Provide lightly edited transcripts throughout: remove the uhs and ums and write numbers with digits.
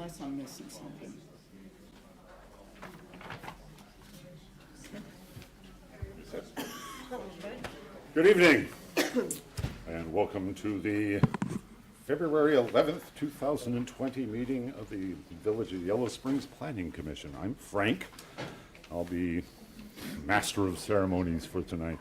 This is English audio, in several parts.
unless I'm missing something. Good evening, and welcome to the February 11th, 2020 meeting of the Village of Yellow Springs Planning Commission. I'm Frank. I'll be master of ceremonies for tonight.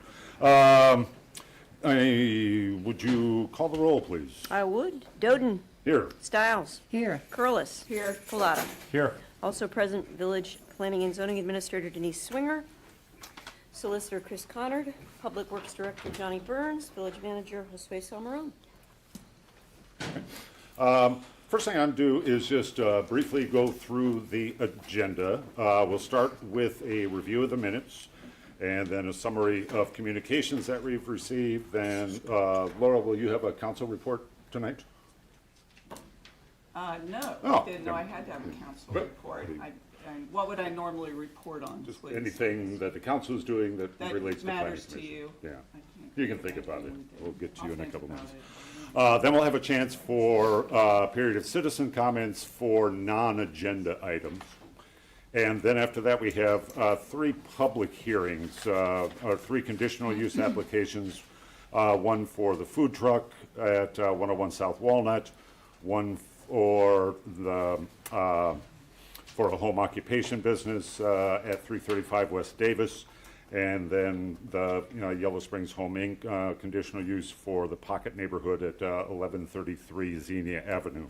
Would you call the roll, please? I would. Doden. Here. Stiles. Here. Curlis. Here. Collada. Here. Also present, Village Planning and Zoning Administrator Denise Swinger, Solicitor Chris Connard, Public Works Director Johnny Burns, Village Manager Josue Salmeron. First thing I'm going to do is just briefly go through the agenda. We'll start with a review of the minutes and then a summary of communications that we've received. Then, Laura, will you have a council report tonight? No, Oh, I didn't know okay. I had to have a council But- report. What would I normally report on, Just please? anything that the council is doing that That relates to planning matters to commission. you. Yeah. I can't You can of think about it. anything. We'll get to you I'll in a think couple about minutes. it. Then we'll have a chance for a period of citizen comments for non-agenda items. And then after that, we have three public hearings, or three conditional use applications. One for the food truck at 101 South Walnut, one for the for a home occupation business at 335 West Davis, and then the Yellow Springs Home Inc. Conditional use for the Pocket neighborhood at 1133 Xenia Avenue.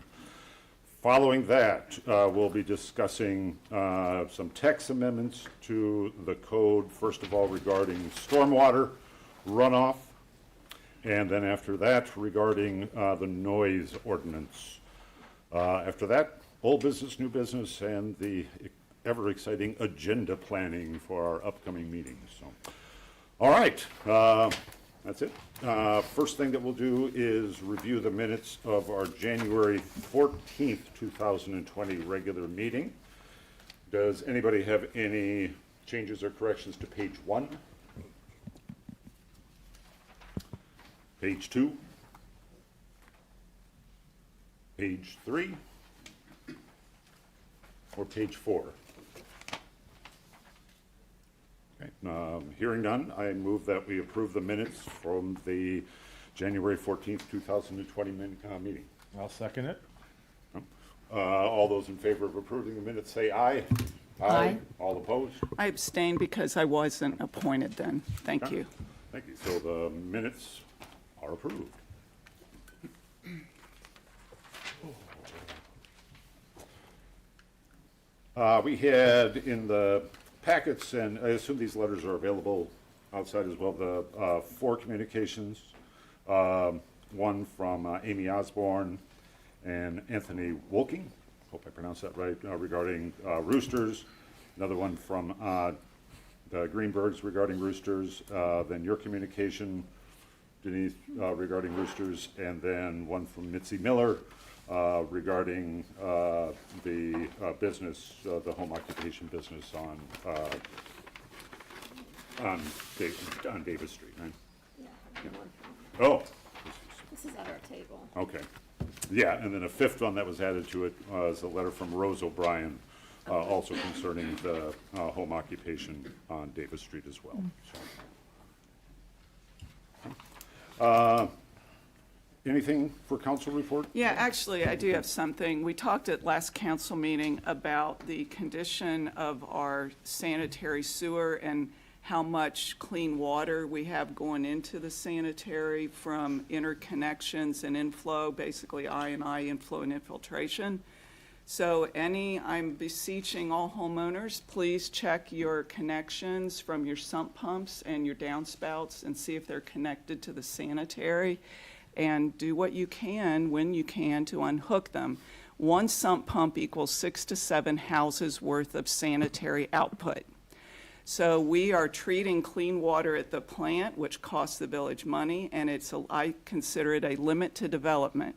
Following that, we'll be discussing some text amendments to the code, first of all regarding stormwater runoff, and then after that regarding the noise ordinance. After that, old business, new business, and the ever exciting agenda planning for our upcoming meetings. So, all right, that's it. First thing that we'll do is review the minutes of our January 14th, 2020 regular meeting. Does anybody have any changes or corrections to page 1? Page 2? Page 3? Or page 4? Okay, hearing none, I move that we approve the minutes from the January 14th, 2020 meeting. I'll second it. All those in favor of approving the minutes say aye. Aye. All opposed? I abstained because I wasn't appointed then. Thank Okay. you. Thank you. So the minutes are approved. We had in the packets, and I assume these letters are available outside as well, the 4 communications. One from Amy Osborne and Anthony Wolking, hope I pronounced that right, regarding roosters. Another one from the Greenbergs regarding roosters. Then your communication, Denise, regarding roosters, and then one from Mitzi Miller regarding the business, the home occupation business on Davis Street, right? Yeah. Oh, This is at our table. okay. Yeah, and then a 5th one that was added to it was a letter from Rose O'Brien, also concerning the home occupation on Davis Street as well. So. Anything for council report? Yeah, actually, I do have something. We talked at last council meeting about the condition of our sanitary sewer and how much clean water we have going into the sanitary from interconnections and inflow, basically I&I, inflow and infiltration. So I'm beseeching all homeowners, please check your connections from your sump pumps and your downspouts and see if they're connected to the sanitary, and do what you can when you can to unhook them. One sump pump equals 6 to 7 houses worth of sanitary output. So we are treating clean water at the plant, which costs the village money, and I consider it a limit to development.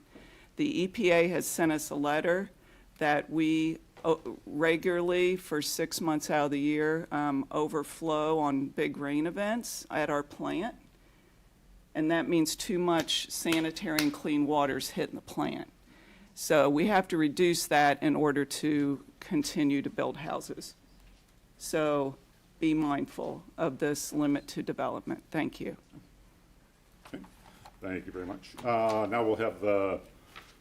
The EPA has sent us a letter that we regularly, for 6 months out of the year, overflow on big rain events at our plant. And that means too much sanitary and clean water is hitting the plant. So we have to reduce that in order to continue to build houses. So be mindful of this limit to development. Thank you. Okay. Thank you very much. Now we'll have the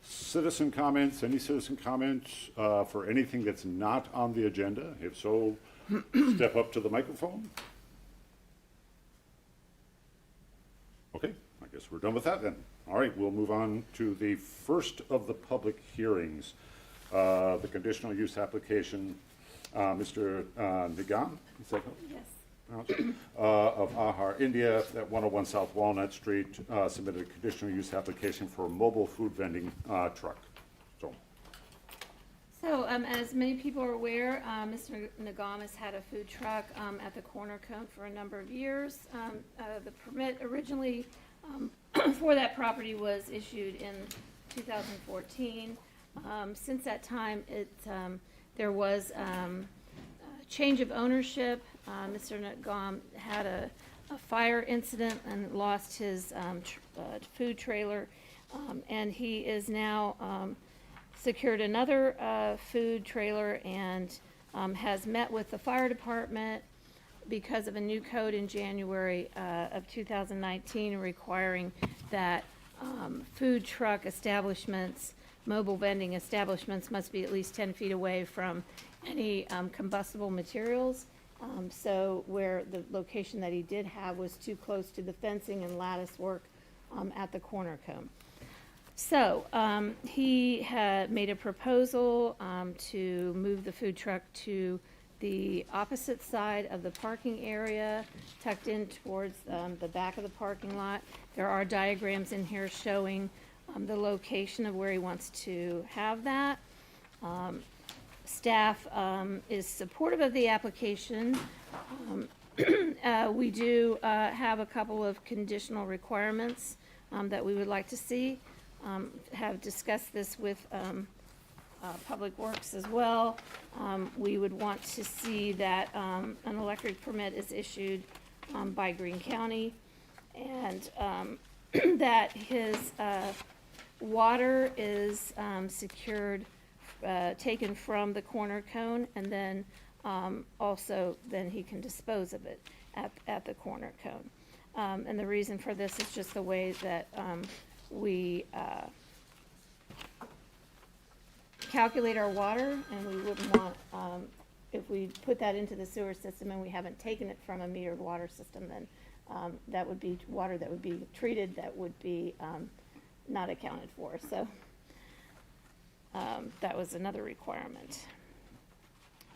citizen comments. Any citizen comments for anything that's not on the agenda? If so, step up to the microphone. Okay, I guess we're done with that then. All right, we'll move on to the first of the public hearings, the conditional use application. Mr. Nigam, is that Yes. of Ahar, India, at 101 South Walnut Street, submitted a conditional use application for a mobile food vending truck. So, as many people are aware, Mr. Nagam has had a food truck at the Corner Cone for a number of years. The permit originally for that property was issued in 2014. Since that time, there was a change of ownership. Mr. Nagam had a fire incident and lost his food trailer, and he is now secured another food trailer and has met with the fire department because of a new code in January of 2019 requiring that food truck establishments, mobile vending establishments must be at least 10 feet away from any combustible materials. So where the location that he did have was too close to the fencing and lattice work at the Corner Cone. So he had made a proposal to move the food truck to the opposite side of the parking area, tucked in towards the back of the parking lot. There are diagrams in here showing the location of where he wants to have that. Staff is supportive of the application. We do have a couple of conditional requirements that we would like to see. Have discussed this with Public Works as well. We would want to see that an electric permit is issued by Greene County, and that his water is secured, taken from the Corner Cone, and then also then he can dispose of it at the Corner Cone. And the reason for this is just the way that we calculate our water, and we wouldn't want, if we put that into the sewer system and we haven't taken it from a metered water system, then that would be water that would be treated that would be not accounted for. So that was another requirement.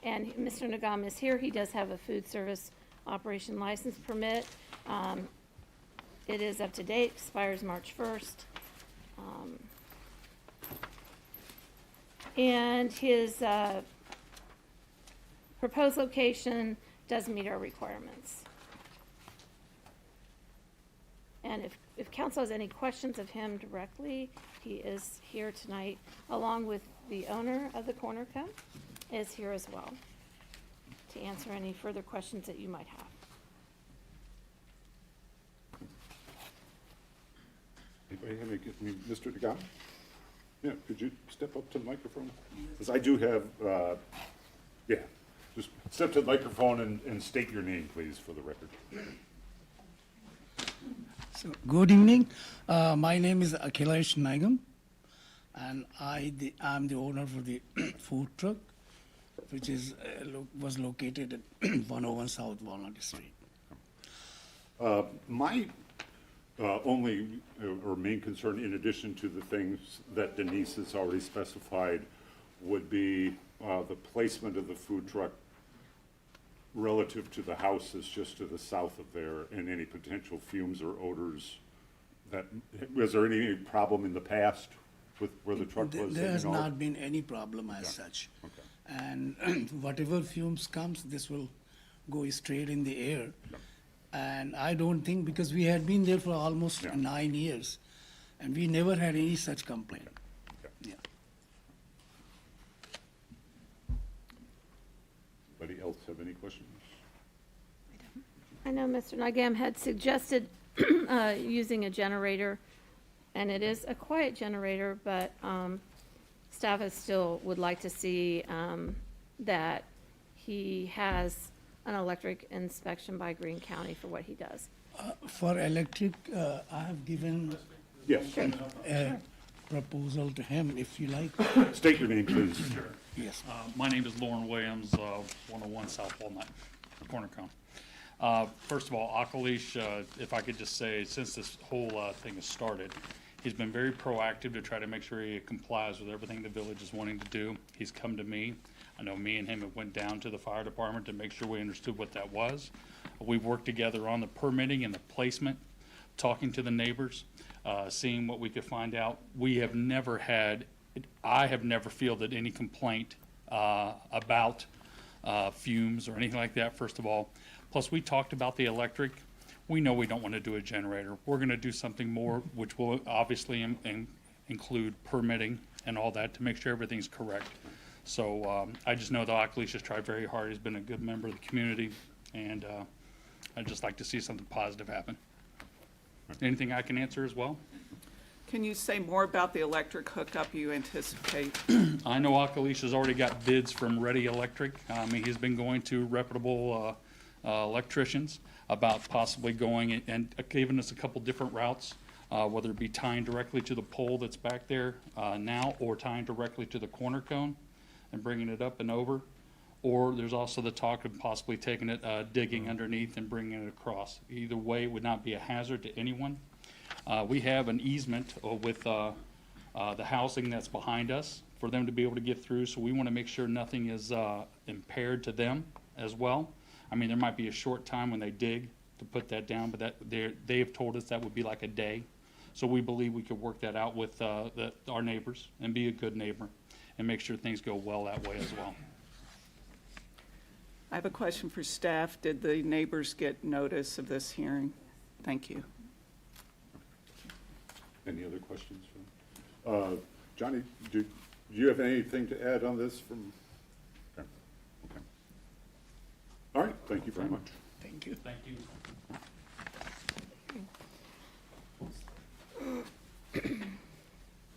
And Mr. Nagam is here. He does have a food service operation license permit. It is up to date, expires March 1st. And his proposed location does meet our requirements. And if council has any questions of him directly, he is here tonight, along with the owner of the Corner Cone is here as well to answer any further questions that you might have. Anybody have any, Mr. DeGan? Yeah, could you step up to the microphone? Because I do have, yeah, just step to the microphone and state your name, please, for the record. So, good evening. My name is Akhilesh Nigam, and I'm the owner for the food truck, which is was located at 101 South Walnut Street. My only or main concern, in addition to the things that Denise has already specified, would be the placement of the food truck relative to the houses just to the south of there, and any potential fumes or odors. Was there any problem in the past with where the truck was? There has not been any problem as such. Okay. And whatever fumes comes, this will go straight in the air. Yeah. And I don't think, because we had been there for almost 9 years, and we never had any such complaint. Okay. Yeah. Anybody else have any questions? I know Mr. Nagam had suggested using a generator, and it is a quiet generator, but staff is still would like to see that he has an electric inspection by Greene County for what he does. For electric, I have given Yes. a proposal to him, if you like. State your name, please. Yes. My name is Lauren Williams, 101 South Walnut, Corner Cone. First of all, Akalish, if I could just say, since this whole thing has started, he's been very proactive to try to make sure he complies with everything the village is wanting to do. He's come to me. I know me and him have went down to the fire department to make sure we understood what that was. We've worked together on the permitting and the placement, talking to the neighbors, seeing what we could find out. We have never had, I have never fielded any complaint about fumes or anything like that, first of all. Plus, we talked about the electric. We know we don't want to do a generator. We're going to do something more, which will obviously include permitting and all that to make sure everything's correct. So I just know that Akalish has tried very hard. He's been a good member of the community, and I'd just like to see something positive happen. Anything I can answer as well? Can you say more about the electric hookup you anticipate? I know Akalish has already got bids from Ready Electric. He's been going to reputable electricians about possibly going and giving us a couple different routes, whether it be tying directly to the pole that's back there now, or tying directly to the corner cone and bringing it up and over. Or there's also the talk of possibly taking it, digging underneath and bringing it across. Either way, it would not be a hazard to anyone. We have an easement with the housing that's behind us for them to be able to get through, so we want to make sure nothing is impaired to them as well. I mean, there might be a short time when they dig to put that down, but they have told us that would be like a day. So we believe we could work that out with our neighbors and be a good neighbor and make sure things go well that way as well. I have a question for staff. Did the neighbors get notice of this hearing? Thank you. Any other questions? Johnny, do you have anything to add on this from? Okay. Okay. All right, thank you very much. Thank you. Thank you.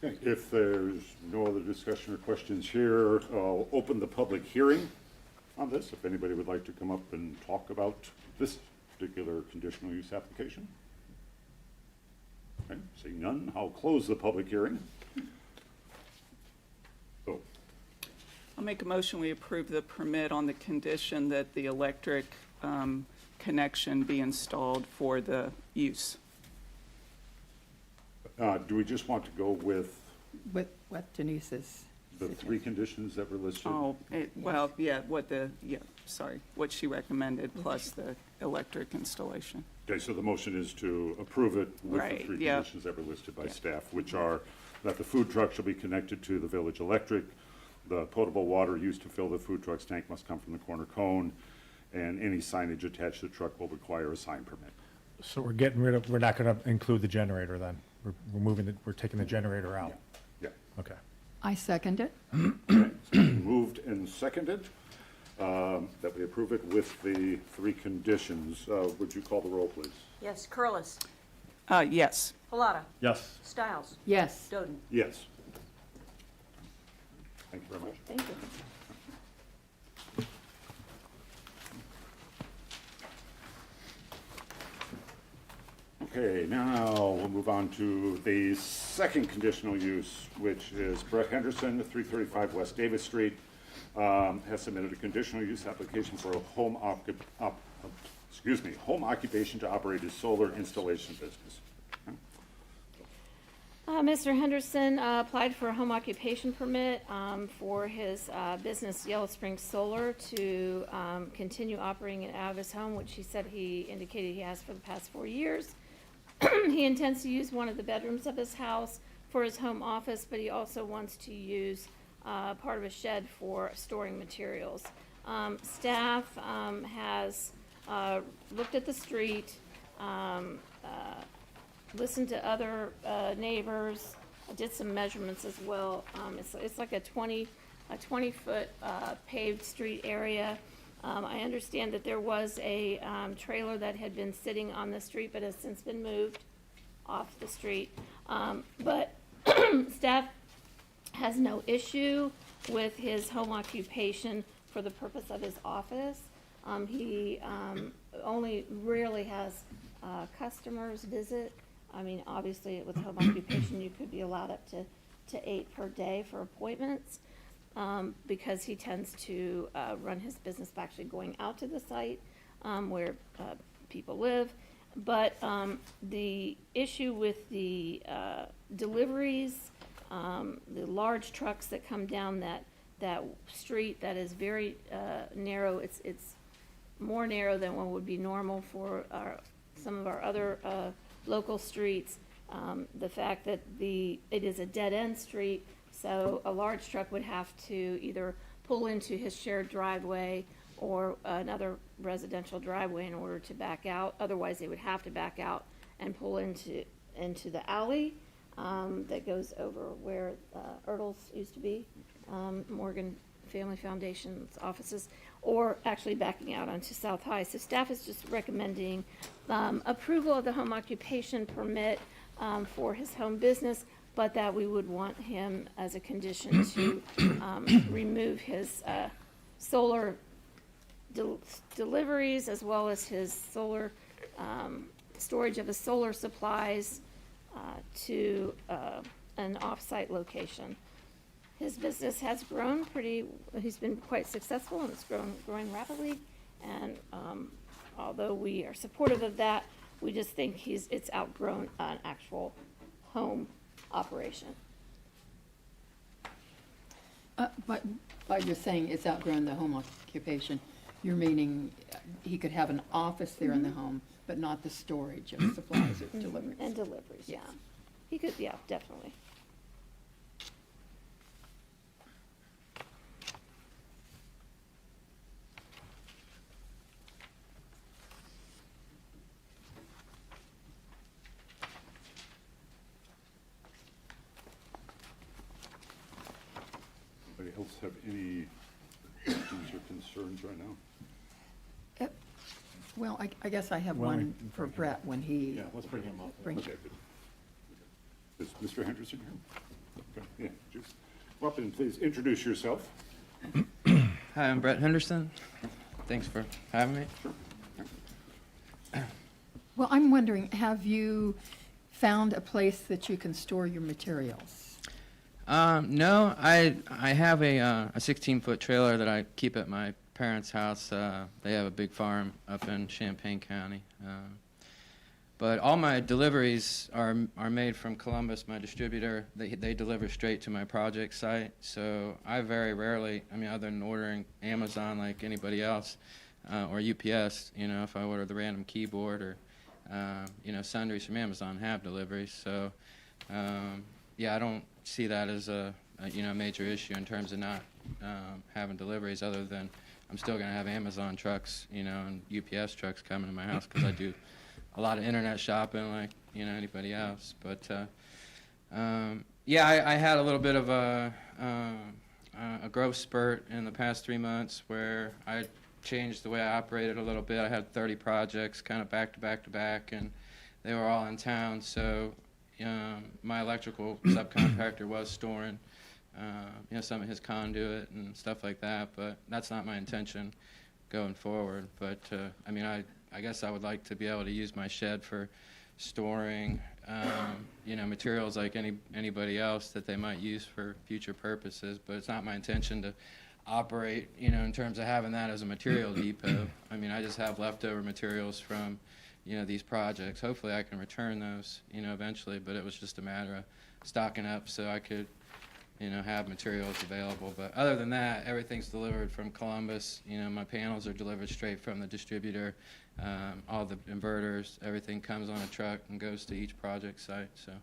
Okay, if there's no other discussion or questions here, I'll open the public hearing on this, if anybody would like to come up and talk about this particular conditional use application. Okay, seeing none, I'll close the public hearing. So, I'll make a motion, we approve the permit on the condition that the electric connection be installed for the use. do we just want to go with What Denise is. the three conditions that were listed? Oh, well, yeah, what she recommended, plus the electric installation. Okay, so the motion is to approve it with the Right, three yeah. conditions that were listed by staff, which are that the food truck shall be connected to the village electric, the potable water used to fill the food truck's tank must come from the corner cone, and any signage attached to the truck will require a sign permit. So we're not gonna include the generator then? We're taking the generator out? Yeah. Okay. I second it. Moved and seconded, that we approve it with the three conditions. Would you call the roll, please? Yes, Curlis, Yes. Palata, Yes. Stiles, Yes. Doden. Yes. Thank you very much. Thank you. Okay, now we'll move on to the second conditional use, which is Brett Henderson, 335 West Davis Street, has submitted a conditional use application for a home occupation to operate his solar installation business. Mr. Henderson applied for a home occupation permit for his business Yellow Spring Solar to continue operating it out of his home, which he said he indicated he has for the past 4 years. He intends to use one of the bedrooms of his house for his home office, but he also wants to use part of a shed for storing materials. Staff has looked at the street, listened to other neighbors, did some measurements as well. It's like a 20-foot paved street area. I understand that there was a trailer that had been sitting on the street but has since been moved off the street. But staff has no issue with his home occupation for the purpose of his office. He only rarely has customers visit. I mean, obviously, with home occupation, you could be allowed up to 8 per day for appointments, because he tends to run his business by actually going out to the site where people live. But the issue with the deliveries, the large trucks that come down that street that is very narrow, it's more narrow than what would be normal for some of our other local streets. The fact that it is a dead-end street, so a large truck would have to either pull into his shared driveway or another residential driveway in order to back out. Otherwise, they would have to back out and pull into the alley that goes over where Ertles used to be, Morgan Family Foundation's offices, or actually backing out onto South High. So staff is just recommending approval of the home occupation permit for his home business, but that we would want him as a condition to remove his solar deliveries, as well as his solar storage of his solar supplies to an off-site location. His business has grown he's been quite successful, and it's growing rapidly. And although we are supportive of that, we just think it's outgrown an actual home operation. But by you're saying it's outgrown the home occupation, you're meaning he could have an office there in the home, but not the storage of supplies or deliveries? And deliveries, yeah. He could, yeah, definitely. Anybody else have any questions or concerns right now? Well, I guess I have Well, one for Brett when he Yeah, let's bring him up. brings. Okay, good. Is Mr. Henderson here? Okay, yeah, just, well, and please introduce yourself. Hi, I'm Brett Henderson. Thanks for having me. Well, I'm wondering, have you found a place that you can store your materials? No, I have a 16-foot trailer that I keep at my parents' house. They have a big farm up in Champaign County. But all my deliveries are made from Columbus, my distributor. They deliver straight to my project site. So I very rarely, I mean, other than ordering Amazon like anybody else, or UPS, you know, if I order the random keyboard, or, you know, sundries from Amazon have deliveries. So, yeah, I don't see that as a you know, major issue in terms of not having deliveries, other than I'm still going to have Amazon trucks, you know, and UPS trucks coming to my house, because I do a lot of internet shopping like, you know, anybody else. But yeah, I had a little bit of a growth spurt in the past 3 months where I changed the way I operated a little bit. I had 30 projects kind of back to back to back, and they were all in town. So my electrical subcontractor was storing you know, some of his conduit and stuff like that, but that's not my intention going forward. But I mean, I guess I would like to be able to use my shed for storing you know, materials like anybody else that they might use for future purposes. But it's not my intention to operate, you know, in terms of having that as a material depot. I mean, I just have leftover materials from, you know, these projects. Hopefully I can return those, you know, eventually, but it was just a matter of stocking up so I could, you know, have materials available. But other than that, everything's delivered from Columbus. You know, my panels are delivered straight from the distributor. All the inverters, everything comes on a truck and goes to each project site. So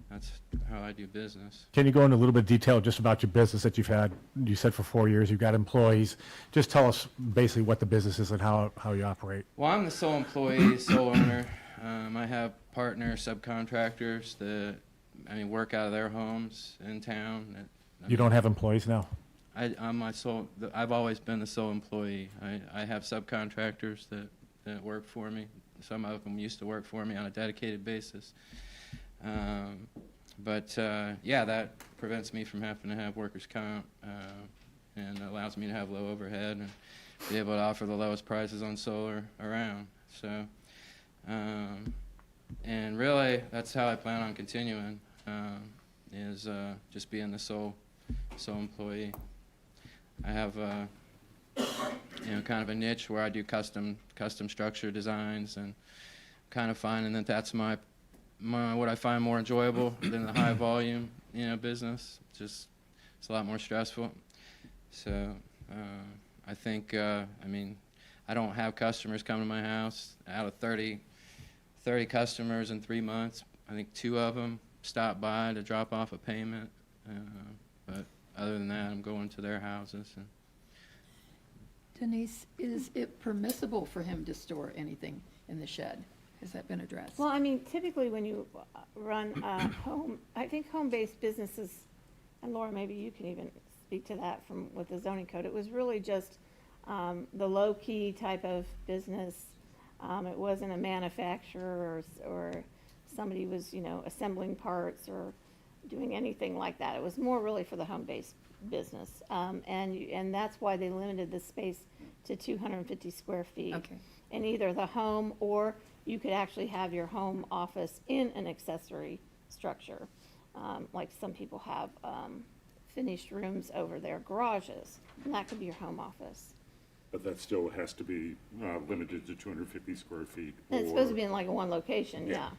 that's how I do business. Can you go into a little bit of detail just about your business that you've had? You said for 4 years, you've got employees. Just tell us basically what the business is and how you operate. Well, I'm the sole employee, sole owner. I have partner subcontractors that, I mean, work out of their homes in town. You don't have employees now? I'm my sole. I've always been the sole employee. I have subcontractors that work for me. Some of them used to work for me on a dedicated basis. But yeah, that prevents me from having to have workers' comp, and allows me to have low overhead and be able to offer the lowest prices on solar around. So, and really, that's how I plan on continuing, is just being the sole employee. I have kind of a niche where I do custom structure designs, and kind of finding that that's my what I find more enjoyable than the high volume business. It's a lot more stressful. So I think I don't have customers come to my house. Out of 30 customers in 3 months, I think 2 of them stop by to drop off a payment. But other than that, I'm going to their houses. And Denise, is it permissible for him to store anything in the shed? Has that been addressed? Well, I mean, typically when you run I think home-based businesses, and Laura, maybe you can even speak to that with the zoning code, it was really just the low-key type of business. It wasn't a manufacturer or somebody was, assembling parts or doing anything like that. It was more really for the home-based business. And that's why they limited the space to 250 square feet. Okay. In either the home, or you could actually have your home office in an accessory structure. Like some people have finished rooms over their garages, and that could be your home office. But that still has to be limited to 250 square feet. And it's supposed to be in like one location, Yeah. yeah.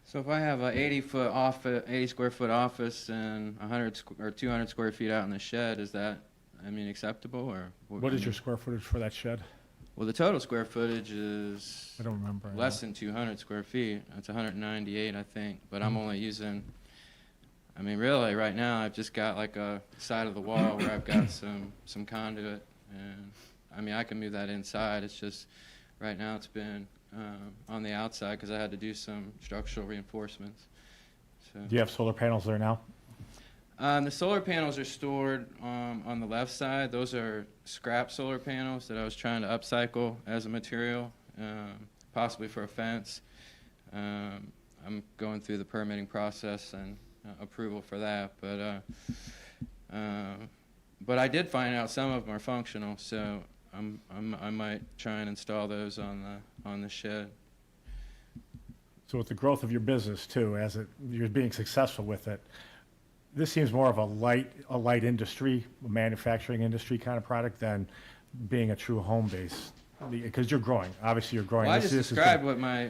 so if I have a 80 square foot office and 100 or 200 square feet out in the shed, is that, acceptable, or? What is your square footage for that shed? Well, the total square footage is I don't remember. less than 200 square feet. It's 198, I think, but I'm only using, really, right now, I've just got like a side of the wall where I've got some conduit, and, I can move that inside. It's just, right now, it's been on the outside because I had to do some structural reinforcements. So. Do you have solar panels there now? The solar panels are stored on the left side. Those are scrap solar panels that I was trying to upcycle as a material, possibly for a fence. I'm going through the permitting process and approval for that, but I did find out some of them are functional, so I might try and install those on the shed. So with the growth of your business too, you're being successful with it, this seems more of a light industry, a manufacturing industry kind of product than being a true home base, because you're growing. Obviously, you're growing. Well, I just described what my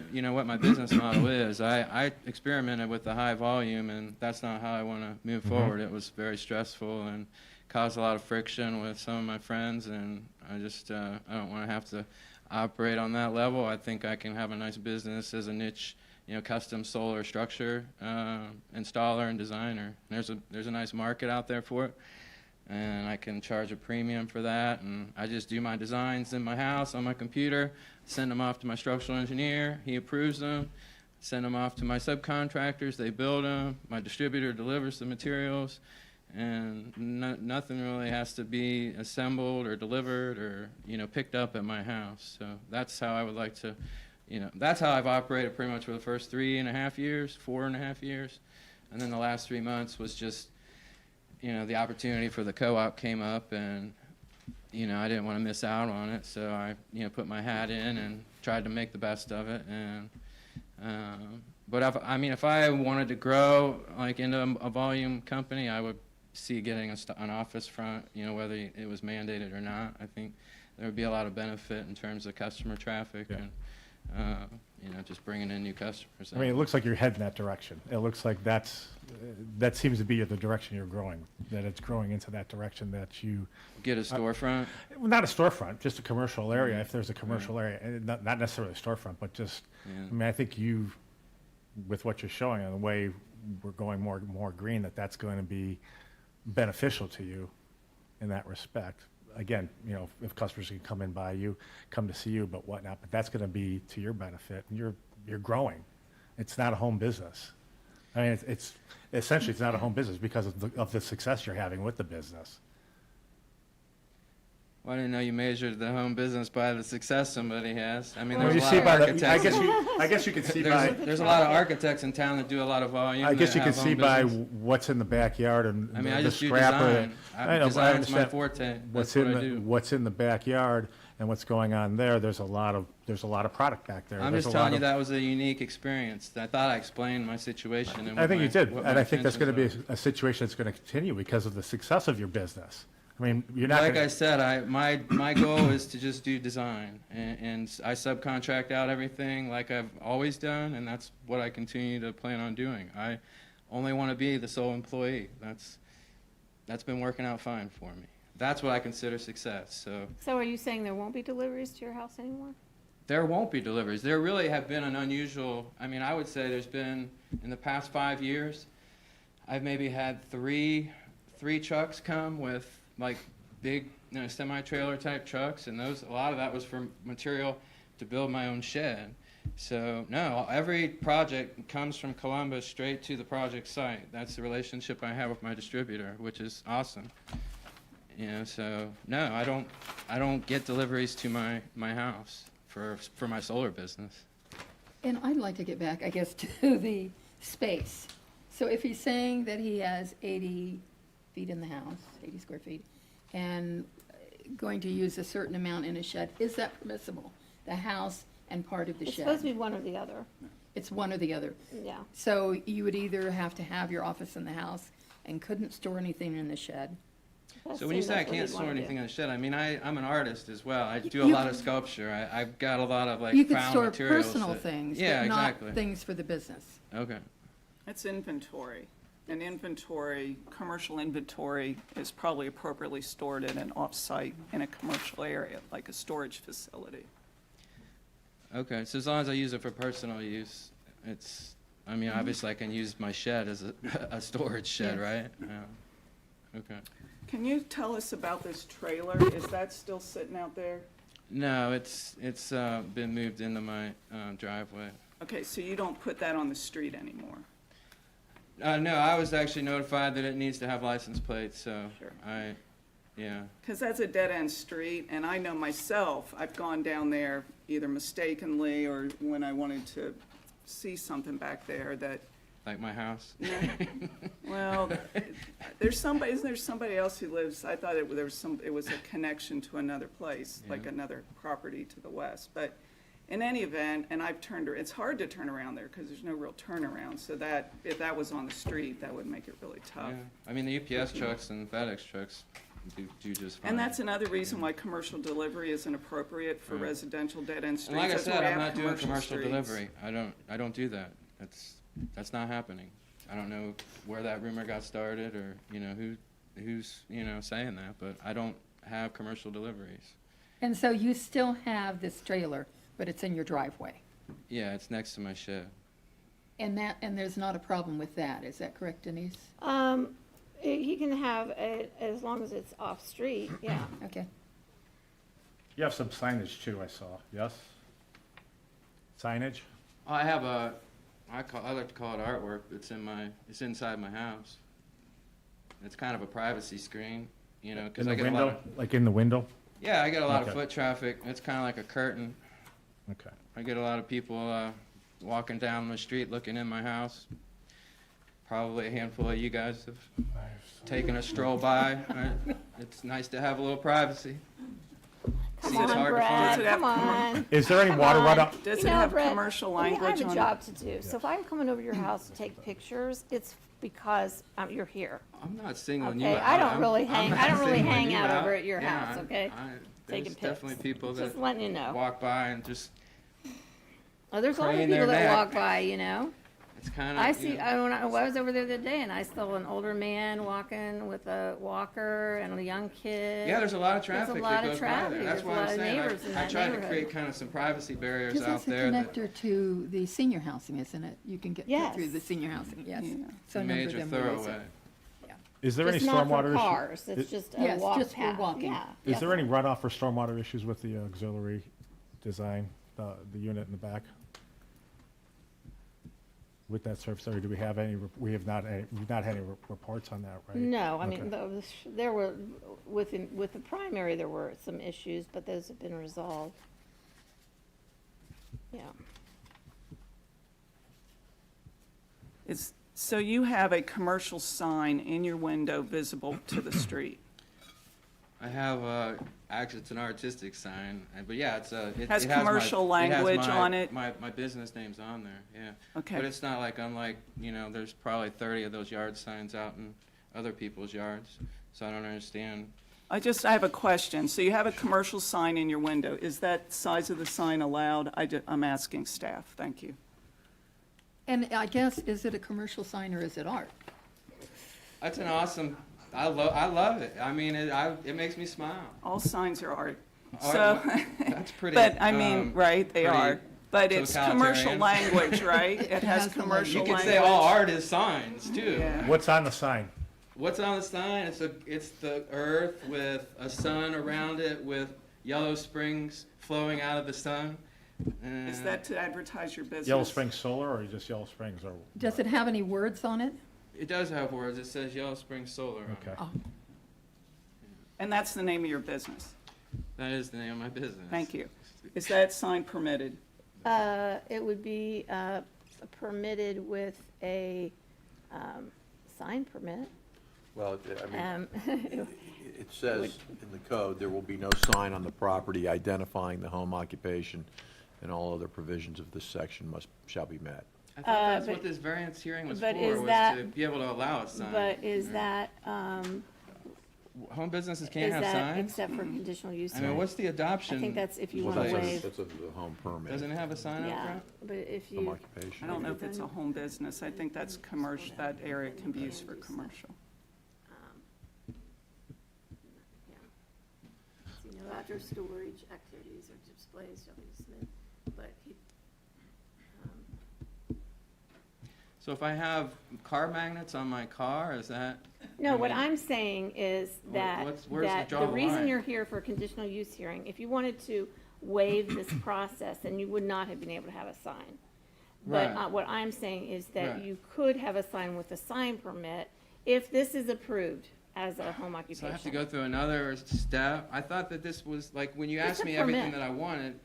business model is. I experimented with the high volume, and that's not how I want to move forward. It was very stressful and caused a lot of friction with some of my friends, and I don't want to have to operate on that level. I think I can have a nice business as a niche, custom solar structure installer and designer. There's a nice market out there for it, and I can charge a premium for that. And I just do my designs in my house on my computer, send them off to my structural engineer. He approves them. Send them off to my subcontractors. They build them. My distributor delivers the materials, and nothing really has to be assembled or delivered or picked up at my house. So that's how I would like to. That's how I've operated pretty much for the first 4.5 years. And then the last 3 months was just, the opportunity for the co-op came up, and, I didn't want to miss out on it. So I, put my hat in and tried to make the best of it. And, but if I wanted to grow like into a volume company, I would see getting an office front, whether it was mandated or not. I think there would be a lot of benefit in terms of customer traffic. Yeah. And, just bringing in new customers. It looks like you're heading that direction. It looks like that seems to be the direction you're growing, that it's growing into that direction that you... Get a storefront? Well, not a storefront, just a commercial area, if there's a commercial area, and not necessarily a storefront, but just, Yeah. I think with what you're showing and the way we're going more green, that's going to be beneficial to you in that respect. Again, if customers can come to see you, but whatnot, but that's going to be to your benefit, and you're growing. It's not a home business. It's essentially it's not a home business because of the success you're having with the business. Well, I didn't know you measured the home business by the success somebody has. I mean, Well, there's you a lot see of by the, architects. I guess you can see by, There's a lot of architects in town that do a lot of volume. I guess that you can have see home by business. what's in the backyard and I mean, I the just do scrapper. design. I know, but I Design's my understand forte. What's That's what in I the, do. what's in the backyard and what's going on there, there's a lot of product back there. I'm There's just a lot telling you of- that was a unique experience. I thought I explained my situation. And I what think my- you did, what and my I think that's gonna be intentions a situation that's gonna continue because of the success of your business. I mean, you're not Like I gonna, said, my goal is to just do design, and I subcontract out everything like I've always done, and that's what I continue to plan on doing. I only want to be the sole employee. That's been working out fine for me. That's what I consider success. So are you saying there won't be deliveries to your house anymore? there won't be deliveries. There really have been an unusual. I mean, I would say there's been in the past 5 years, I've maybe had three trucks come with like big, semi-trailer type trucks, and a lot of that was for material to build my own shed. So no, every project comes from Columbus straight to the project site. That's the relationship I have with my distributor, which is awesome. So no, I don't get deliveries to my house for my solar business. And I'd like to get back, I guess, to the space. So if he's saying that he has 80 feet in the house, 80 square feet, and going to use a certain amount in a shed, is that permissible? The house and part of the It's shed? supposed to be one or the other, It's one or the other. yeah. So you would either have to have your office in the house and couldn't store anything in the shed. So when you say I can't store anything in the shed, I mean, I'm an artist as well. I do a You- lot of sculpture. I've got a lot of like You could found store materials. personal that- things, Yeah, but not exactly. things for the business. Okay. It's inventory. An inventory, commercial inventory is probably appropriately stored in an off-site in a commercial area, like a storage facility. Okay, so as long as I use it for personal use, I mean, obviously I can use my shed as a storage shed, Yes. right? Yeah. Okay. Can you tell us about this trailer? Is that still sitting out there? No, it's been moved into my driveway. Okay, so you don't put that on the street anymore? No, I was actually notified that it needs to have license plates, so Sure. yeah. Because that's a dead-end street, and I know myself, I've gone down there either mistakenly or when I wanted to see something back there that, Like my house. well, isn't there somebody else who lives, I thought it was a connection to another place, like Yeah. another property to the west. But in any event, and it's hard to turn around there because there's no real turnaround. So that, if that was on the street, that would make it really tough. Yeah. I mean, the UPS trucks and FedEx trucks do just fine. And that's another reason why commercial delivery isn't appropriate for Yeah. residential dead-end And streets. like I That's why said, we I'm have not doing commercial streets. delivery. I don't do that. That's not happening. I don't know where that rumor got started or, who's saying that, but I don't have commercial deliveries. And so you still have this trailer, but it's in your driveway. Yeah, it's next to my shed. And there's not a problem with that, is that correct, Denise? He can have it as long as it's off-street, yeah. Okay. you have some signage too, I saw, yes? Signage? I have I like to call it artwork. It's inside my house. It's kind of a privacy screen, In because the I get a lot window, of, like in the window? yeah, I get a lot of Okay. foot traffic. It's kind of like a curtain. Okay. I get a lot of people walking down the street looking in my house. Probably a handful of you guys have taken a stroll by. It's nice to have a little privacy. Come See, it's on, hard to Brad, find. come on. Is there any Come water on. runoff? Does You it know, have Brett, commercial I language have a on it? job to do, so if I'm coming over to your house to take pictures, it's because you're here. I'm not singling you Okay, out. I don't I'm- really I'm hang, not I don't really singling hang you out over at your Yeah, house, okay? There's Taking definitely pics. people Just that letting you know. walk by and just, Oh, there's a lot of crane their people that neck. walk by, it's kind of. I see, when I was over there the other day and I saw an older man walking with a walker and a young kid. Yeah, there's a lot of There's a traffic lot that of goes by traffic. there. That's There's a why lot I'm of saying, neighbors in I that tried to neighborhood. create kind of some privacy barriers Because out that's a there that connector to the senior housing, isn't it? You can get Yes. through the senior housing, yes. Yeah. So a a number of major them will use it. thoroughway. Is there any Just not stormwater for issue? cars, it's just a Yes, walk just for path, walking. yeah. Is there any runoff or stormwater issues with the auxiliary design, the unit in the back? with that surface area? Do we have any, we've not had any reports on that, right? No, I mean, Okay. there were, with the primary, there were some issues, but those have been resolved. Yeah. So you have a commercial sign in your window visible to the street? I have, actually, it's an artistic sign, but yeah, it's it Has it has my- commercial it has language my- on it? My business name's on there, yeah. Okay. But it's not like, unlike, there's probably 30 of those yard signs out in other people's yards, so I don't understand. I have a question. So you have a commercial sign in your window. Is that size of the sign allowed? I'm asking staff. Thank you. And I guess, is it a commercial sign or is it art? That's an awesome, I love it. I mean, it makes me smile. All signs are art. Art, So, That's pretty. but I mean, right, they pretty are. But it's commercial totalitarian. language, right? It has has the commercial You language. could say all art is signs, too. Yeah. What's on the sign? What's on the sign? It's the earth with a sun around it with yellow springs flowing out of the sun. Is that to advertise your business? Yellow Springs Solar or just Yellow Springs or? Does it have any words on it? It does have words. It says Yellow Springs Solar. on it. Okay. Oh, And that's the name of your business? That is the name of my business. Thank you. Is that sign permitted? it would be permitted with a sign permit. Well, I mean, Um, it says in the code, there will be no sign on the property identifying the home occupation, and all other provisions of this section shall be met. I thought that's but- what this variance hearing was but for, is was that- to be able to allow a sign. But is Yeah. that, Home businesses is can't have that signs? except for conditional use? I mean, what's the adoption? I think that's if you Well, want to that's waive, That's of the home permit, Doesn't it have a sign up yeah, front? but if home you, occupation. I don't know if it's a home business. I think that's commercial, that area can be used for commercial. no outdoor storage activities or displays shall be submitted, but he, So if I have car magnets on my car, is that? no, I what mean, I'm saying is that, where's the that draw the the reason line? you're here for a conditional use hearing, if you wanted to waive this process, then you would not have been able to have a sign. But Right. what I'm saying is that Right. you could have a sign with a sign permit if this is approved as a home occupation. So I have to go through another step? I thought that this was, like, when you It's asked a me everything permit. that I wanted.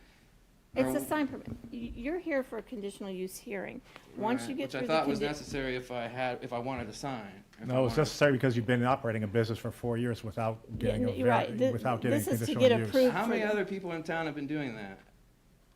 It's or- a sign permit. You're here for a conditional use hearing. Once right, you get which through I the thought was condi- necessary if I wanted a sign. if I No, it's wanted- necessary because you've been operating a business for 4 years without getting you're right. without getting This is to conditional get use. approved. How many for the- other people in town have been doing that?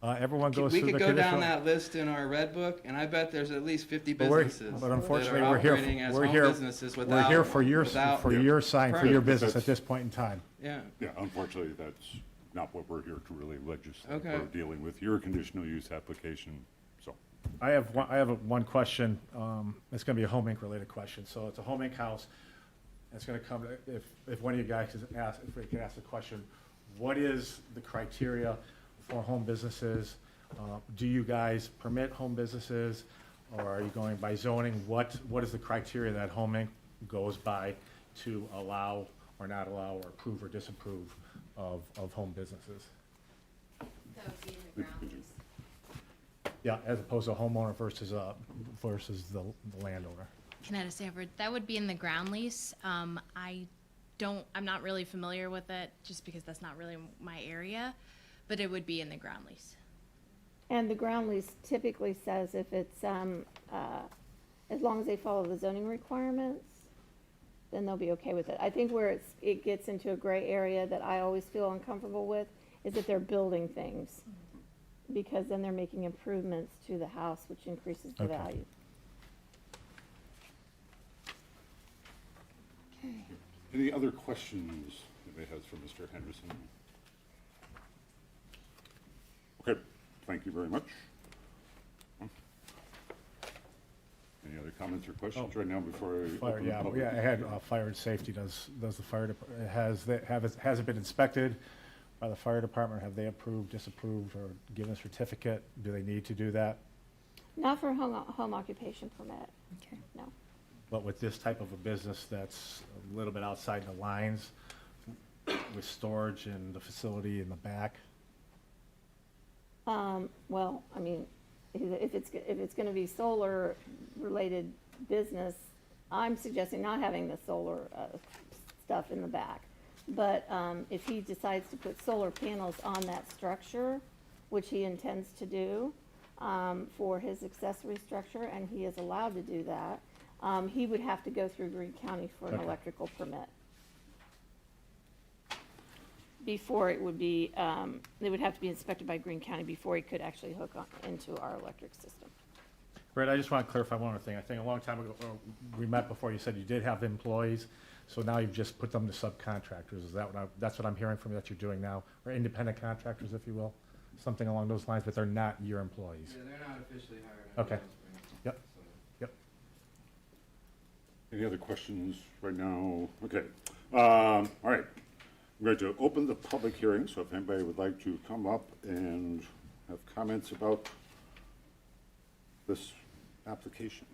Everyone goes We through the could go down conditional. that list in our red book, and I bet there's at least 50 But we're- businesses but that unfortunately, are we're here- operating as we're home here- businesses We're without. here for your without- sign, for your permit. business That's- at this point in time. Yeah. Yeah, unfortunately, that's not what we're here to really legislate. Okay. We're dealing with your conditional use application, so. I have one question. It's going to be a Home Inc. related question. So it's a Home Inc. house. It's going to come, if one of you guys could ask, if we could ask the question, what is the criteria for home businesses? Do you guys permit home businesses, or are you going by zoning? What is the criteria that Home Inc. goes by to allow or not allow or approve or disapprove of home businesses? That would be in the ground lease. Yeah, as opposed to a homeowner versus the landowner. Canetta Sanford, that would be in the ground lease. I'm not really familiar with it, just because that's not really my area, but it would be in the ground lease. And the ground lease typically says if it's, as long as they follow the zoning requirements, then they'll be okay with it. I think where it gets into a gray area that I always feel uncomfortable with is that they're building things. Because then they're making improvements to the house, which increases the Okay. value. Any other questions anybody has for Mr. Henderson? Okay, thank you very much. Any other comments or questions right now before I Fire, open the yeah, public? I had fire and safety does the fire department, has it been inspected by the fire department? Have they approved, disapproved, or given a certificate? Do they need to do that? Not for home occupation permit, Okay. no. But with this type of a business that's a little bit outside the lines, with storage and the facility in the back, Well, I mean, if it's gonna be solar-related business, I'm suggesting not having the solar, stuff in the back. But, if he decides to put solar panels on that structure, which he intends to do, for his accessory structure, and he is allowed to do that, he would have to go through Greene County for an Okay. electrical permit. Before it would be, it would have to be inspected by Greene County before he could actually hook on into our electric system. Brett, I just want to clarify one other thing. I think a long time ago, we met before, you said you did have employees, so now you've just put them to subcontractors. Is that that's what I'm hearing from you that you're doing now? Or independent contractors, if you will? Something along those lines, but they're not your employees? Yeah, they're not officially hired. Okay. Yep. Yep. Any other questions right now? Okay. All right. I'm going to open the public hearing, so if anybody would like to come up and have comments about this application.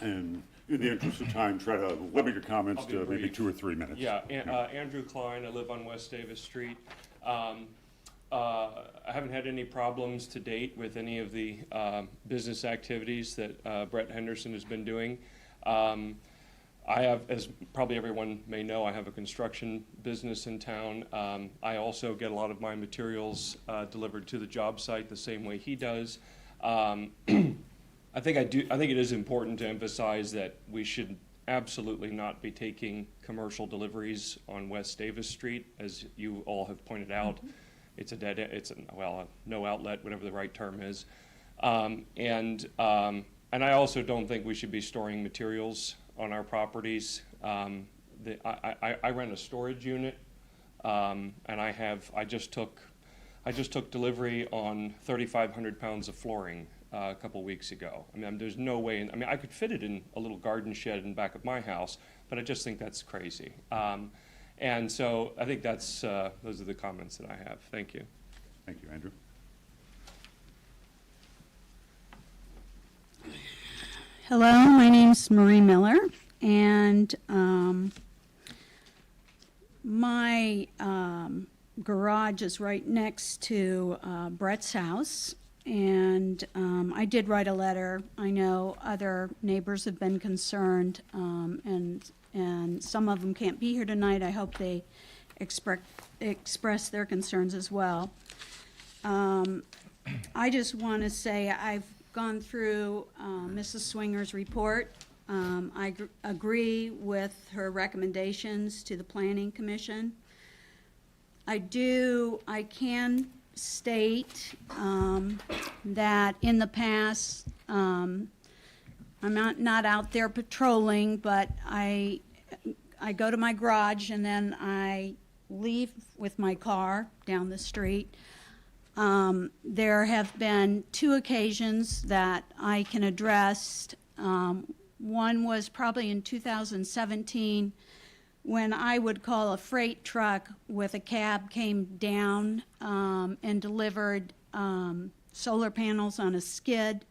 And in the interest of time, try to limit your comments I'll be to maybe brief. 2 or 3 minutes. Yeah, Andrew Klein, I live on West Davis Street. I haven't had any problems to date with any of the business activities that Brett Henderson has been doing. I have, as probably everyone may know, I have a construction business in town. I also get a lot of my materials delivered to the job site the same way he does. I think it is important to emphasize that we should absolutely not be taking commercial deliveries on West Davis Street, as you all have pointed out. It's a no outlet, whatever the right term is. And I also don't think we should be storing materials on our properties. I rent a storage unit, and I just took delivery on 3,500 pounds of flooring a couple weeks ago. I mean, there's no way, I could fit it in a little garden shed in back of my house, but I just think that's crazy. And so I think those are the comments that I have. Thank you. Thank you, Andrew. Hello, my name's Marie Miller, and my garage is right next to Brett's house, and I did write a letter. I know other neighbors have been concerned, and some of them can't be here tonight. I hope they express their concerns as well. I just want to say I've gone through Mrs. Swinger's report. I agree with her recommendations to the Planning Commission. I can state that in the past, I'm not out there patrolling, but I go to my garage and then I leave with my car down the street. There have been 2 occasions that I can address. One was probably in 2017 when I would call a freight truck with a cab came down and delivered solar panels on a skid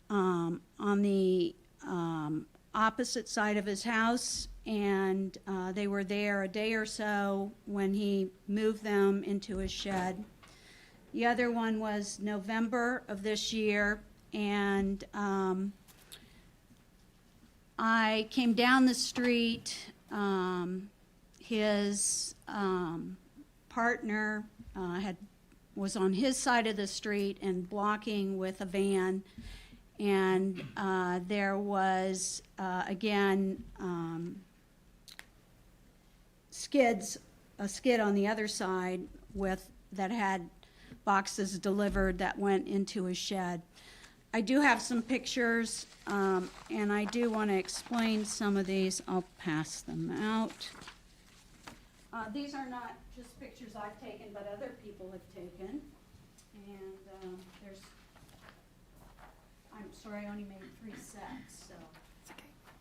on the opposite side of his house, and they were there a day or so when he moved them into his shed. The other one was November of this year, and I came down the street. His partner was on his side of the street and blocking with a van, and there was again a skid on the other side that had boxes delivered that went into his shed. I do have some pictures, and I do want to explain some of these. I'll pass them out. These are not just pictures I've taken, but other people have taken. And I'm sorry, I only made 3 sets, so.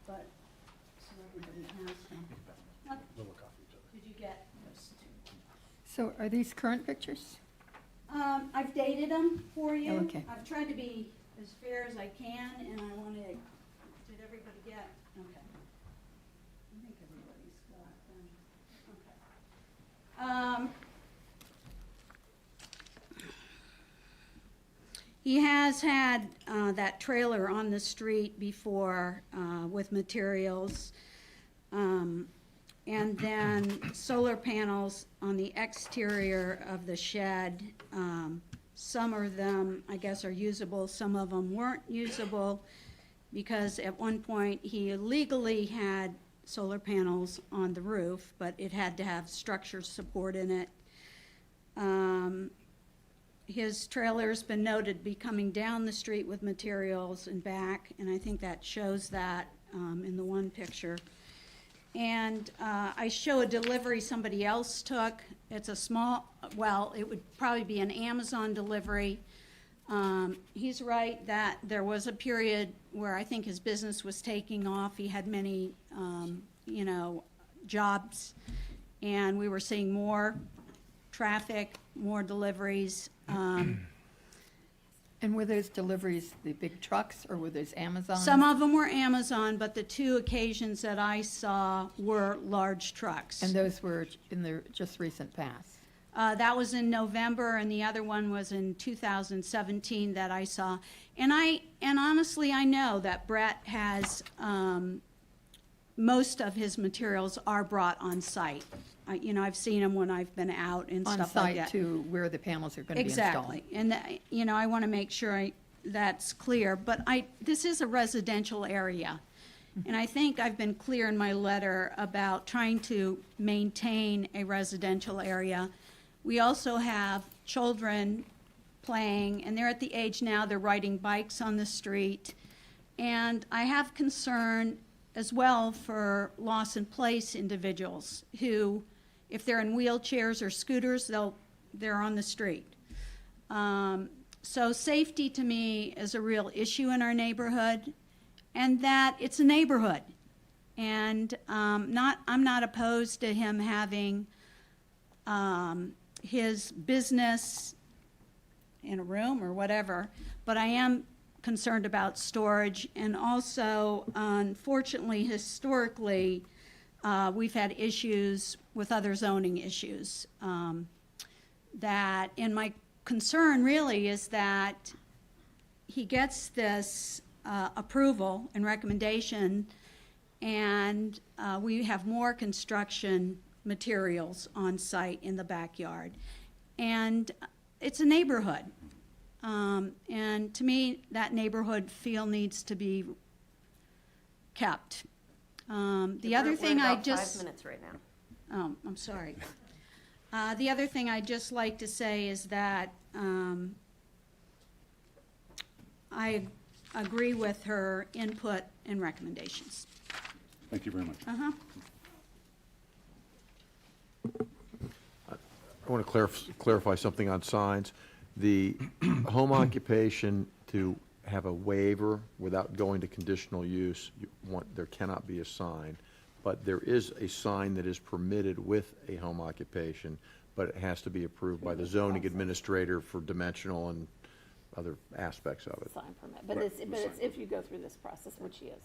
But, so everybody has them. We'll look off each other. Did you get those 2? So are these current pictures? I've dated them for you. Okay. I've tried to be as fair as I can, and I wanted, did everybody get? Okay. I think everybody's got them. Okay. He has had that trailer on the street before with materials. And then solar panels on the exterior of the shed. Some of them, I guess, are usable, some of them weren't usable, because at one point he illegally had solar panels on the roof, but it had to have structural support in it. His trailer's been noted to be coming down the street with materials and back, and I think that shows that in the one picture. And I show a delivery somebody else took. It's a small, well, it would probably be an Amazon delivery. He's right that there was a period where I think his business was taking off. He had many, jobs, and we were seeing more traffic, more deliveries. And were those deliveries the big trucks, or were those Amazon? Some of them were Amazon, but the two occasions that I saw were large trucks. And those were in the just recent past? That was in November, and the other one was in 2017 that I saw. And honestly, I know that Brett has, most of his materials are brought on site. I've seen them when I've been out and On stuff like that. site to where the panels are going to be installed? Exactly. And, I want to make sure that's clear. But this is a residential area. And I think I've been clear in my letter about trying to maintain a residential area. We also have children playing, and they're at the age now they're riding bikes on the street. And I have concern as well for loss-in-place individuals who, if they're in wheelchairs or scooters, they're on the street. So safety to me is a real issue in our neighborhood, and that it's a neighborhood. And I'm not opposed to him having his business in a room or whatever, but I am concerned about storage. And also, unfortunately, historically, we've had issues with other zoning issues. And my concern really is that he gets this approval and recommendation, and we have more construction materials on site in the backyard. And it's a neighborhood. And to me, that neighborhood feel needs to be kept. The other thing I We're just... at about 5 minutes right now. Oh, I'm sorry. The other thing I'd just like to say is that I agree with her input and recommendations. Thank you very much. Uh-huh. I want to clarify something on signs. The home occupation, to have a waiver without going to conditional use, there cannot be a sign. But there is a sign that is permitted with a home occupation, but it has to be approved by the zoning administrator for dimensional and other aspects of it. Sign permit, but Right, it's, the but it's sign. if you go through this process, which he is.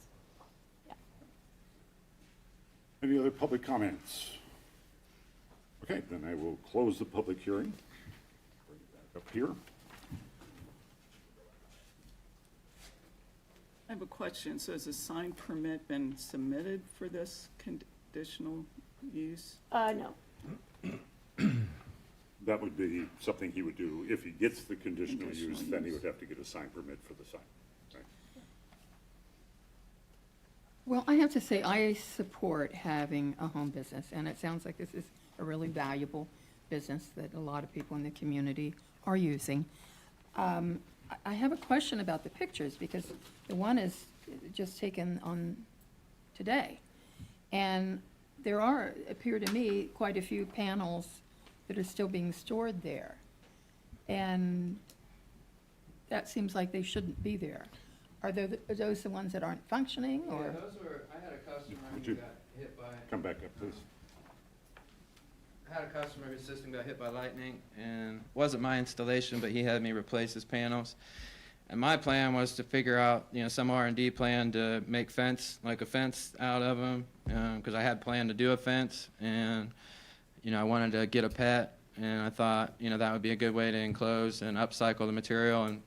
Any other public comments? Okay, then I will close the public hearing. Bring it back up here. I have a question. So has a sign permit been submitted for this conditional use? No. That would be something he would do. If he gets the conditional use, Conditional then he use. would have to get a sign permit for the sign. Right. Well, I have to say, I support having a home business, and it sounds like this is a really valuable business that a lot of people in the community are using. I have a question about the pictures, because the one is just taken on today. And there appear to me, quite a few panels that are still being stored there. And that seems like they shouldn't be there. Are those the ones that aren't functioning, or? Yeah, those were, I had a customer Would who you got hit by, Come back up, please. I had a customer whose system got hit by lightning, and wasn't my installation, but he had me replace his panels. And my plan was to figure out, some R&D plan to make a fence out of them, because I had planned to do a fence, and, I wanted to get a pet, and I thought, that would be a good way to enclose and upcycle the material. And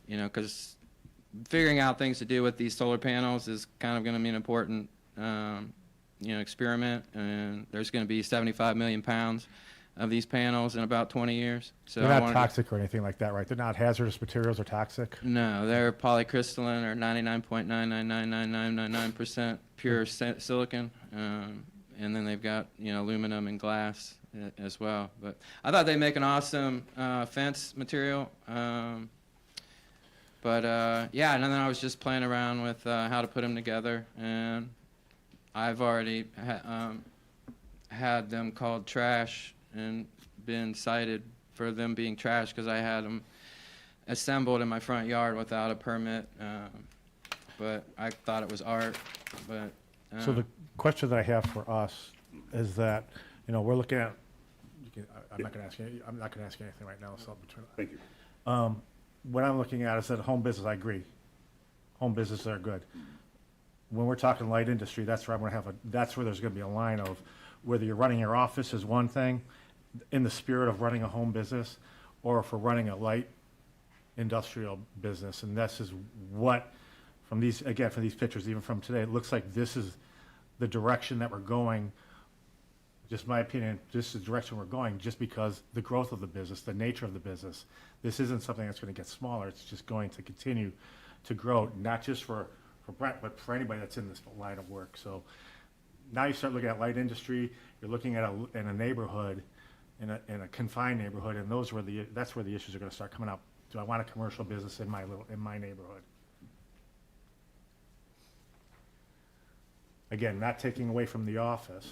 you know, because figuring out things to do with these solar panels is kind of going to be an important, you know, experiment. And there's going to be 75 million pounds of these panels in about 20 years. So They're I not wanted toxic or anything like that, right? They're not hazardous materials or toxic? No, they're polycrystalline or 99.99999% pure silicon. And then they've got, you know, aluminum and glass as well. But I thought they'd make an awesome fence material. Yeah, and then I was just playing around with how to put them together. And I've already had them called trash and been cited for them being trash because I had them assembled in my front yard without a permit. But I thought it was art. But So the question that I have for us is that, you know, we're looking at, I'm not going to ask you anything right now, so between. Thank you. What I'm looking at is that home business, I agree. Home businesses are good. When we're talking light industry, that's where I'm going to have that's where there's going to be a line of whether you're running your office is one thing, in the spirit of running a home business, or if we're running a light industrial business. And this is what, from these pictures, even from today, it looks like this is the direction that we're going. Just my opinion, this is the direction we're going just because the growth of the business, the nature of the business. This isn't something that's going to get smaller. It's just going to continue to grow, not just for Brent, but for anybody that's in this line of work. So now you start looking at light industry, you're looking at in a neighborhood, in a confined neighborhood, and that's where the issues are going to start coming up. Do I want a commercial business in my neighborhood? Again, not taking away from the office,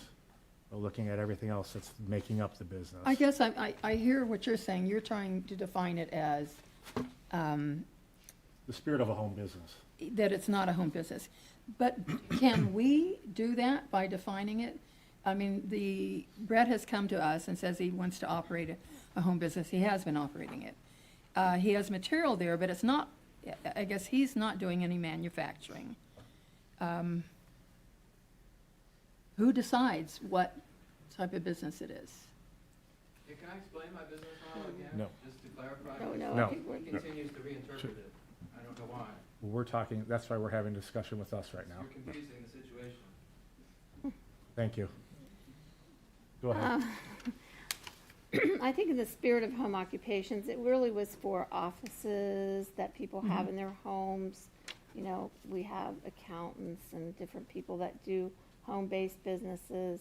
but looking at everything else that's making up the business. I guess I hear what you're saying. You're trying to define it as The spirit of a home business. that it's not a home business. But can we do that by defining it? I mean, Brett has come to us and says he wants to operate a home business. He has been operating it. He has material there, but it's not, I guess he's not doing any manufacturing. Who decides what type of business it is? Can I explain my business model again? No. Just to clarify? No. He continues to reinterpret it. I don't know why. We're talking, that's why we're having a discussion with us right now. You're confusing the situation. Thank you. Go ahead. I think in the spirit of home occupations, it really was for offices that people have in their homes. You know, we have accountants and different people that do home-based businesses,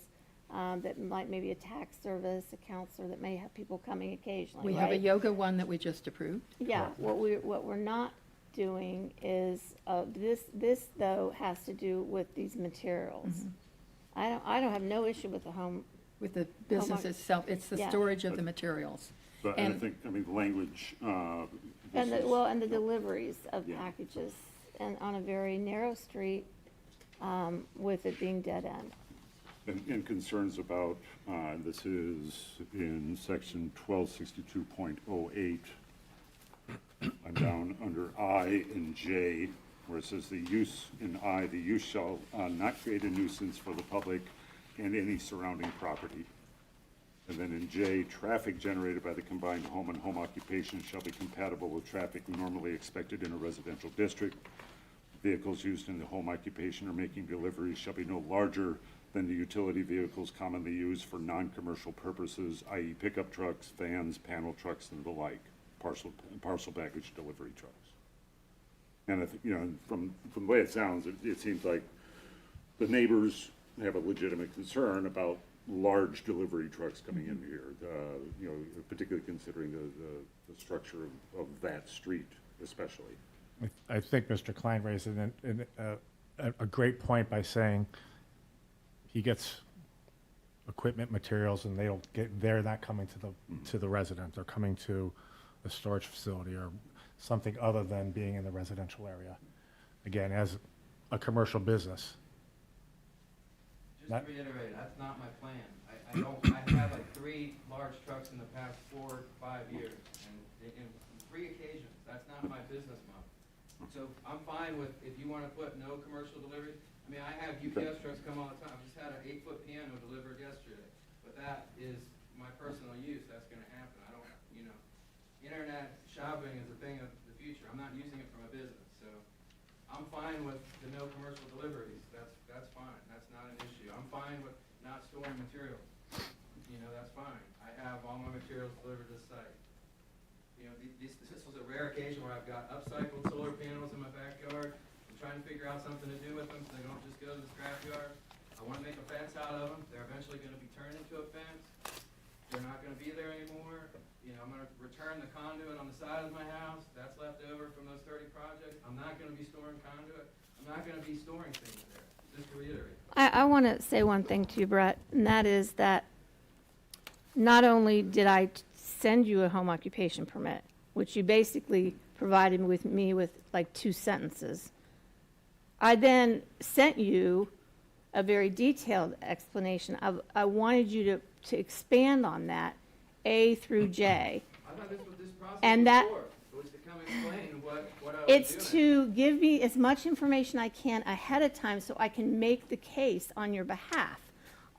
that might maybe a tax service, a counselor that may have people coming occasionally, We have a right? yoga one that we just approved. Yeah, what we're not doing is, this though has to do with these materials. I don't have no issue with the home. With the business oc- itself, it's the Yeah. storage of the materials. But I And- think, the language, And this the is- deliveries of Yeah. packages, and on a very narrow street, with it being dead end. and concerns about, this is in section 1262.08. I'm down under I and J, where it says the use in I, the use shall not create a nuisance for the public and any surrounding property. And then in J, traffic generated by the combined home and home occupation shall be compatible with traffic normally expected in a residential district. Vehicles used in the home occupation or making deliveries shall be no larger than the utility vehicles commonly used for non-commercial purposes, i.e. pickup trucks, vans, panel trucks, and the like, parcel package delivery trucks. And I think, from the way it sounds, it seems like the neighbors have a legitimate concern about large delivery trucks coming in here, particularly considering the structure of that street especially. I think Mr. Klein raised a great point by saying he gets equipment, materials, and they're not coming to the resident. They're coming to the storage facility or something other than being in the residential area. Again, as a commercial business. Just Not- to reiterate, that's not my plan. I have like 3 large trucks in the past 4 to 5 years, and in 3 occasions, that's not my business model. So I'm fine with, if you want to put no commercial delivery, I mean, I have UPS trucks come all the time. I just had an 8-foot piano delivered yesterday, but that is my personal use. That's going to happen. I don't, internet shopping is a thing of the future. I'm not using it for my business, so I'm fine with the no commercial deliveries. That's fine. That's not an issue. I'm fine with not storing materials. You know, that's fine. I have all my materials delivered to the site. You know, this was a rare occasion where I've got upcycled solar panels in my backyard. I'm trying to figure out something to do with them so they don't just go to the scrapyard. I want to make a fence out of them. They're eventually going to be turned into a fence. They're not going to be there anymore. You know, I'm going to return the conduit on the side of my house. That's left over from those 30 projects. I'm not going to be storing conduit. I'm not going to be storing things there. Just to reiterate. I want to say one thing to you, Brett, and that is that not only did I send you a home occupation permit, which you basically provided with me with like 2 sentences, I then sent you a very detailed explanation. I wanted you to expand on that, A through J. I thought that's what this process And was that- for. It was to come explain what I was It's doing. to give me as much information I can ahead of time so I can make the case on your behalf.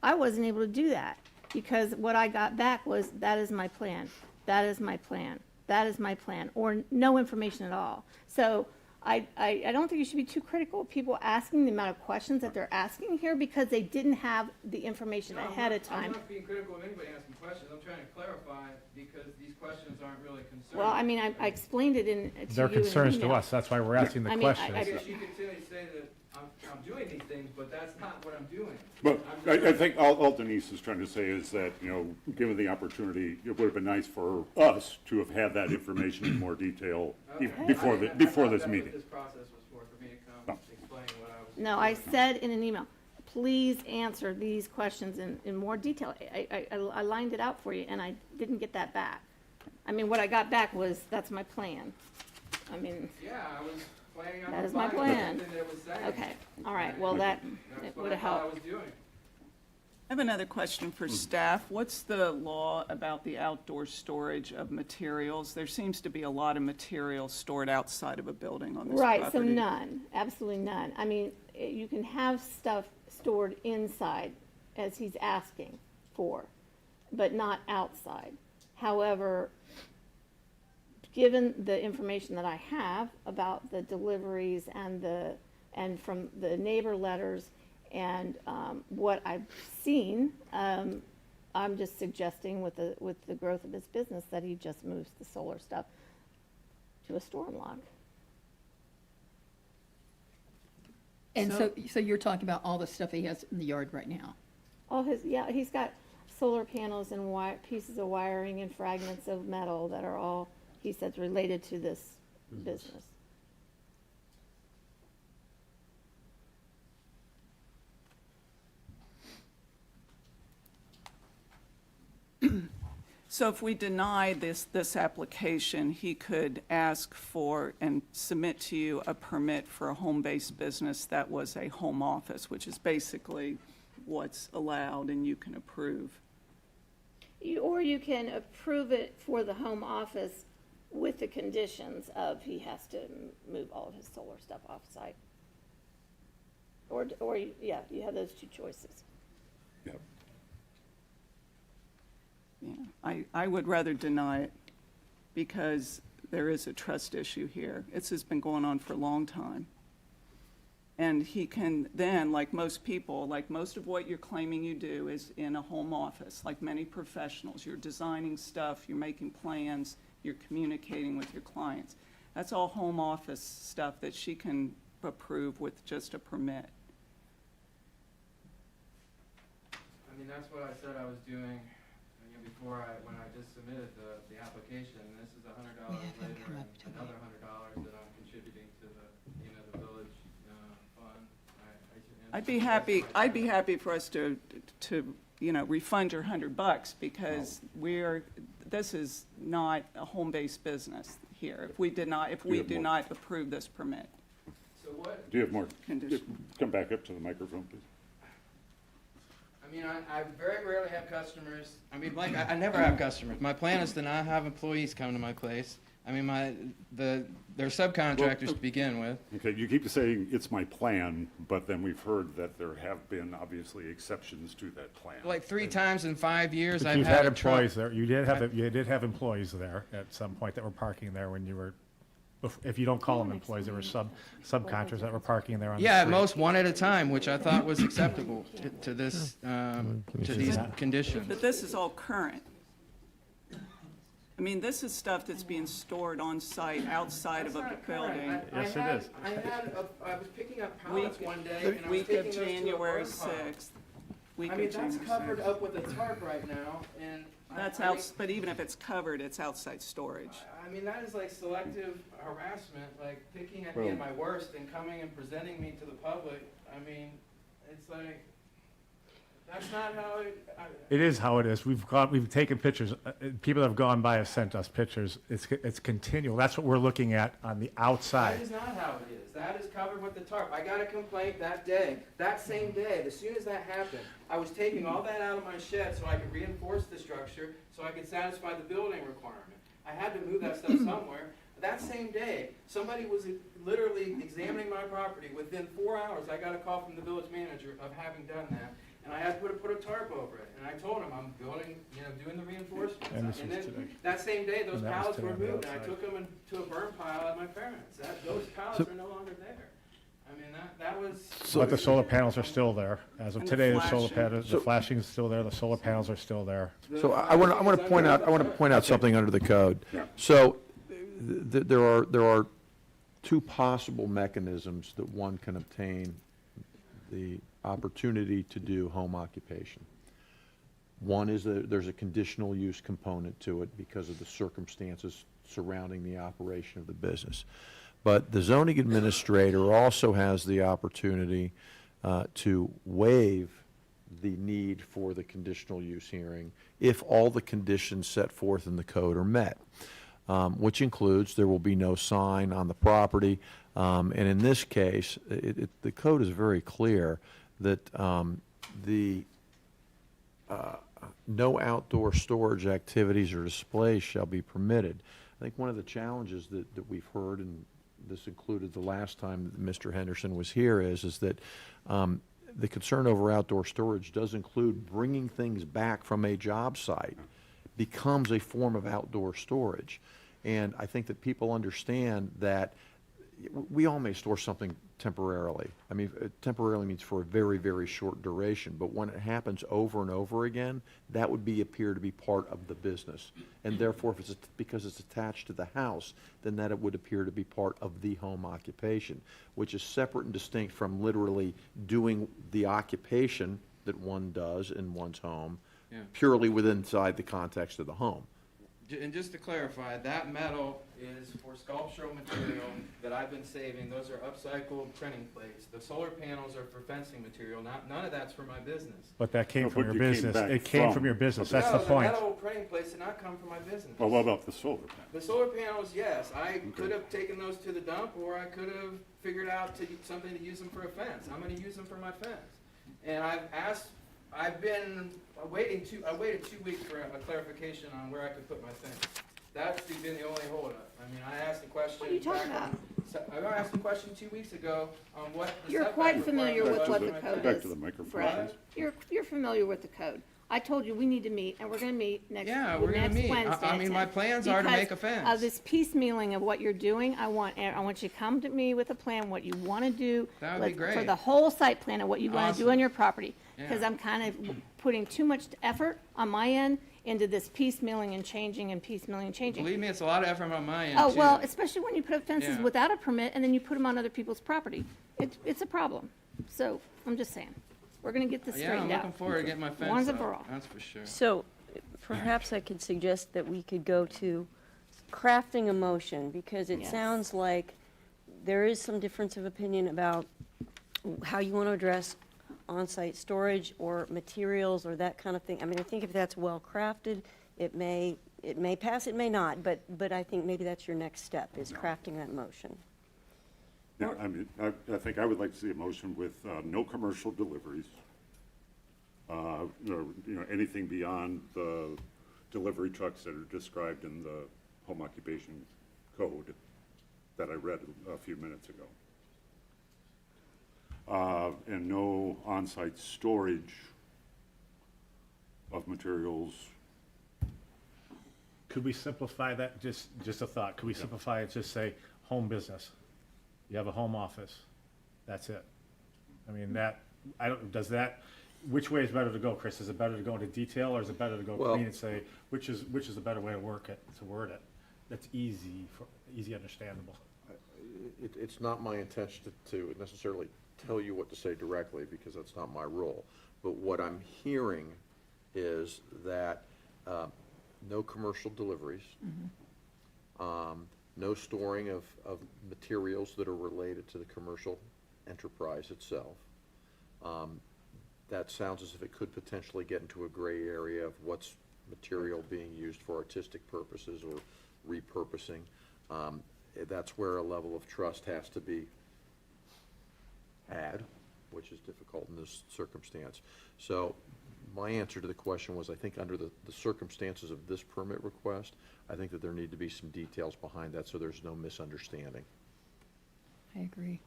I wasn't able to do that because what I got back was, that is my plan, that is my plan, that is my plan, or no information at all. So I don't think you should be too critical of people asking the amount of questions that they're asking here because they didn't have the information No, ahead of I'm time. not being critical of anybody asking questions. I'm trying to clarify because these questions aren't really concerning. Well, I mean, I explained it to you in They're an concerns to email. us, that's why we're asking the I mean, I- questions. I- I guess you continue to say that I'm doing these things, but that's not what I'm doing. But I'm just I think all Denise is trying to say is that, you know, given the opportunity, it would have been nice for us to have had that information in more detail before I thought this that's meeting. what this process was for me to come explain what I was. No, I said in an email, please answer these questions in more detail. I lined it out for you, and I didn't get that back. I mean, what I got back was, that's my plan. I mean, Yeah, I was planning on. That is my providing plan. everything that it was saying. okay, all right, well, that, That's it what would I have thought I helped. was doing. I have another question for staff. What's the law about the outdoor storage of materials? There seems to be a lot of material stored outside of a building on this property. Right, so none, absolutely none. I mean, you can have stuff stored inside, as he's asking for, but not outside. However, given the information that I have about the deliveries and from the neighbor letters and what I've seen, I'm just suggesting with the growth of his business that he just moves the solar stuff to a storm lock. And so you're talking about all the stuff he has in the yard right now? All his, yeah, he's got solar panels and pieces of wiring and fragments of metal that are all, he says, related to this business. So if we deny this application, he could ask for and submit to you a permit for a home-based business that was a home office, which is basically what's allowed and you can approve. Or you can approve it for the home office with the conditions of he has to move all of his solar stuff off-site. Or, yeah, you have those two choices. Yep. Yeah, I would rather deny it because there is a trust issue here. This has been going on for a long time. And he can then, like most people, like most of what you're claiming you do is in a home office, like many professionals. You're designing stuff, you're making plans, you're communicating with your clients. That's all home office stuff that she can approve with just a permit. I mean, that's what I said I was doing, before when I just submitted the application. This is $100 later, and another $100 that I'm contributing to the village fund. I'd be happy for us to refund your $100 because this is not a home-based business here. If we do not approve this permit. So what, Do you have more? Condition. Come back up to the microphone, please. I mean, I very rarely have customers. I mean, Blake, I never have customers. My plan is to not have employees come to my place. I mean, they're subcontractors to begin with. Okay, you keep saying it's my plan, but then we've heard that there have been obviously exceptions to that plan. Like 3 times in 5 years, But I've you've had had a truck. employees there, you did have employees there at some point that were parking there when you were if you don't call them employees, there were subcontractors that were parking there on the Yeah, at street. most one at a time, which I thought was acceptable to this, to these conditions. But this is all current. I mean, this is stuff that's being stored on site, outside of a building. Yes, it is. I was picking up Week, pallets one day, and I was week taking of those to a January burn pile. 6th. Week I of mean, that's January covered 6th. up with a tarp right now, and. That's out, but even if it's covered, it's outside storage. I mean, that is like selective harassment, like picking at me at my worst and coming and presenting me to the public. I mean, it's like, that's not how It is how it is. We've taken pictures. People that have gone by have sent us pictures. It's continual. That's what we're looking at on the that outside. is not how it is. That is covered with the tarp. I got a complaint that day, that same day, as soon as that happened. I was taking all that out of my shed so I could reinforce the structure, so I could satisfy the building requirement. I had to move that stuff somewhere. That same day, somebody was literally examining my property. Within 4 hours, I got a call from the village manager of having done that, and I had to put a tarp over it. And I told him, I'm building, doing the reinforcements. And this And was then, today. that same day, those And that was pallets today were on the moved, and I outside. took them to a burn pile at my parents'. Those pallets are no longer there. I mean, that was. But the solar panels are still there. As of And the today, the solar flashing. panels, the flashing is still there, the solar panels are still there. So I want to point out something under the code. So there are two possible mechanisms that one can obtain the opportunity to do home occupation. One is that there's a conditional use component to it because of the circumstances surrounding the operation of the business. But the zoning administrator also has the opportunity to waive the need for the conditional use hearing if all the conditions set forth in the code are met, which includes there will be no sign on the property. And in this case, the code is very clear that no outdoor storage activities or displays shall be permitted. I think one of the challenges that we've heard, and this included the last time that Mr. Henderson was here, is that the concern over outdoor storage does include bringing things back from a job site becomes a form of outdoor storage. And I think that people understand that we all may store something temporarily. I mean, temporarily means for a very, very short duration, but when it happens over and over again, that would appear to be part of the business. And therefore, if because it's attached to the house, then that it would appear to be part of the home occupation, which is separate and distinct from literally doing the occupation that one does in one's home, Yeah. purely inside the context of the home. And just to clarify, that metal Is for sculptural material that I've been saving. Those are upcycled printing plates. The solar panels are for fencing material. None of that's for my business. But that came No, from but your you came business. back It came from- from your business. That's No, the point. metal printing plates did not come from my business. Well, what about the solar panel? The solar panels, yes. I could have taken those to the dump, or I could have figured out something to use them for a fence. I'm gonna use them for my fence. And I've been waited 2 weeks for a clarification on where I could put my fence. That's been the only holdup. I mean, I asked the question. What are you talking back on- I asked the question 2 weeks ago on what the You're setback quite familiar with requirement what was the for my code fence. Back to the microphone, Brett, please. you're familiar with the code. I told you we need to meet, and we're gonna meet next Yeah, we're gonna meet. Wednesday I at mean, my 10. plans are to Because make a fence. of this piecemealing of what you're doing, I want you to come to me with a plan, what you wanna do. That would be For great. the whole site plan of what you wanna do on Awesome. your property. Because Yeah. I'm kind of putting too much effort on my end into this piecemealing and changing and piecemealing and changing. Believe me, it's a lot of effort on my end, Oh, too. well, especially when you put up fences Yeah. without a permit and then you put them on other people's property. It's a problem. So, I'm just saying, we're gonna get this Yeah, I'm straightened out. looking forward to getting my fence Once and for up, all. that's for sure. So perhaps I could suggest that we could go to crafting a motion, because it Yes. sounds like there is some difference of opinion about how you want to address on-site storage or materials or that kind of thing. I mean, I think if that's well-crafted, it may pass, it may not, but I think maybe that's your next step, is crafting that motion. Yeah, I mean, I think I would like to see a motion with no commercial deliveries. Or, anything beyond the delivery trucks that are described in the home occupation code that I read a few minutes ago. And no on-site storage of materials. Could we simplify that? Just a thought. Could we simplify it, just say, home business. You have a home office. That's it. I mean, which way is better to go, Chris? Is it better to go into detail, or is it better to go Well- clean and say, which is the better way to word it? That's easy, understandable. It's not my intention to necessarily tell you what to say directly, because that's not my role. But what I'm hearing is that no commercial deliveries, no storing of materials that are related to the commercial enterprise itself. That sounds as if it could potentially get into a gray area of what's material being used for artistic purposes or repurposing. That's where a level of trust has to be had, which is difficult in this circumstance. So my answer to the question was, I think under the circumstances of this permit request, I think that there need to be some details behind that so there's no misunderstanding. I agree.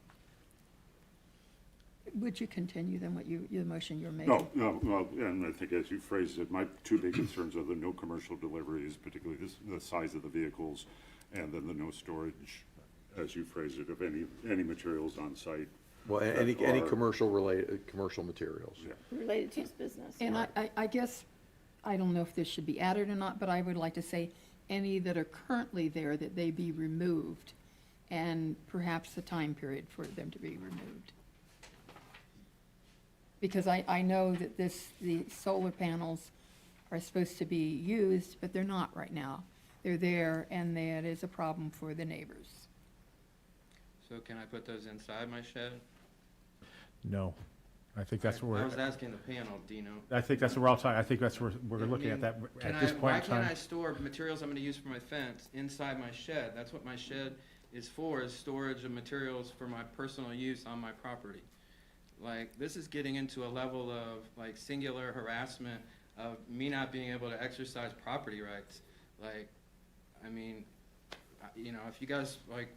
Would you continue then the motion you're making? No, well, and I think as you phrased it, my two big concerns are the no commercial deliveries, particularly the size of the vehicles, and then the no storage, as you phrased it, of any materials on site. Well, that any are- commercial materials. Yeah. Related to his business. And I guess, I don't know if this should be added or not, but I would like to say any that are currently there, that they be removed, and perhaps the time period for them to be removed. Because I know that the solar panels are supposed to be used, but they're not right now. They're there, and that is a problem for the neighbors. So can I put those inside my shed? No. I think that's I where was asking the panel, Dino. I think that's what we're all talking, I think that's where we're I looking mean, at that can at this I- point in Why can't I time. store materials I'm gonna use for my fence inside my shed? That's what my shed is for, is storage of materials for my personal use on my property. Like, this is getting into a level of, like, singular harassment of me not being able to exercise property rights. Like, I mean, you know, if you guys, like,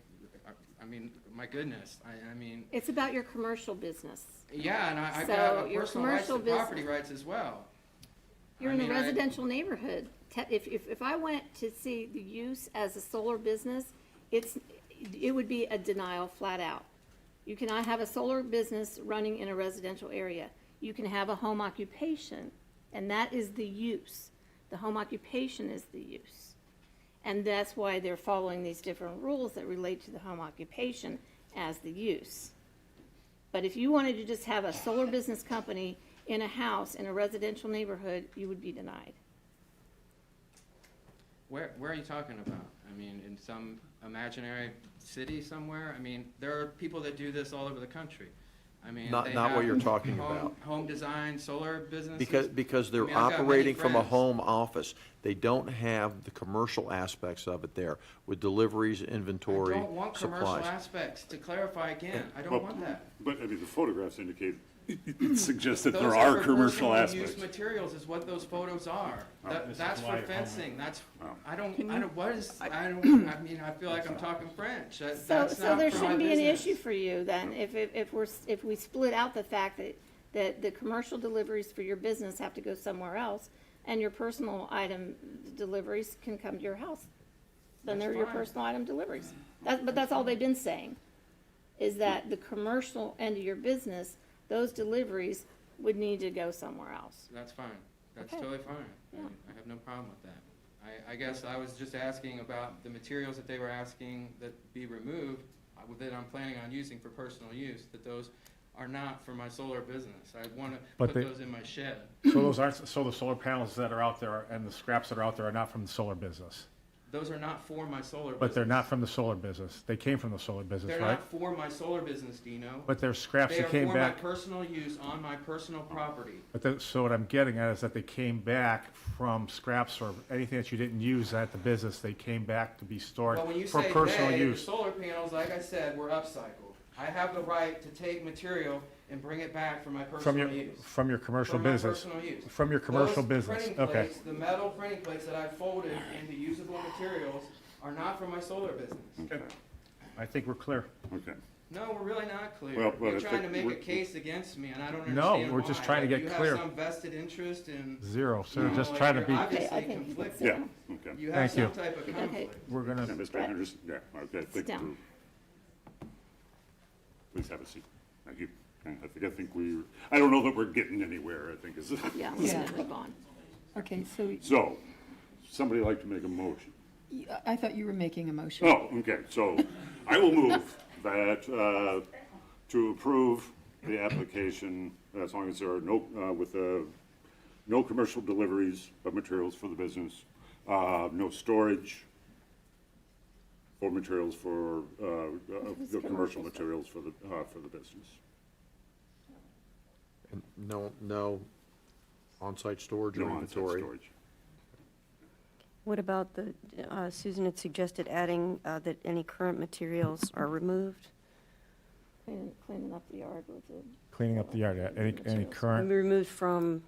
I mean, my goodness, I mean, It's about your commercial business. yeah, and I So got your personal rights to commercial property business- rights as well. You're I in a mean, I- residential neighborhood. If I went to see the use as a solar business, it would be a denial flat out. You cannot have a solar business running in a residential area. You can have a home occupation, and that is the use. The home occupation is the use. And that's why they're following these different rules that relate to the home occupation as the use. But if you wanted to just have a solar business company in a house in a residential neighborhood, you would be denied. Where are you talking about? I mean, in some imaginary city somewhere? I mean, there are people that do this all over the country. I mean, Not they what have you're talking home- about. Home design, solar businesses. Because I they're mean, I've got many operating from a friends. home office. They don't have the commercial aspects of it there with deliveries, inventory, I don't want commercial supplies. aspects. To clarify again, I Well, don't want that. But, I mean, the photographs indicate, it suggests that Those there are for commercial personal aspects. use materials is what those photos are. this is That's why for fencing, that's, Oh. I don't, Can what is, I mean, I feel like I'm talking French. So, That's so not there for my shouldn't be an business. issue for you then, if we split out the fact that the commercial deliveries for your business have to go somewhere else, and your personal item deliveries can come to your house. Then That's they're your fine. personal item deliveries. But that's all they've been saying, is that the commercial end of your business, those deliveries would need to go somewhere else. That's fine. That's Okay. totally fine. Yeah. I have no problem with that. I guess I was just asking about the materials that they were asking that be removed, that I'm planning on using for personal use, that those are not for my solar business. I want to But put they- those in my shed. So those aren't, so the solar panels that are out there and the scraps that are out there are not from the solar business. Those are not for my solar business. But they're not from the solar business. They came from the solar business, They're right? not for my solar business, Dino. But they're scraps They that are came for my back. personal use on my personal property. So what I'm getting at is that they came back from scraps or anything that you didn't use at the business, they came back to be stored Well, when you for say personal they, the use. solar panels, like I said, were upcycled. I have the right to take material and bring it back for my From personal your, use. from your commercial For my business. personal use. From your commercial Those business, printing okay. plates, the metal printing plates that I folded into usable materials are not for my solar business. Okay, I think we're clear. okay. No, we're really not clear. Well, You're I trying to think make a we're- case against me, and I don't No, understand we're just why. trying to Like, get clear. You have some vested interest in. Zero, so you know, just like, trying to you're be, Okay, obviously I think you can conflicted. sit Yeah, down. okay. You have Thank some you. type of Okay. conflict. we're Yeah, gonna, Mr. Henderson, yeah, okay, thank down. you. please have a seat. Thank you. And I think I don't know that we're getting anywhere, I think is. Yeah, let's move on. Okay, so So, somebody like to make a motion? I thought you were making a motion. Oh, okay, so I will move that, to approve the application, as long as there are no commercial deliveries of materials for the business, no storage for materials for, the commercial materials for the business. And no on-site storage or No on-site inventory? storage. What about Susan had suggested adding that any current materials are removed? Cleaning up the yard with the. Cleaning up the yard, any current, Removed from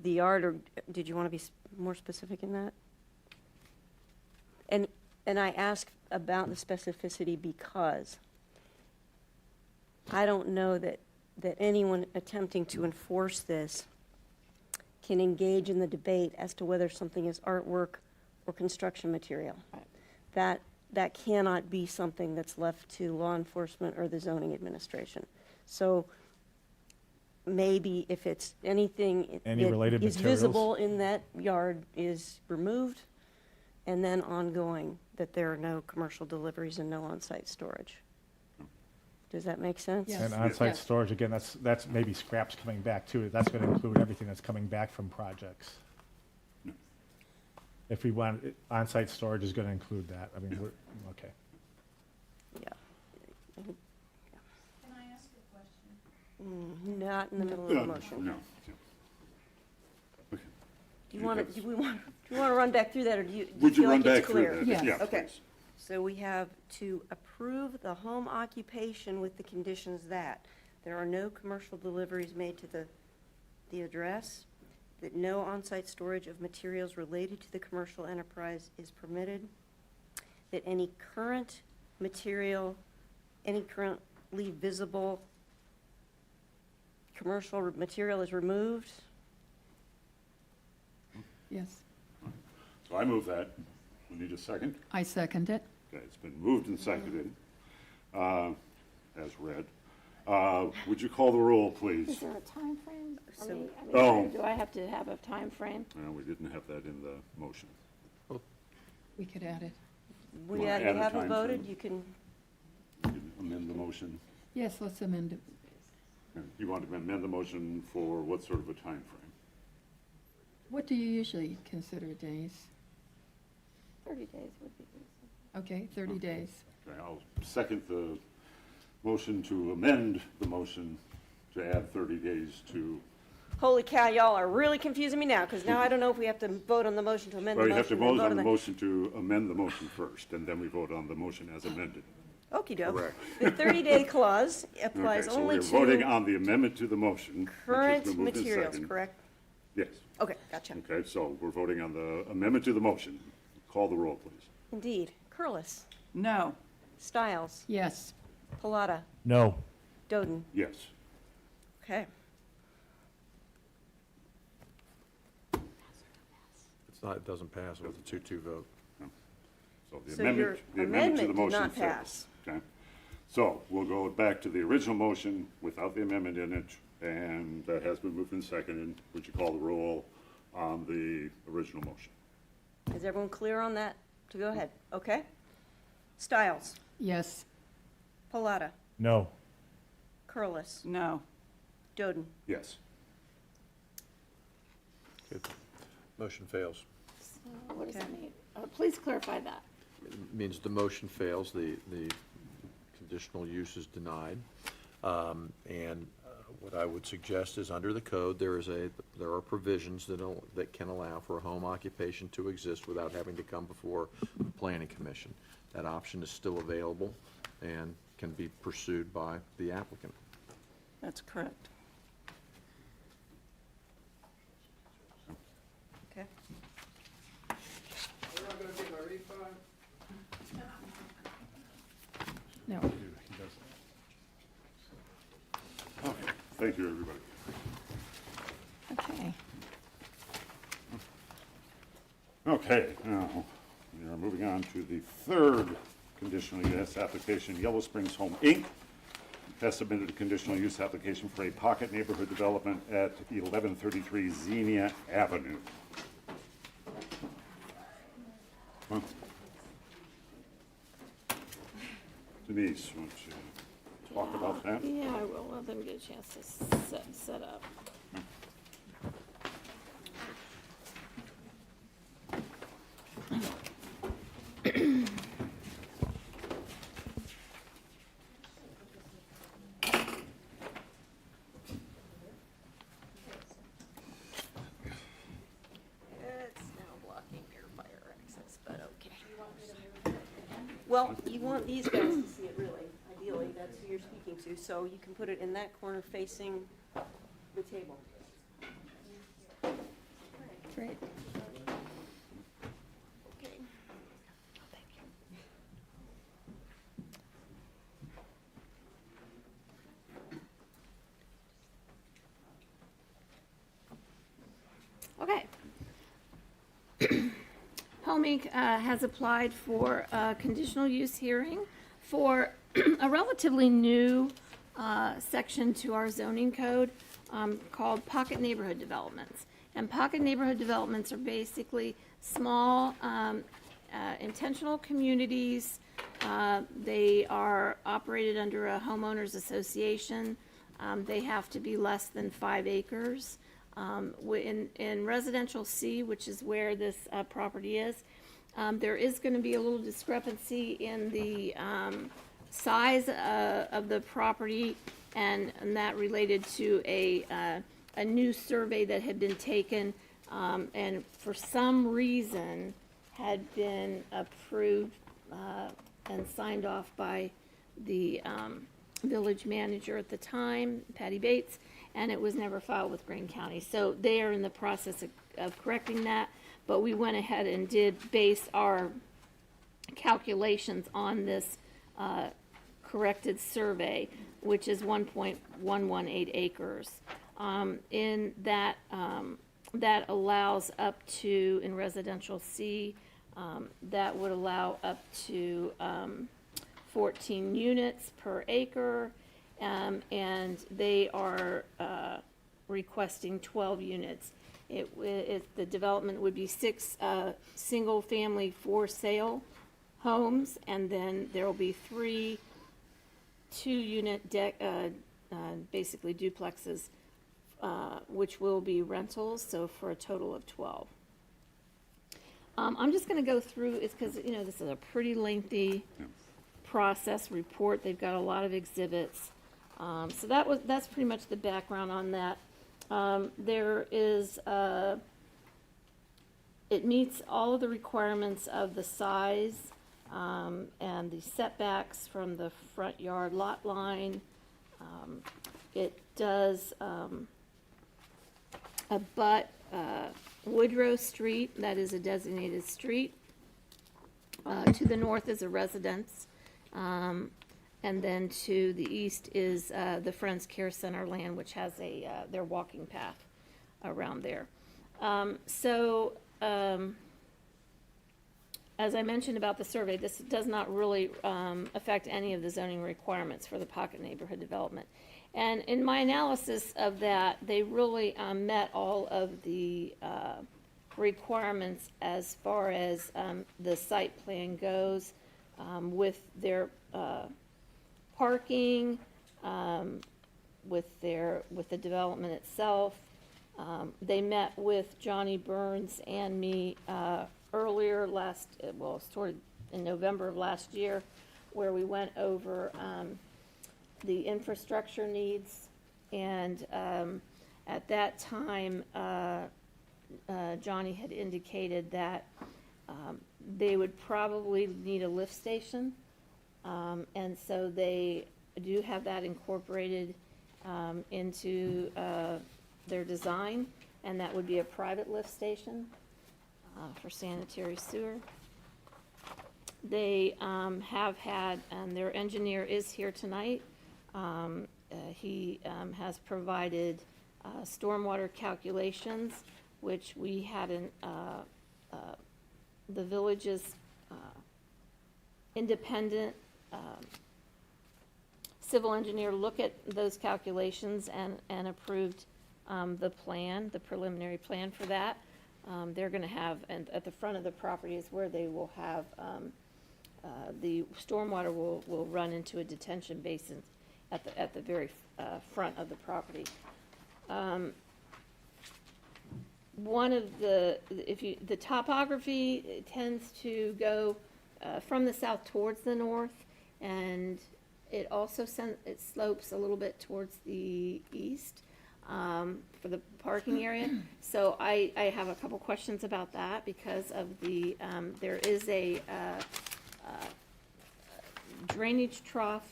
the yard, or did you want to be more specific in that? And I ask about the specificity because I don't know that anyone attempting to enforce this can engage in the debate as to whether something is artwork or construction material. That cannot be something that's left to law enforcement or the zoning administration. So maybe if it's anything Any related that is materials? visible in that yard is removed, and then ongoing, that there are no commercial deliveries and no on-site storage. Does that make sense? Yes. and on-site Yes. storage, again, that's maybe scraps coming back too. That's going to include everything that's coming back from projects. If we want, on-site storage is going to include that. I mean, okay. Yeah. Can I ask a question? Not in the middle of the motion. No. Do you want to run back through that, or do you Would you feel run like it's back through clear? that? Yes. Yeah, Okay. please. So we have to approve the home occupation with the conditions that there are no commercial deliveries made to the address, that no on-site storage of materials related to the commercial enterprise is permitted, that any current material, any currently visible commercial material is removed. Yes, So I move that. We need a second. I second it. Okay, it's been moved and seconded, as read. Would you call the roll, Is please? there a time frame? Oh. Do I have to have a time frame? No, we didn't have that in the motion. We could add it. We Wanna add a haven't time voted, frame? you can, You can amend the motion. Yes, let's amend it. You want to amend the motion for what sort of a time frame? What do you usually consider days? 30 days would be reasonable. Okay, 30 days. Okay, I'll second the motion to amend the motion to add 30 days to, holy cow, y'all are really confusing me now, because now I don't know if we have to vote on the motion to amend the well, you motion. have to then vote on the the- motion to amend the motion first, and then we vote on the motion as amended. Okey-doke. Correct. The 30-day clause applies Okay, so only we're voting to on the amendment to the motion. which has current been moved and materials, seconded. correct? Yes. Okay, gotcha. Okay, so we're voting on the amendment to the motion. Call the roll, please. Indeed. Curlis, No. Stiles, Yes, Pallotta, No. Doden. Yes. Okay. It doesn't pass with a 2-2 vote. So the So your the amendment to the amendment did motion not fails. pass. Okay. So we'll go back to the original motion without the amendment in it, and that has been moved and seconded. Would you call the roll on the original motion? Is everyone clear on that? To go ahead, okay? Stiles, yes, Pallotta, No. Curlis, No. Doden. Yes. Good. Motion fails. So what does that mean? Please clarify that. It means the motion fails, the conditional use is denied. And what I would suggest is, under the code, there are provisions that can allow for a home occupation to exist without having to come before the planning commission. That option is still available and can be pursued by the applicant. That's correct. Okay. We're not gonna take my refund? no. Okay, thank you, everybody. Okay. Okay, now, we are moving on to the third conditional use application, Yellow Springs Home, Inc., has submitted a conditional use application for a pocket neighborhood development at 1133 Xenia Avenue. Huh? Denise, why don't you talk about that? Yeah, I will. Let them get a chance to set up. It's now blocking your fire access, but okay. Well, you want these guys to see it really, ideally, that's who you're speaking to, so you can put it in that corner facing the table. Great. Okay. Thank you. Okay. Home Inc. Has applied for a conditional use hearing for a relatively new section to our zoning code called pocket neighborhood developments. And pocket neighborhood developments are basically small intentional communities. They are operated under a homeowners association. They have to be less than 5 acres. In residential C, which is where this property is, there is going to be a little discrepancy in the size of the property, and that related to a new survey that had been taken, and for some reason had been approved and signed off by the village manager at the time, Patty Bates, and it was never filed with Greene County. So they are in the process of correcting that, but we went ahead and did base our calculations on this corrected survey, which is 1.118 acres. In that, that allows up to, in residential C, that would allow up to 14 units per acre, and they are requesting 12 units. The development would be 6 single-family for-sale homes, and then there will be 3 2-unit basically duplexes, which will be rentals, so for a total of 12. I'm just going to go through, it's because, you know, this is a pretty lengthy process report. They've got a lot of exhibits. So that's pretty much the background on that. There is, it meets all of the requirements of the size and the setbacks from the front yard lot line. It does abut Woodrow Street, that is a designated street. To the north is a residence. And then to the east is the Friends Care Center land, which has their walking path around there. As I mentioned about the survey, this does not really affect any of the zoning requirements for the pocket neighborhood development. And in my analysis of that, they really met all of the requirements as far as the site plan goes, with their parking, with the development itself. They met with Johnny Burns and me earlier sort of in November of last year, where we went over the infrastructure needs, and at that time Johnny had indicated that they would probably need a lift station, and so they do have that incorporated into their design, and that would be a private lift station for sanitary sewer. They have had, and their engineer is here tonight. He has provided stormwater calculations, which we had the village's independent civil engineer look at those calculations and approved the plan, the preliminary plan for that. They're gonna have, and at the front of the property is where they will have, the stormwater will run into a detention basin at the very front of the property. One of the, the topography tends to go from the south towards the north, and it also it slopes a little bit towards the east for the parking area. So I have a couple questions about that because of the, there is a drainage trough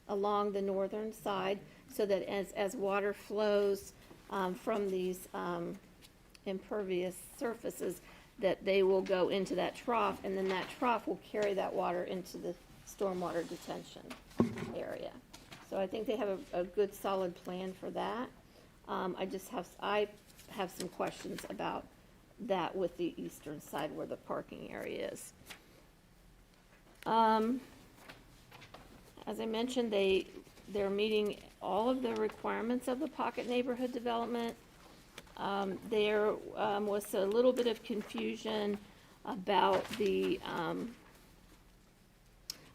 along the northern side, so that as water flows from these impervious surfaces, that they will go into that trough, and then that trough will carry that water into the stormwater detention area. So I think they have a good solid plan for that. I have some questions about that with the eastern side where the parking area is. As I mentioned, they're meeting all of the requirements of the pocket neighborhood development. There was a little bit of confusion about the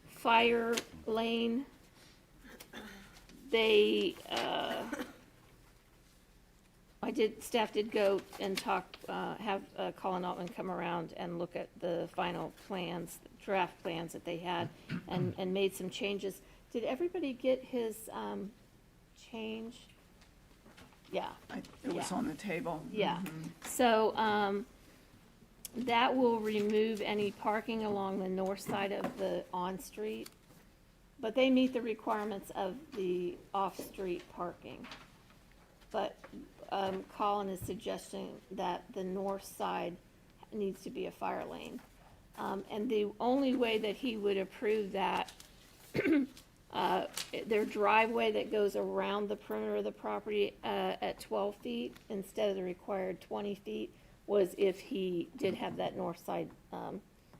fire lane. Staff did go and talk, have Colin Altman come around and look at the final plans, draft plans that they had, and made some changes. Did everybody get his change? Yeah. It was on the table. Yeah, so, that will remove any parking along the north side of the on-street, but they meet the requirements of the off-street parking. But, Colin is suggesting that the north side needs to be a fire lane. And the only way that he would approve that, their driveway that goes around the perimeter of the property at 12 feet instead of the required 20 feet was if he did have that north side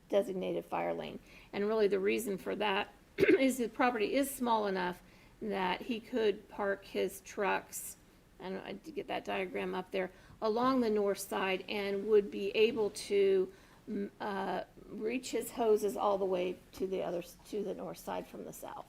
designated fire lane. And really the reason for that is the property is small enough that he could park his trucks, and I did get that diagram up there, along the north side and would be able to reach his hoses all the way to the north side from the south.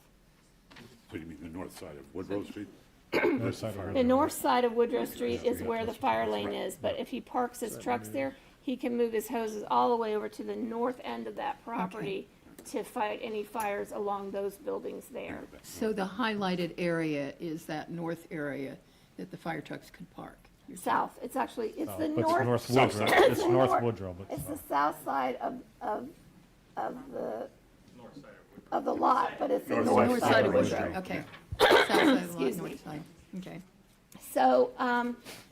So you mean the north side of Woodrow Street? North side of The north side of Woodrow Street is where the fire lane is, but if he parks his trucks there, he can move his hoses all the way over to the north end of that property to fight any fires along those buildings there. So the highlighted area is that north area that the fire trucks could park. South, it's actually, it's the But north. North Woodrow, it's the North north- Woodrow, but It's the south side of the lot, but it's the North north North side of Woodrow. Woodrow. Okay. South side of the lot, Excuse me. north side. Okay. So,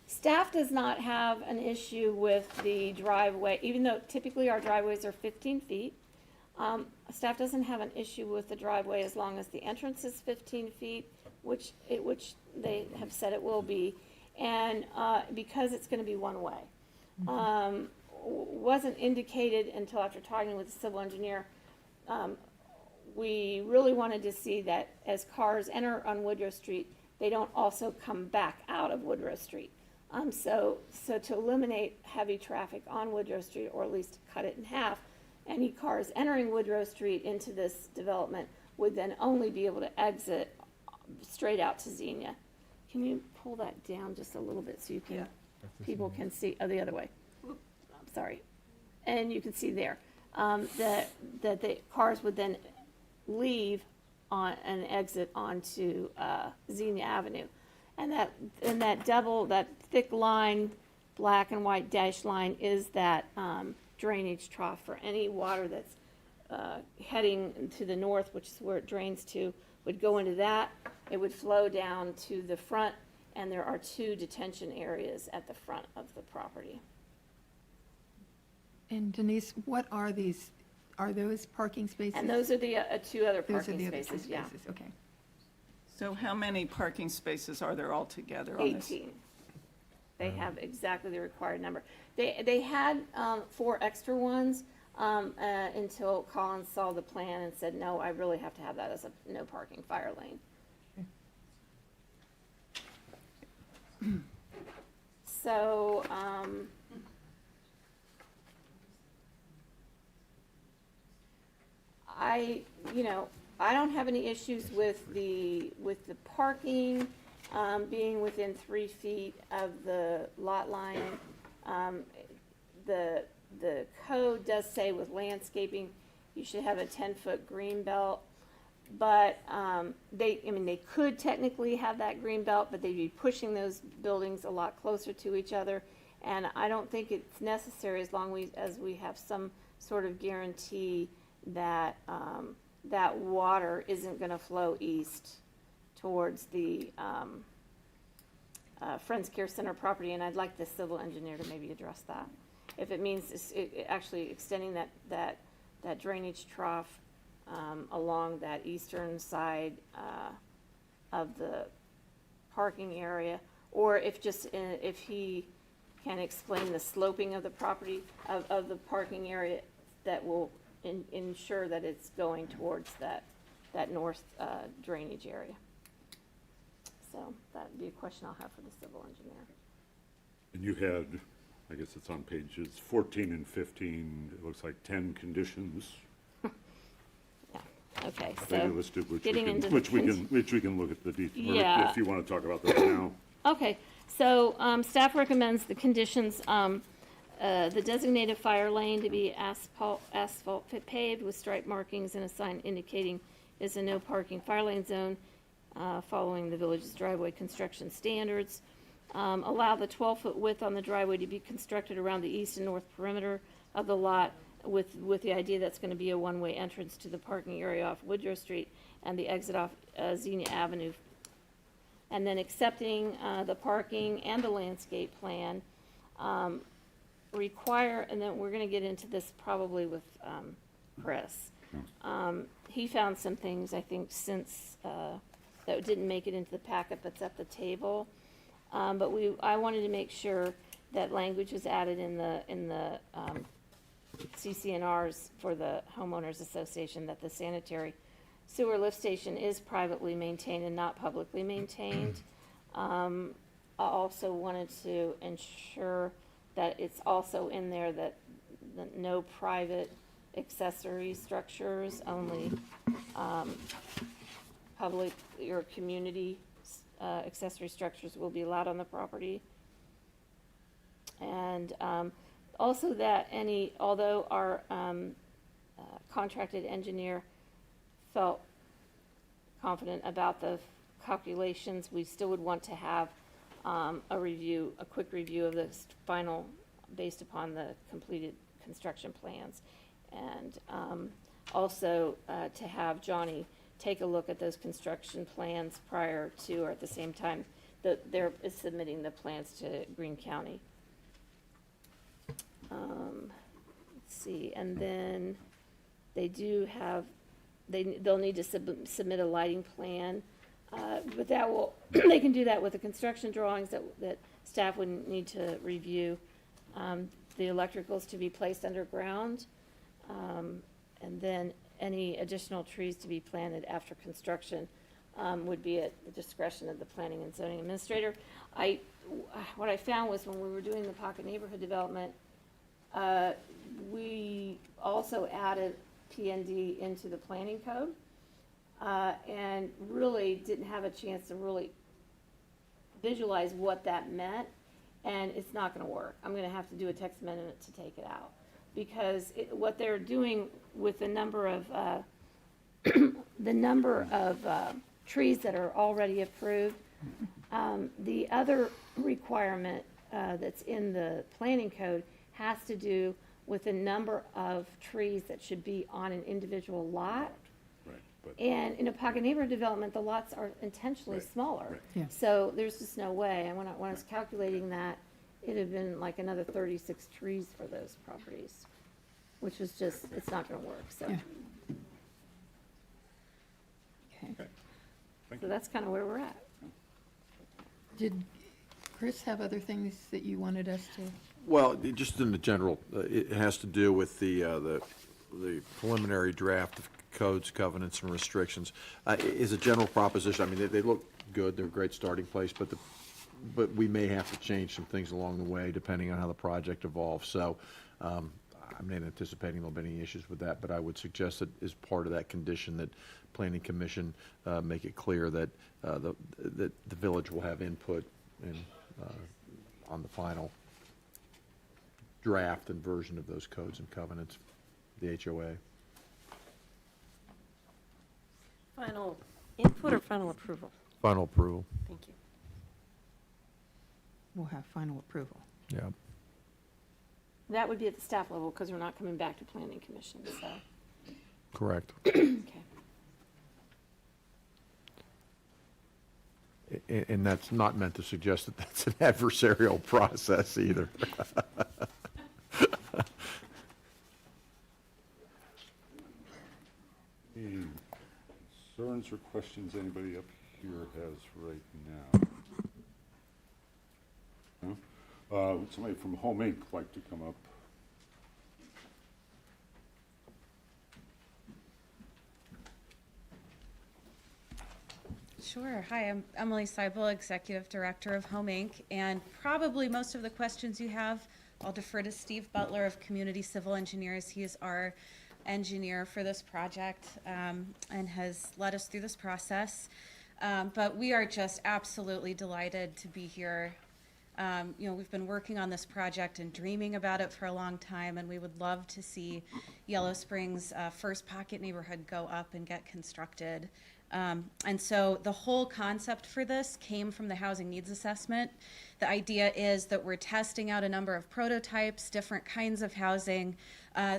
staff does not have an issue with the driveway, even though typically our driveways are 15 feet. Staff doesn't have an issue with the driveway as long as the entrance is 15 feet, which they have said it will be, and, because it's gonna be one way. Wasn't indicated until after talking with the civil engineer. We really wanted to see that as cars enter on Woodrow Street, they don't also come back out of Woodrow Street. So to eliminate heavy traffic on Woodrow Street, or at least cut it in half, any cars entering Woodrow Street into this development would then only be able to exit straight out to Xenia. Can you pull that down just a little bit so you can, people can see, the other way. I'm sorry. And you can see there, that the cars would then leave on an exit onto Xenia Avenue. And that thick line, black and white dashed line is that drainage trough for any water that's heading to the north, which is where it drains to, would go into that. It would flow down to the front, and there are 2 detention areas at the front of the property. And Denise, what are these, are those parking spaces? And those are the 2 other Those are parking the other two spaces, yeah. spaces, okay. So how many parking spaces are there altogether on this? 18. They have exactly the required number. They had 4 extra ones until Collins saw the plan and said, no, I really have to have that as a no parking fire lane. So, I don't have any issues with the parking, being within 3 feet of the lot line. The code does say with landscaping, you should have a 10-foot green belt. But, they could technically have that green belt, but they'd be pushing those buildings a lot closer to each other. And I don't think it's necessary as long as we have some sort of guarantee that, that water isn't gonna flow east towards the, Friends Care Center property, and I'd like the civil engineer to maybe address that. If it means actually extending that drainage trough along that eastern side of the parking area, or if he can explain the sloping of the property, of the parking area that will ensure that it's going towards that north drainage area. So that'd be a question I'll have for the civil engineer. And you had, I guess it's on pages 14 and 15, it looks like 10 conditions. Okay, They so, listed, which getting into we can look at the detail, Yeah. if you want to talk about those now. okay, so, staff recommends the conditions, the designated fire lane to be asphalt paved with stripe markings and a sign indicating is a no parking fire lane zone, following the village's driveway construction standards. Allow the 12-foot width on the driveway to be constructed around the east and north perimeter of the lot with the idea that's gonna be a one-way entrance to the parking area off Woodrow Street and the exit off Xenia Avenue. And then accepting the parking and the landscape plan, require, and then we're gonna get into this probably with Chris. He found some things, I think, since, that didn't make it into the packet, but's at the table. But I wanted to make sure that language was added in the CCNRs for the homeowners association, that the sanitary sewer lift station is privately maintained and not publicly maintained. I also wanted to ensure that it's also in there that no private accessory structures, only public or community accessory structures will be allowed on the property. And also that although our contracted engineer felt confident about the calculations, we still would want to have a quick review of the final based upon the completed construction plans. And also to have Johnny take a look at those construction plans prior to, or at the same time that they're submitting the plans to Greene County. Let's see, and then they'll need to submit a lighting plan, but they can do that with the construction drawings that staff would need to review. The electricals to be placed underground, and then any additional trees to be planted after construction would be at the discretion of the planning and zoning administrator. What I found was when we were doing the pocket neighborhood development, we also added P&D into the planning code, and really didn't have a chance to really visualize what that meant, and it's not gonna work. I'm gonna have to do a text amendment to take it out, because what they're doing with the number of, trees that are already approved, the other requirement, that's in the planning code has to do with the number of trees that should be on an individual lot. Right, but And in a pocket neighborhood development, the lots are intentionally Right, smaller. right. Yeah. So there's just no way. And when I was calculating that, it'd have been like another 36 trees for those properties, which was just, it's not gonna work, so. Yeah. Okay. So that's kind of where we're at. Did Chris have other things that you wanted us to? Well, just in the general, it has to do with the preliminary draft of codes, covenants, and restrictions. Is a general proposition, I mean, they look good, they're a great starting place, but but we may have to change some things along the way, depending on how the project evolves. So I'm not anticipating there'll be any issues with that, but I would suggest that as part of that condition, that Planning Commission make it clear that that the village will have input in, on the final draft and version of those codes and covenants, the HOA. Final input or final approval? Final approval. Thank you. We'll have final approval. Yeah. That would be at the staff level, because we're not coming back to planning commission, so, Correct. okay. And that's not meant to suggest that that's an adversarial process either. Any concerns or questions anybody up here has right now? No? Would somebody from Home Inc. like to come up? Sure. Hi, I'm Emily Seibel, Executive Director of Home Inc. And probably most of the questions you have, I'll defer to Steve Butler of Community Civil Engineers. He is our engineer for this project and has led us through this process. But we are just absolutely delighted to be here. We've been working on this project and dreaming about it for a long time, and we would love to see Yellow Springs' first pocket neighborhood go up and get constructed. And so the whole concept for this came from the housing needs assessment. The idea is that we're testing out a number of prototypes, different kinds of housing,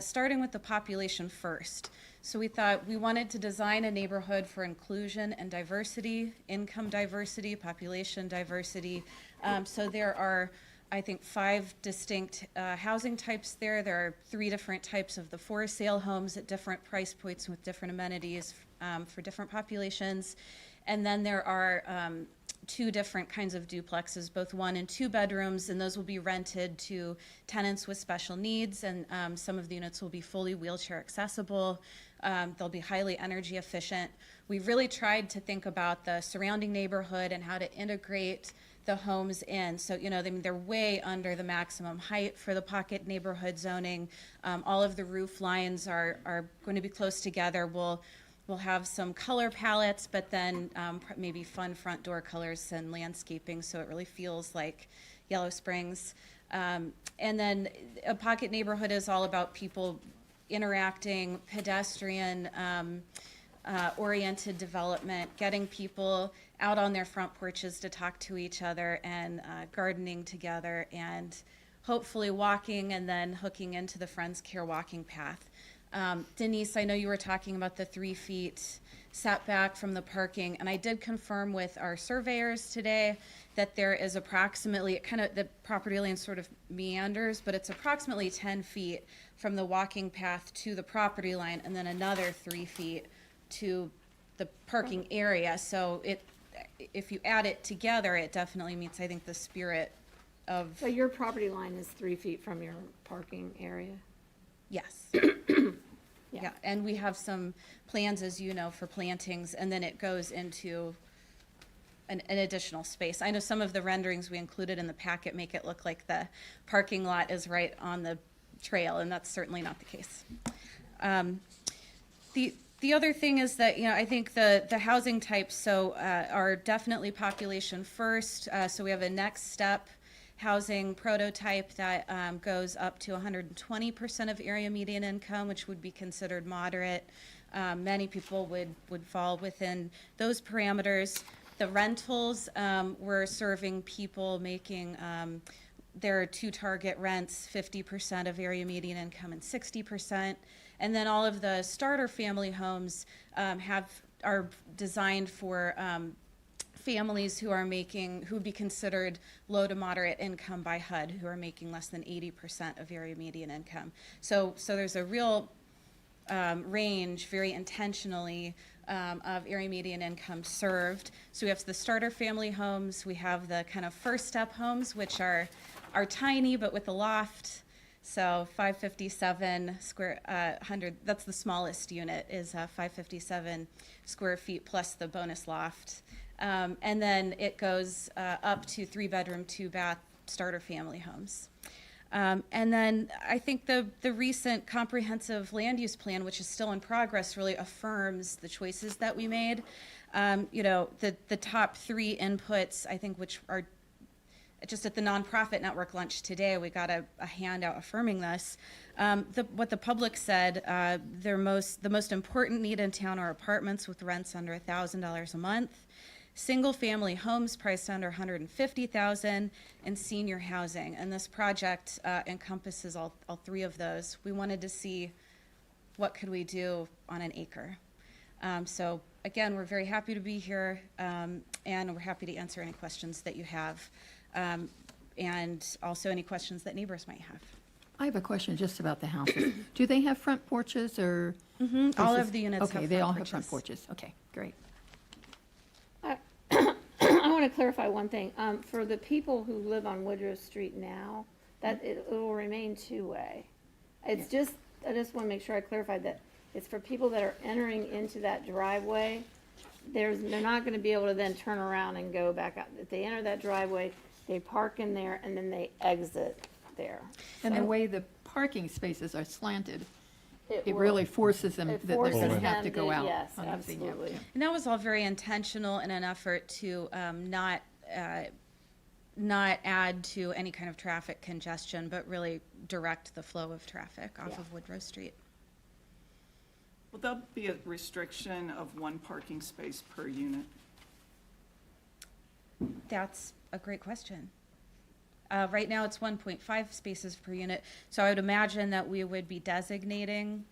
starting with the population first. So we thought we wanted to design a neighborhood for inclusion and diversity, income diversity, population diversity. So there are, I think, 5 distinct housing types there. There are 3 different types of the for sale homes at different price points with different amenities for different populations. And then there are 2 different kinds of duplexes, both 1 and 2 bedrooms, and those will be rented to tenants with special needs, and some of the units will be fully wheelchair accessible. They'll be highly energy efficient. We really tried to think about the surrounding neighborhood and how to integrate the homes in. So, they're way under the maximum height for the pocket neighborhood zoning. All of the roof lines are going to be close together. We'll have some color palettes, but then maybe fun front door colors and landscaping, so it really feels like Yellow Springs. And then a pocket neighborhood is all about people interacting, pedestrian oriented development, getting people out on their front porches to talk to each other, and gardening together, and hopefully walking and then hooking into the Friends Care walking path. Denise, I know you were talking about the 3 feet setback from the parking, and I did confirm with our surveyors today that there is approximately, the property line sort of meanders, but it's approximately 10 feet from the walking path to the property line, and then another 3 feet to the parking area. So if you add it together, it definitely meets, I think, the spirit of. So your property line is 3 feet from your parking area? Yes. Yeah, and we have some plans, as you know, for plantings, and then it goes into an additional space. I know some of the renderings we included in the packet make it look like the parking lot is right on the trail, and that's certainly not the case. The other thing is that, I think the housing types are definitely population first. So we have a next step housing prototype that goes up to 120% of area median income, which would be considered moderate. Many people would fall within those parameters. The rentals, we're serving people making, there are 2 target rents, 50% of area median income and 60%. And then all of the starter family homes are designed for families who would be considered low to moderate income by HUD, who are making less than 80% of area median income. So there's a real range, very intentionally, of area median income served. So we have the starter family homes, we have the kind of first step homes, which are tiny but with a loft, So 557 square, 100, that's the smallest unit, is 557 square feet plus the bonus loft. And then it goes up to 3-bedroom, 2-bath starter family homes. And then I think the recent comprehensive land use plan, which is still in progress, really affirms the choices that we made. You know, the top 3 inputs, I think, which are just at the nonprofit network lunch today, we got a handout affirming this. What the public said, the most important need in town are apartments with rents under $1,000 a month, single-family homes priced under $150,000, and senior housing. And this project encompasses all 3 of those. We wanted to see what could we do on an acre. So again, we're very happy to be here, and we're happy to answer any questions that you have, and also any questions that neighbors might have. I have a question just about the houses. Do they have front porches or? All of the units have Okay, they front all have front porches. porches. Okay, great. I want to clarify one thing. For the people who live on Woodrow Street now, that it will remain 2-way. It's just, I just want to make sure I clarified that it's for people that are entering into that driveway. They're not going to be able to then turn around and go back out. If they enter that driveway, they park in there and then they exit there. And the So way the parking spaces are slanted, it will- really forces them, it that they're forces going to have them to go out. Yes, on the thing, yeah, absolutely. yeah. And that was all very intentional in an effort to not add to any kind of traffic congestion, but really direct the flow of traffic off Yeah. of Woodrow Street. Will there be a restriction of 1 parking space per unit? That's a great question. Right now, it's 1.5 spaces per unit, so I would imagine that we would be designating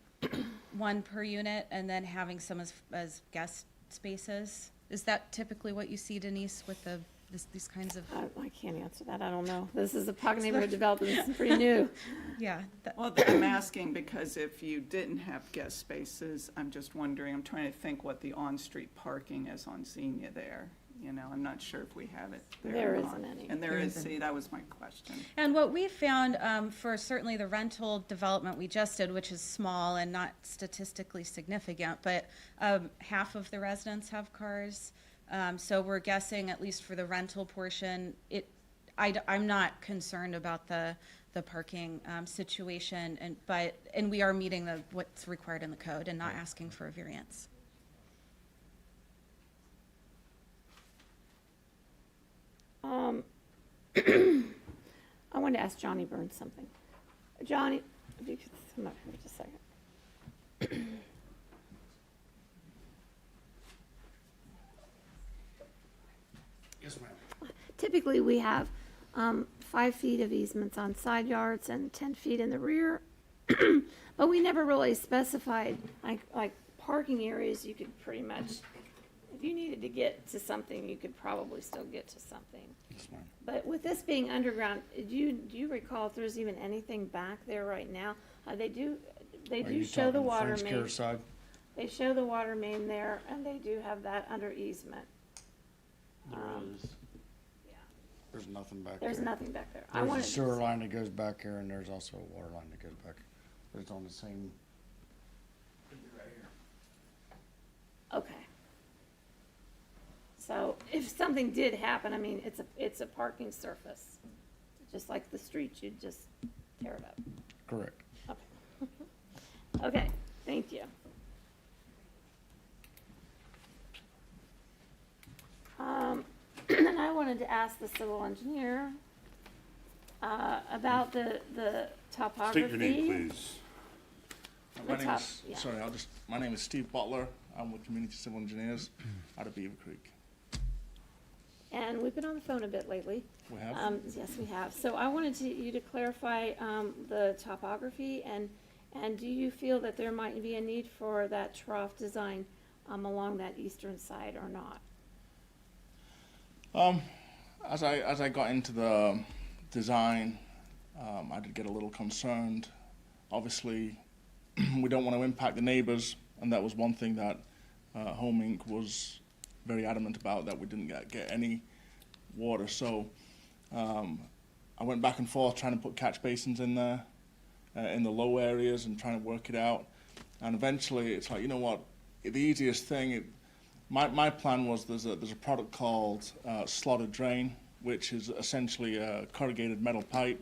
1 per unit and then having some as guest spaces. Is that typically what you see, Denise, with these kinds of? I can't answer that. I don't know. This is a Pocket Neighborhood Development. It's pretty new. Yeah. Well, I'm asking because if you didn't have guest spaces, I'm just wondering, I'm trying to think what the on-street parking is on Xenia there. You know, I'm not sure if we have it there. There or not. isn't any. And there There is, isn't. see, that was my question. And what we found for certainly the rental development we just did, which is small and not statistically significant, but half of the residents have cars. So we're guessing, at least for the rental portion, I'm not concerned about the parking situation, and we are meeting what's required in the code and not asking for a variance. I wanted to ask Johnny Burns something. Johnny, if you could come up here just a second. Yes, ma'am. Typically, we have 5 feet of easements on side yards and 10 feet in the rear. But we never really specified, like parking areas, you could pretty much, if you needed to get to something, you could probably still get to something. Yes, ma'am. But with this being underground, do you recall if there's even anything back there right now? They do show the water main. Side? They show the water main there, and they do have that under easement. There's nothing back There's nothing back there. I There's wanted a to- sewer line that goes back here, and there's also a water line that goes back. But it's on the same. Right here. Okay. So if something did happen, I mean, it's a parking surface, just like the street, you'd just tear it up. Correct. Okay, thank you. And I wanted to ask the civil engineer about the topography. State your name, please. The top- yeah. My name is Steve Butler. I'm with Community Civil Engineers out of Beaver Creek. And we've been on the phone a bit lately. We have? Yes, we have. So I wanted you to clarify the topography, and do you feel that there might be a need for that trough design along that eastern side or not? As I got into the design, I did get a little concerned. Obviously, we don't want to impact the neighbors, and that was one thing that Home Inc. was very adamant about, that we didn't get any water. So I went back and forth trying to put catch basins in there. in the low areas and trying to work it out. And eventually, it's like, you know what, the easiest thing, my plan was there's a product called slotted drain, which is essentially a corrugated metal pipe.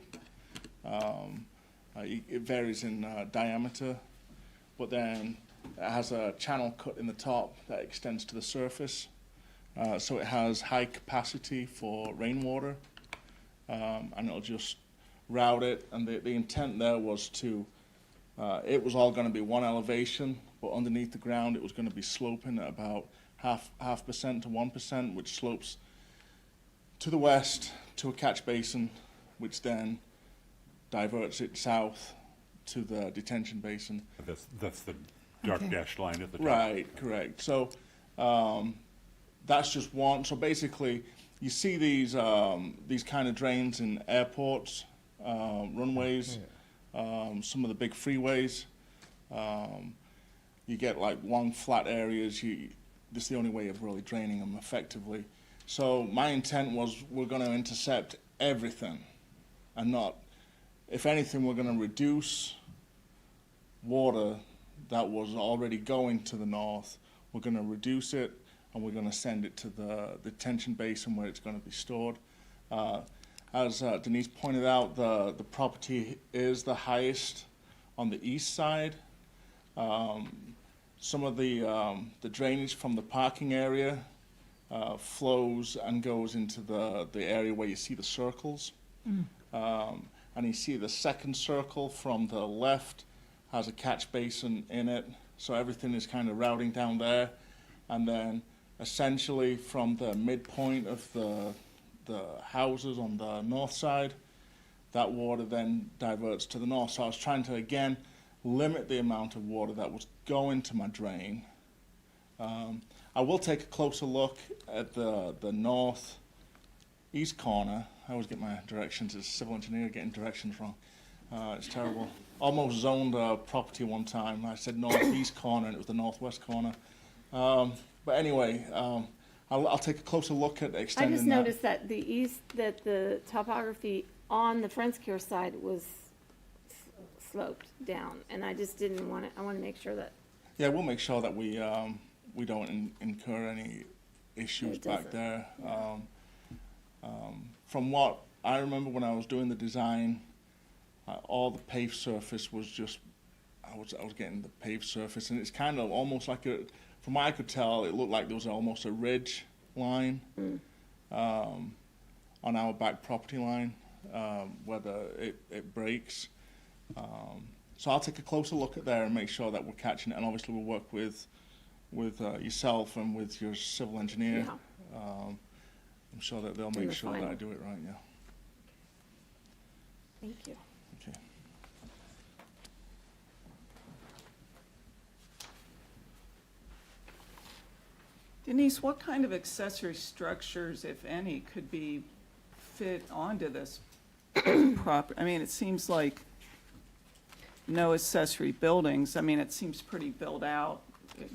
It varies in diameter, but then it has a channel cut in the top that extends to the surface. So it has high capacity for rainwater, and it'll just route it. And the intent there was to, it was all going to be one elevation, but underneath the ground it was going to be sloping at about half percent to 1%, which slopes to the west to a catch basin, which then diverts it south to the detention basin. That's the dark Okay. dashed line at the top. Right, correct. So that's just one. So basically, you see these kind of drains in airports, runways, some of the big freeways. You get like long flat areas. This is the only way of really draining them effectively. So my intent was we're going to intercept everything, and not, if anything, we're going to reduce water that was already going to the north. We're going to reduce it, and we're going to send it to the detention basin where it's going to be stored. As Denise pointed out, the property is the highest on the east side. Some of the drainage from the parking area flows and goes into the area where you see the circles. And you see the second circle from the left has a catch basin in it, so everything is kind of routing down there. And then essentially from the midpoint of the houses on the north side, that water then diverts to the north. So I was trying to, again, limit the amount of water that was going to my drain. I will take a closer look at the northeast corner. I always get my directions as a civil engineer, getting directions wrong. It's terrible. Almost zoned a property one time. I said northeast corner, and it was the northwest corner. But anyway, I'll take a closer look at I extending just that. noticed that the topography on the Friendskir side was sloped down, and I just didn't want to, I want to make sure that Yeah, we'll make sure that we don't incur any issues back there. From what I remember when I was doing the design, all the paved surface was just, I was getting the paved surface, and it's kind of almost like from what I could tell, it looked like there was almost a ridge line on our back property line where it breaks. So I'll take a closer look at there and make sure that we're catching it, and obviously we'll work with yourself and with your civil engineer. I'm sure that they'll make sure that I do it right, yeah. Thank you. Okay. Denise, what kind of accessory structures, if any, could be fit onto this property? I mean, it seems like no accessory buildings. I mean, it seems pretty built out,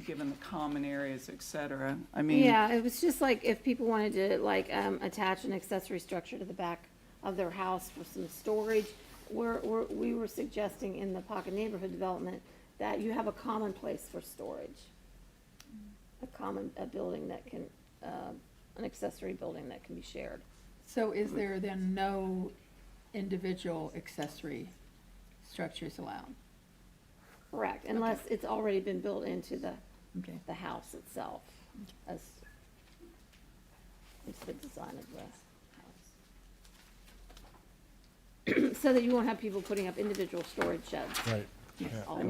given the common areas, et cetera. I mean. Yeah, it was just like if people wanted to like attach an accessory structure to the back of their house for some storage. We were suggesting in the Pocket Neighborhood Development that you have a common place for storage. A building that can, an accessory building that can be shared. So is there then no individual accessory structures allowed? Correct, unless it's already been built into Okay. the house itself as it's the design of the house. So that you won't have people putting up individual storage sheds. Right. I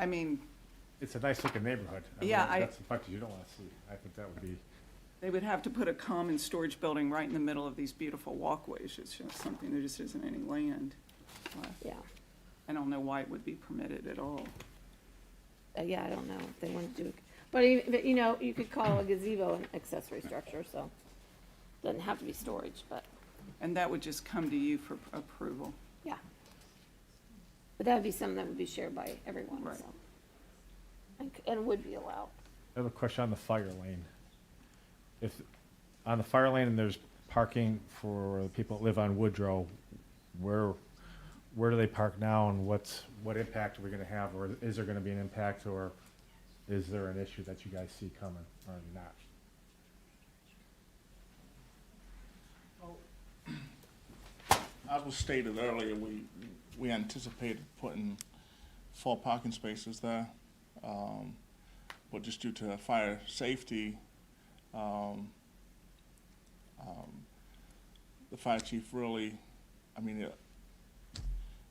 mean, It's a nice looking neighborhood. Yeah, That's the part that you don't want to see. I think that would be. they would have to put a common storage building right in the middle of these beautiful walkways. It's just something, there just isn't any land left. Yeah, I don't know why it would be permitted at all. yeah, I don't know if they want to do, but you know, you could call a gazebo an accessory structure, so doesn't have to be storage, but, And that would just come to you for approval. yeah. But that would be something that would be shared by everyone, Right. so. And would be allowed. I have a question on the fire lane. If, on the fire lane, and there's parking for the people that live on Woodrow, where where do they park now and what impact are we gonna have, or is there gonna be an impact, or is there an issue that you guys see coming or not? As was stated earlier, we anticipated putting 4 parking spaces there. But just due to fire safety, the fire chief really, I mean,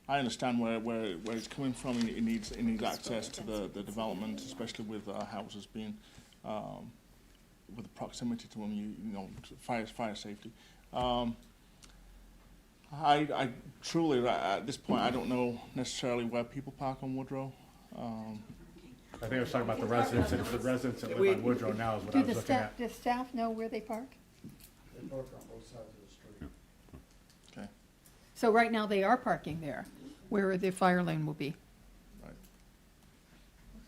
I understand where it's coming from. It needs access to the development, especially with houses being, with the proximity to them, you know, fire safety. I truly, at this point, I don't know necessarily where people park on Woodrow. I think I was talking about the residents, and the residents that live on Woodrow now is what I was looking at. Does staff know where they park? They park on both sides of the street. Okay. So right now, they are parking there, where the fire lane will be. Right.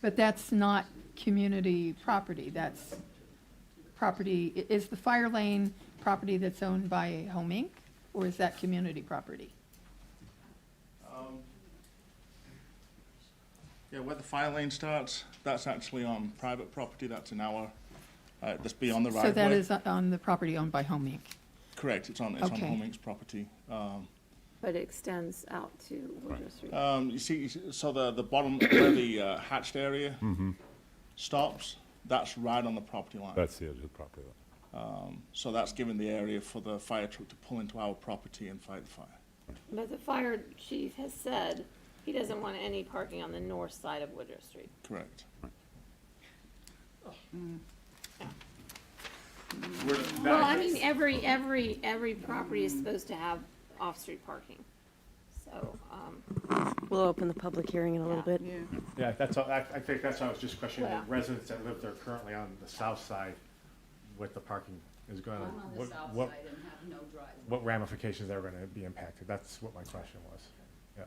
But that's not community property, that's property, is the fire lane property that's owned by Home Inc., or is that community property? Yeah, where the fire lane starts, that's actually on private property. That's in our, that's beyond the right So of way. that is on the property owned by Home Inc.? Correct, it's on Okay. Home Inc.'s property. But it extends out to Woodrow Street. You see, so the bottom, where the hatched area stops, that's right on the property line. That's the edge of the property line. So that's given the area for the fire truck to pull into our property and fight the fire. But the fire chief has said he doesn't want any parking on the north side of Woodrow Street. Correct. Well, I mean, every property is supposed to have off-street parking. So, We'll open the public hearing in a little bit. Yeah. Yeah, that's all, I think that's why I was just questioning the Well- residents that live there currently on the south side with the parking is gonna, what ramifications are gonna be impacted? That's what my question was. Yeah.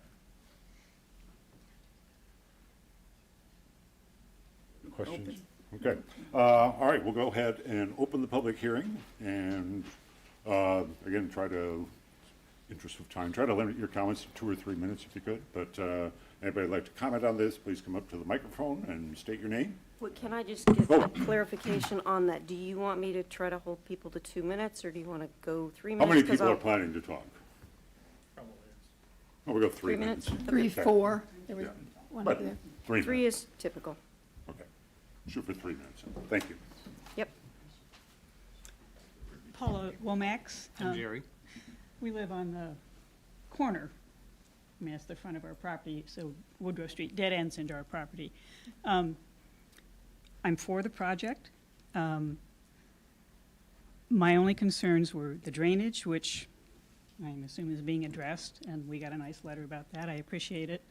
Questions? Okay. All right, we'll go ahead and open the public hearing and, again, interest of time, try to limit your comments to 2 or 3 minutes if you could. But anybody would like to comment on this, please come up to the microphone and state your name. What, can I just get a clarification on that? Do you want me to try to hold people to 2 minutes, or do you want to go 3 How minutes? many 'Cause people are I'll- planning to talk? Oh, we'll go 3 3 minutes? minutes. 3, Okay. 4, there was Yeah. one But over there. 3 3 minutes. is typical. Okay. Shoot for 3 minutes. Thank you. Yep. Paula Womax. I'm Jerry. We live on the corner. I mean, it's the front of our property, so Woodrow Street dead ends into our property. I'm for the project. My only concerns were the drainage, which I'm assuming is being addressed, and we got a nice letter about that. I appreciate it.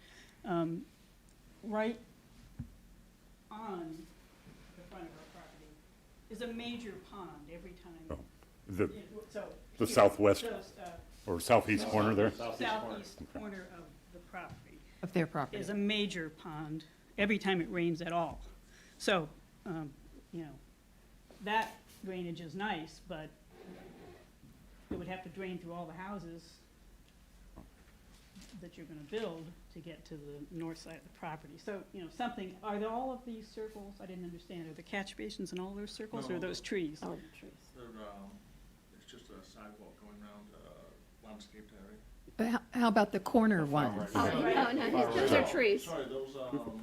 Right on the front of our property is a major pond every time. Oh, The So the here, southwest so, or southeast corner there? southeast corner of the property Of their property. is a major pond every time it rains at all. So, you know, that drainage is nice, but it would have to drain through all the houses that you're gonna build to get to the north side of the property. So, you know, something, are there all of these circles? I didn't understand. Are the catch basins in all those circles, or are No. those trees? Oh, trees. It's just a sidewalk going around a landscaped area. But how about the corner ones? Oh, no, those are trees. Sorry, those,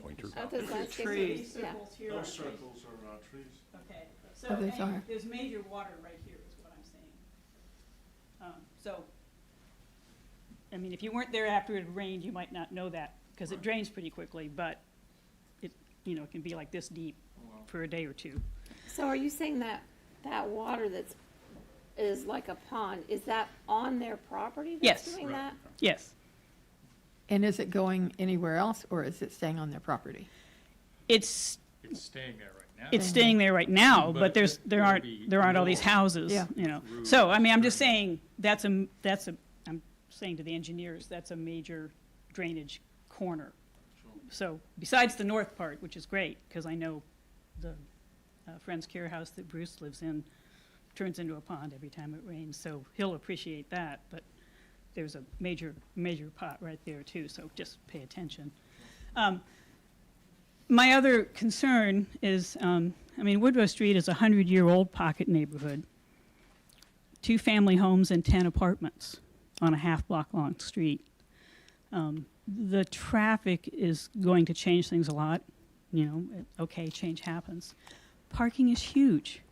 Pointer. Oh, those landscape Trees. trees, yeah. Circles here are those trees. circles are trees. Okay, so, Oh, those anyway, are. there's major water right here, is what I'm saying. So, I mean, if you weren't there after it rained, you might not know that, because it drains pretty quickly, but it, you know, it can be like this deep for a day or two. So are you saying that that water is like a pond, is that on their property that's Yes. doing that? Yes, And is it going anywhere else, or is it staying on their property? it's, It's staying there right now. it's staying there right now, But but there it'll aren't, be there aren't all these more. houses, Yeah. you know. So, I mean, I'm just saying, I'm saying to the engineers, that's a major drainage corner. So besides the north part, which is great, because I know the Friends Care House that Bruce lives in turns into a pond every time it rains, so he'll appreciate that. But there's a major pot right there too, so just pay attention. My other concern is, Woodrow Street is a 100-year-old pocket neighborhood. 2 family homes and 10 apartments on a half-block long street. The traffic is going to change things a lot. Okay, change happens. Parking is huge.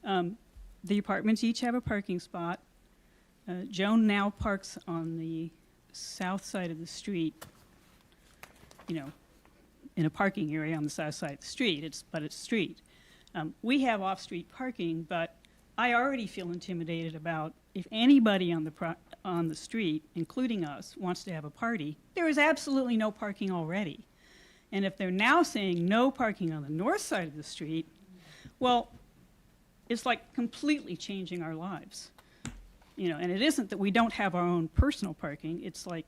The apartments each have a parking spot. Joan now parks on the south side of the street, in a parking area on the south side of the street, but it's street. We have off-street parking, but I already feel intimidated about if anybody on the street, including us, wants to have a party, there is absolutely no parking already. And if they're now saying no parking on the north side of the street, well, it's like completely changing our lives. And it isn't that we don't have our own personal parking, it's like,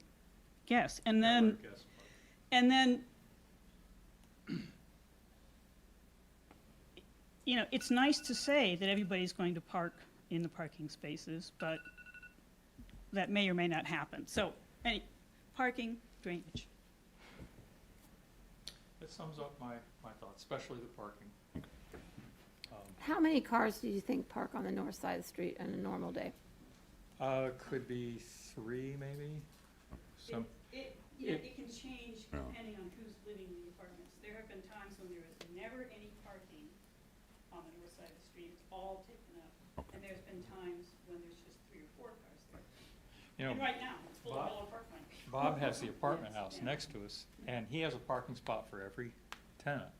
yes. And then it's nice to say that everybody's going to park in the parking spaces, but that may or may not happen. So, parking, drainage. That sums up my thoughts, especially the parking. How many cars do you think park on the north side of the street on a normal day? Could be 3 maybe. It can change depending on who's living in the apartments. There have been times when there is never any parking on the north side of the street, it's all taken up. And there's been times when there's just 3 or 4 cars there. And right now, it's full of yellow parkland. Bob has the apartment house next to us, and he has a parking spot for every tenant.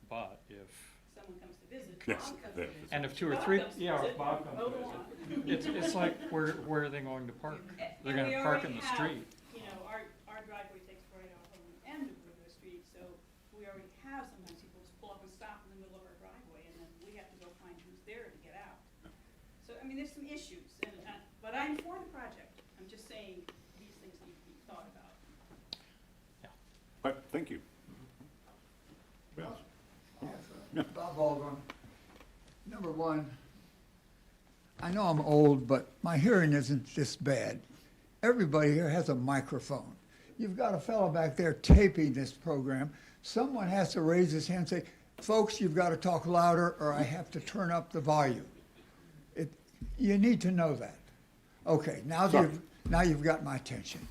But if Someone comes to visit, Yes, Bob comes to that visit. and if 2 or Bob 3, comes to yeah, visit, if Bob comes mow to the visit, lawn. it's like where are they going to park? They're And going we to park in already the have, street. Our driveway takes right off on the end of River Street, so we already have sometimes people just pull up and stop in the middle of our driveway, and then we have to go find who's there to get out. So, there's some issues, but I'm for the project. I'm just saying these things need to be thought about. Thank you. Yes. Bob Baldwin. Number one, I know I'm old, but my hearing isn't this bad. Everybody here has a microphone. You've got a fellow back there taping this program. Someone has to raise his hand and say, folks, you've got to talk louder or I have to turn up the volume. You need to know that. Okay, now you've got my attention.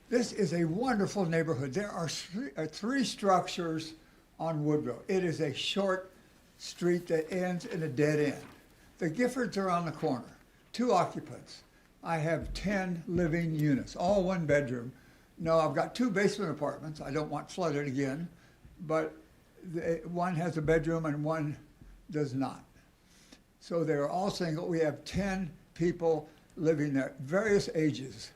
This is a wonderful neighborhood. There are 3 structures on Woodrow. It is a short street that ends in a dead end. The Giffords are on the corner, 2 occupants. I have 10 living units, all 1 bedroom. No, I've got 2 basement apartments. I don't want flooded again, but one has a bedroom and one does not. So they're all single. We have 10 people living there, various ages.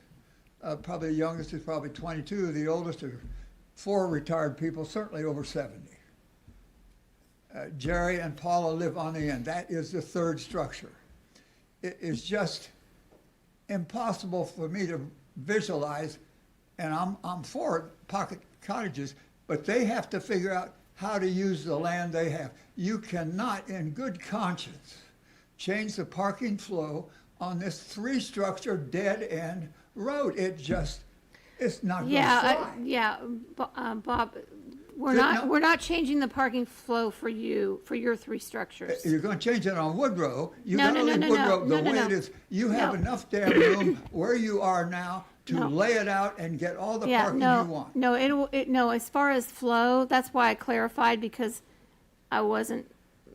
Probably the youngest is probably 22. The oldest are 4 retired people, certainly over 70. Jerry and Paula live on the end. That is the 3rd structure. It is just impossible for me to visualize, and I'm for pocket cottages, but they have to figure out how to use the land they have. You cannot, in good conscience, change the parking flow on this 3-structure dead-end road. It's not going to fly. Bob, we're not changing the parking flow for your 3 structures. You're going to change it on Woodrow. You No, gotta no, leave no, no, Woodrow no, the no, way no. it is. You have No. enough damn room where you are now to No. lay it out and get all the parking you want. No, as far as flow, that's why I clarified, because I wasn't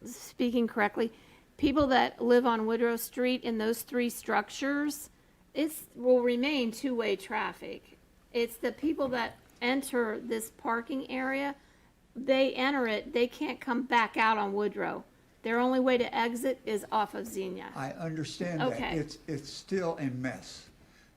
speaking correctly. People that live on Woodrow Street in those 3 structures, it will remain 2-way traffic. It's the people that enter this parking area, they enter it, they can't come back out on Woodrow. Their only way to exit is off of Xenia. I understand Okay. that. It's still a mess.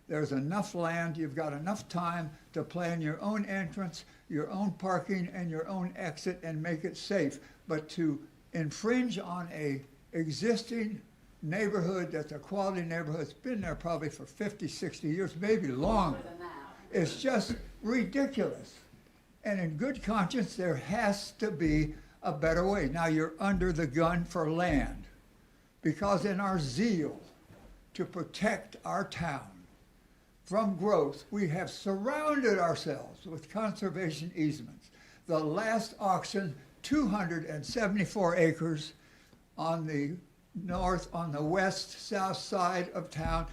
There's enough land, you've got enough time to plan your own entrance, your own parking, and your own exit and make it safe. But to infringe on a existing neighborhood that's a quality neighborhood, it's been there probably for 50, 60 years, maybe longer. It's just ridiculous. And in good conscience, there has to be a better way. Now you're under the gun for land, because in our zeal to protect our town, from growth. We have surrounded ourselves with conservation easements. The last auction, 274 acres on the west, south side of town,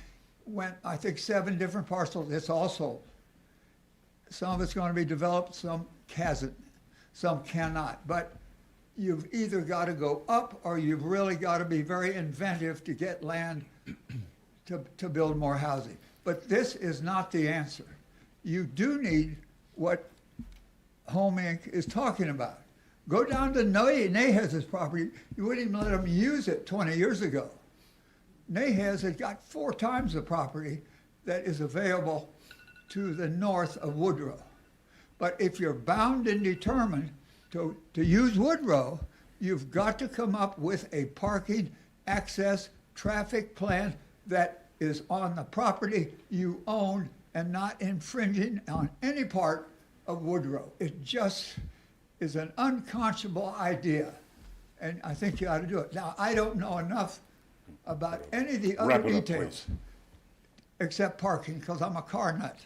went, I think, 7 different parcels. It's all sold. Some of it's going to be developed, some hasn't, some cannot. But you've either got to go up or you've really got to be very inventive to get land to build more housing. But this is not the answer. You do need what Home Inc. is talking about. Go down to Nahez's property. You wouldn't even let them use it 20 years ago. Nahez has got 4 times the property that is available to the north of Woodrow. But if you're bound and determined to use Woodrow, you've got to come up with a parking access traffic plan that is on the property you own and not infringing on any part of Woodrow. It just is an unconscionable idea, and I think you ought to do it. Now, I don't know enough about any of the other Wrap it up, details, please. except parking, because I'm a car nut.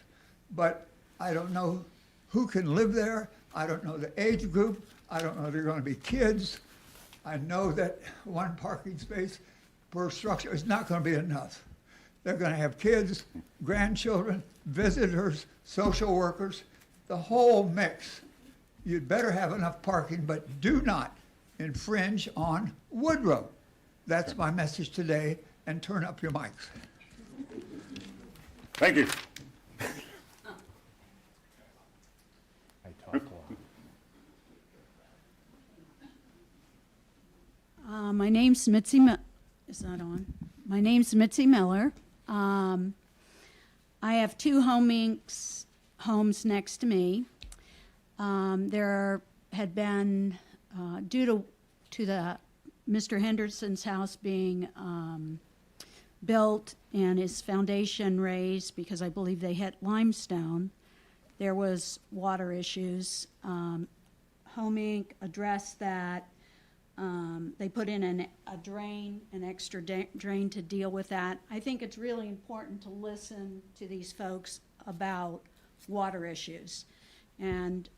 But I don't know who can live there. I don't know the age group. I don't know if they're going to be kids. I know that 1 parking space per structure is not going to be enough. They're going to have kids, grandchildren, visitors, social workers, the whole mix. You'd better have enough parking, but do not infringe on Woodrow. That's my message today, and turn up your mics. Thank you. I talk a lot. My name's Mitzi. Is that on? My name's Mitzi Miller. I have 2 Home Inc. homes next to me. There had been, due to the Mr. Henderson's house being built and his foundation raised, because I believe they hit limestone, there was water issues. Home Inc. addressed that. They put in a drain, an extra drain to deal with that. I think it's really important to listen to these folks about water issues. And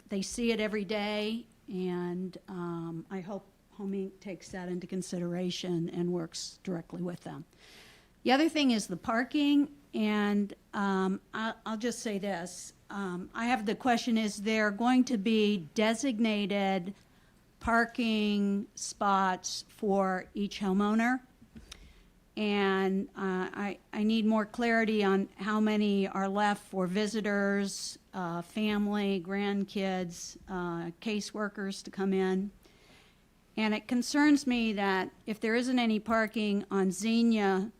they see it every day, and I hope Home Inc. takes that into consideration and works directly with them. The other thing is the parking, and I'll just say this. I have the question, is there going to be designated parking spots for each homeowner? And I need more clarity on how many are left for visitors, family, grandkids, caseworkers to come in. And it concerns me that if there isn't any parking on Xenia,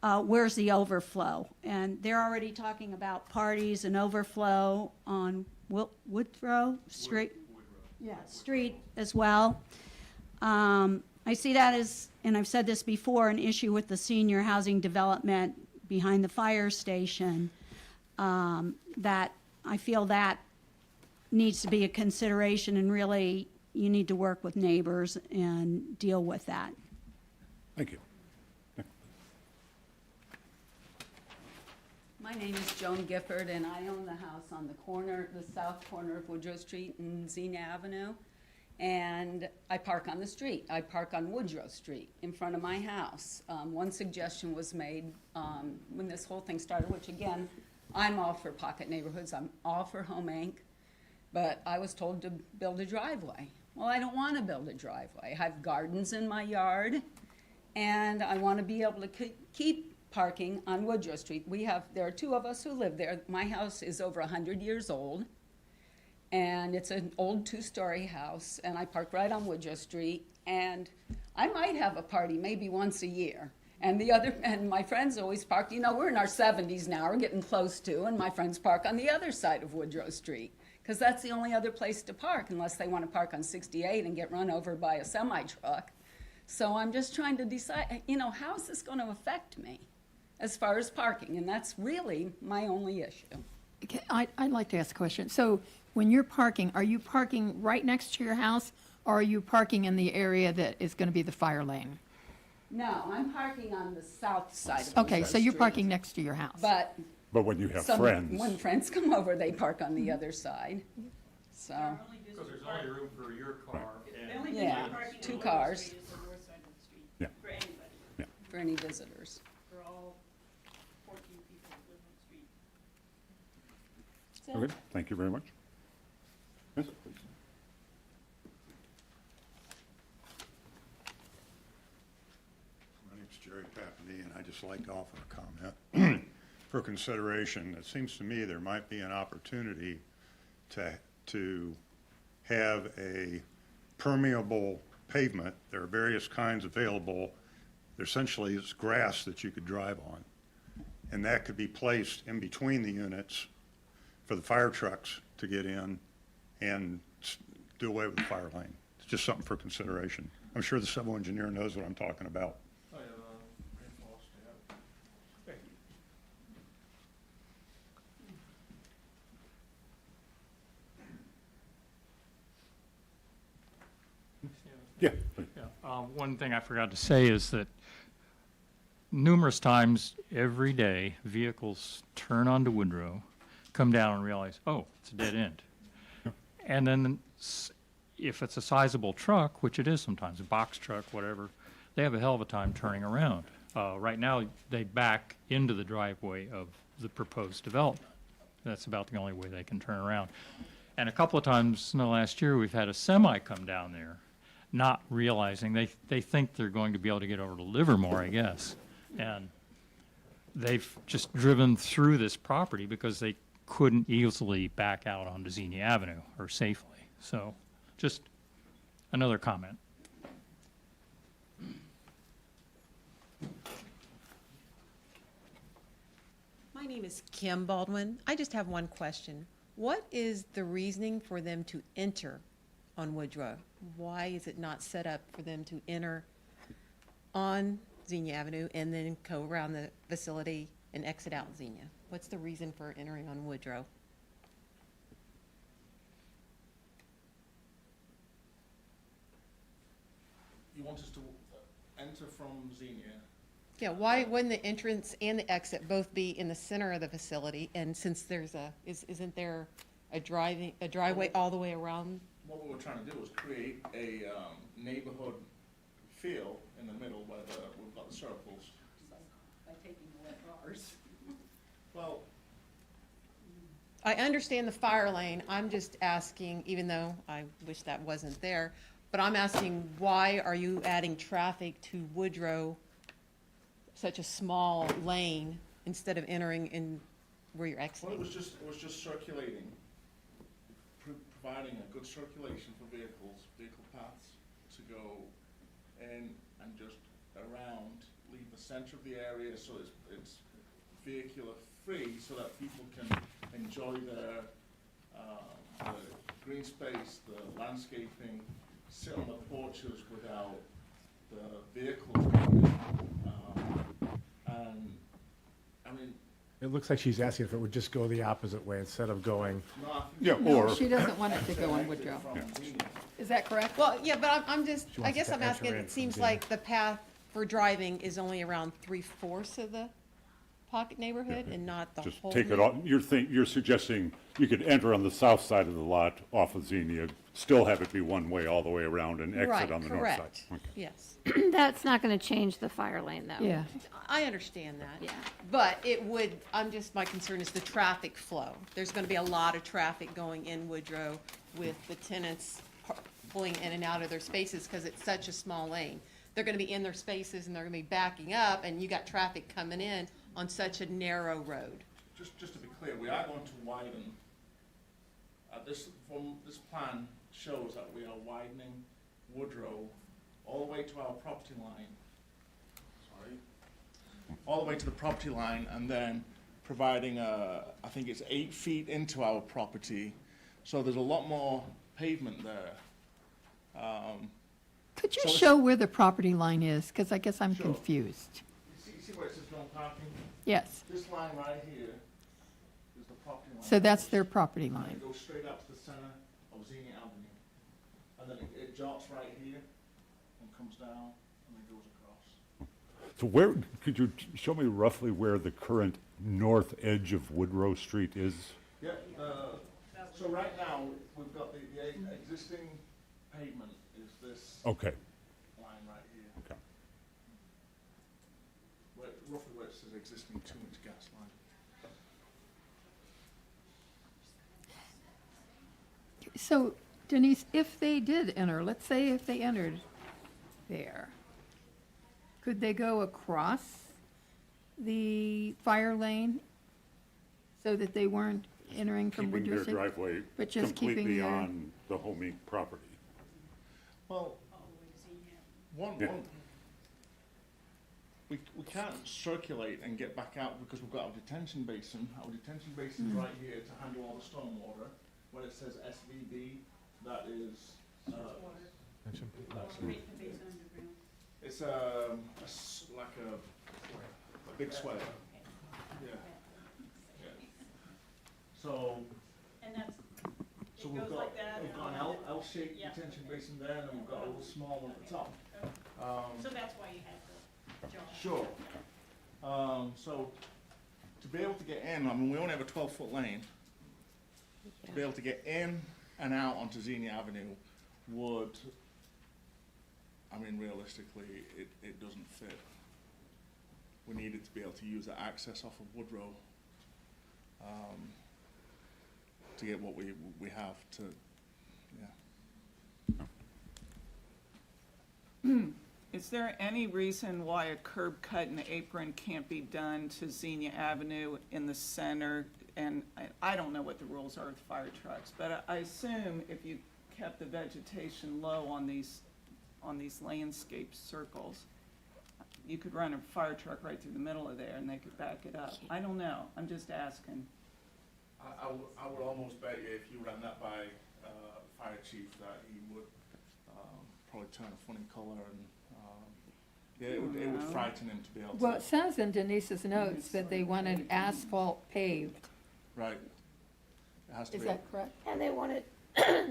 where's the overflow? And they're already talking about parties and overflow on Woodrow Street. Yeah, street as well. I see that as, and I've said this before, an issue with the senior housing development behind the fire station, that I feel that needs to be a consideration, and really you need to work with neighbors and deal with that. Thank you. My name is Joan Gifford, and I own the house on the corner, the south corner of Woodrow Street and Xenia Avenue. And I park on the street. I park on Woodrow Street in front of my house. One suggestion was made when this whole thing started, which again, I'm all for pocket neighborhoods. I'm all for Home Inc. But I was told to build a driveway. Well, I don't want to build a driveway. I have gardens in my yard, and I want to be able to keep parking on Woodrow Street. There are 2 of us who live there. My house is over 100 years old, and it's an old 2-story house, and I park right on Woodrow Street, and I might have a party maybe once a year. And my friends always park, we're in our 70s now, we're getting close to, and my friends park on the other side of Woodrow Street, because that's the only other place to park, unless they want to park on 68 and get run over by a semi-truck. So I'm just trying to decide, how is this going to affect me as far as parking? And that's really my only issue. Okay, I'd like to ask a question. So when you're parking, are you parking right next to your house, or are you parking in the area that is going to be the fire lane? No, I'm parking on the south side of Okay, Woodrow so you're Street. parking next to your house. But But when you have some, friends. when friends come over, they park on the other side, so. Because there's only room for your car and. Yeah, two cars Yeah. For anybody, for any visitors. for all 14 people that live on the street. Okay, thank you very much. Yes, please. My name's Jerry Papani, and I'd just like to offer a comment for consideration. It seems to me there might be an opportunity to have a permeable pavement. There are various kinds available. There essentially is grass that you could drive on, and that could be placed in between the units for the fire trucks to get in and do away with the fire lane. It's just something for consideration. I'm sure the civil engineer knows what I'm talking about. Yeah. One thing I forgot to say is that numerous times every day, vehicles turn onto Woodrow, come down and realize, oh, it's a dead end. And then if it's a sizable truck, which it is sometimes, a box truck, whatever, they have a hell of a time turning around. Right now, they back into the driveway of the proposed development. That's about the only way they can turn around. And a couple of times in the last year, we've had a semi come down there, not realizing, they think they're going to be able to get over to Livermore, I guess. And they've just driven through this property because they couldn't easily back out onto Xenia Avenue or safely. So just another comment. My name is Kim Baldwin. I just have one question. What is the reasoning for them to enter on Woodrow? Why is it not set up for them to enter on Xenia Avenue and then go around the facility and exit out Xenia? What's the reason for entering on Woodrow? You want us to enter from Xenia? Yeah, why wouldn't the entrance and the exit both be in the center of the facility? And since there's isn't there a driveway all the way around? What we were trying to do was create a neighborhood feel in the middle where we've got the circles. By taking away cars. Well, I understand the fire lane. I'm just asking, even though I wish that wasn't there, but I'm asking, why are you adding traffic to Woodrow, such a small lane, instead of entering in where you're well, exiting? it was just circulating, providing a good circulation for vehicle paths to go in and just around, leave the center of the area so it's vehicular free, so that people can enjoy their the green space, the landscaping, sit on the porches without the vehicles coming in. And I mean, It looks like she's asking if it would just go the opposite way instead of going. Yeah, No, or, she doesn't want it to go on Woodrow. Is that correct? Well, yeah, but I'm just, She I wants guess to I'm asking, enter in it seems from like the path for driving is only around 3/4 of the pocket neighborhood and not the just whole. take it off, you're suggesting you could enter on the south side of the lot off of Xenia, still have it be one way all the way around and exit Right, on the north side? correct. Okay. Yes, That's not gonna change the fire lane, though. Yeah. I understand that. Yeah. But it would, my concern is the traffic flow. There's gonna be a lot of traffic going in Woodrow with the tenants pulling in and out of their spaces because it's such a small lane. They're gonna be in their spaces and they're gonna be backing up, and you got traffic coming in on such a narrow road. just to be clear, we are going to widen. This plan shows that we are widening Woodrow all the way to our property line. Sorry. All the way to the property line, and then providing I think it's 8 feet into our property. So there's a lot more pavement there. Could you So it's- show where the property line is? Because I guess I'm Sure. confused. You see where it says no parking? Yes. This line right here is the property line. So that's their property And line. it goes straight up to the center of Xenia Avenue. And then it jots right here and comes down and then goes across. So where, could you show me roughly where the current north edge of Woodrow Street is? Yeah, so right now, we've got the existing pavement is this Okay, line right here. okay. Roughly where it says existing 2-inch gas line. So Denise, if they did enter, let's say if they entered there, could they go across the fire lane so that they weren't entering from Keeping Woodrow their Street? driveway But just keeping completely their- on the Home Inc. property. Well, one, Yeah. we can't circulate and get back out because we've got our detention basin. Our detention basin is right here to handle all the stormwater. When it says SVB, that is, it's like a big swale. Yeah. Yeah. So. And that's, So it we've goes got, like that. we've and got an all L, that. L-shaped Yeah. detention basin there, and we've got a little small one at the top. So that's why you had the jog. Sure. So to be able to get in, I mean, we only have a 12-foot lane. To be able to get in and out onto Xenia Avenue would, I mean, realistically, it doesn't fit. We needed to be able to use that access off of Woodrow to get what we have to, yeah. Is there any reason why a curb cut and apron can't be done to Xenia Avenue in the center? And I don't know what the rules are with fire trucks, but I assume if you kept the vegetation low on these landscape circles, you could run a fire truck right through the middle of there and they could back it up. I don't know, I'm just asking. I would almost bet you if you ran that by the fire chief that he would probably turn a funny color and, yeah, it would frighten him to be able to. Well, it says in Denise's notes that they wanted asphalt paved. Right. It has to Is be. that correct? And they want it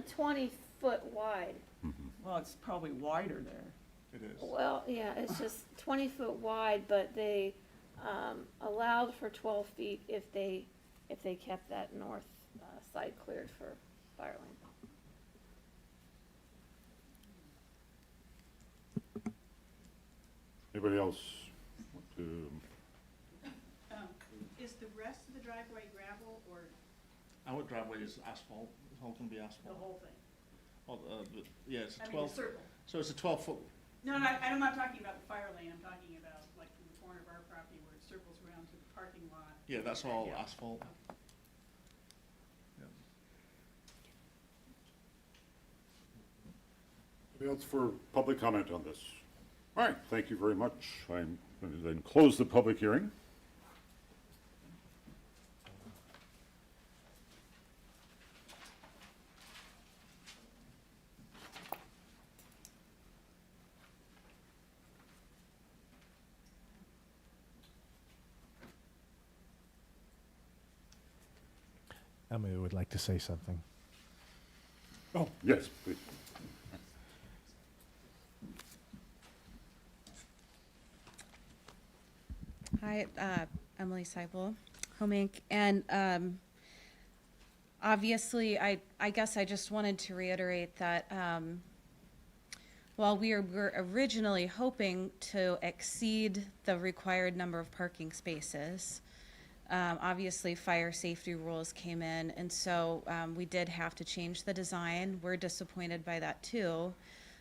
20 foot wide. Well, it's probably wider there. It is. Well, yeah, it's just 20 foot wide, but they allowed for 12 feet if they kept that north side cleared for fire lane. Anybody else want to? Is the rest of the driveway gravel or Our driveway is asphalt. It's all gonna be the asphalt. whole thing? Well, yeah, it's a I mean, 12. the circle. So it's a 12-foot. No, I'm not talking about the fire lane, I'm talking about like from the corner of our property where it circles around to the parking lot. Yeah, that's all Yeah. asphalt. Anybody else for public comment on this? All right, thank you very much. I'm going to then close the public hearing. Emily would like to say something. Oh, yes, please. Hi, Emily Seibel, Home Inc. And obviously, I guess I just wanted to reiterate that while we were originally hoping to exceed the required number of parking spaces, obviously fire safety rules came in, and so we did have to change the design. We're disappointed by that too.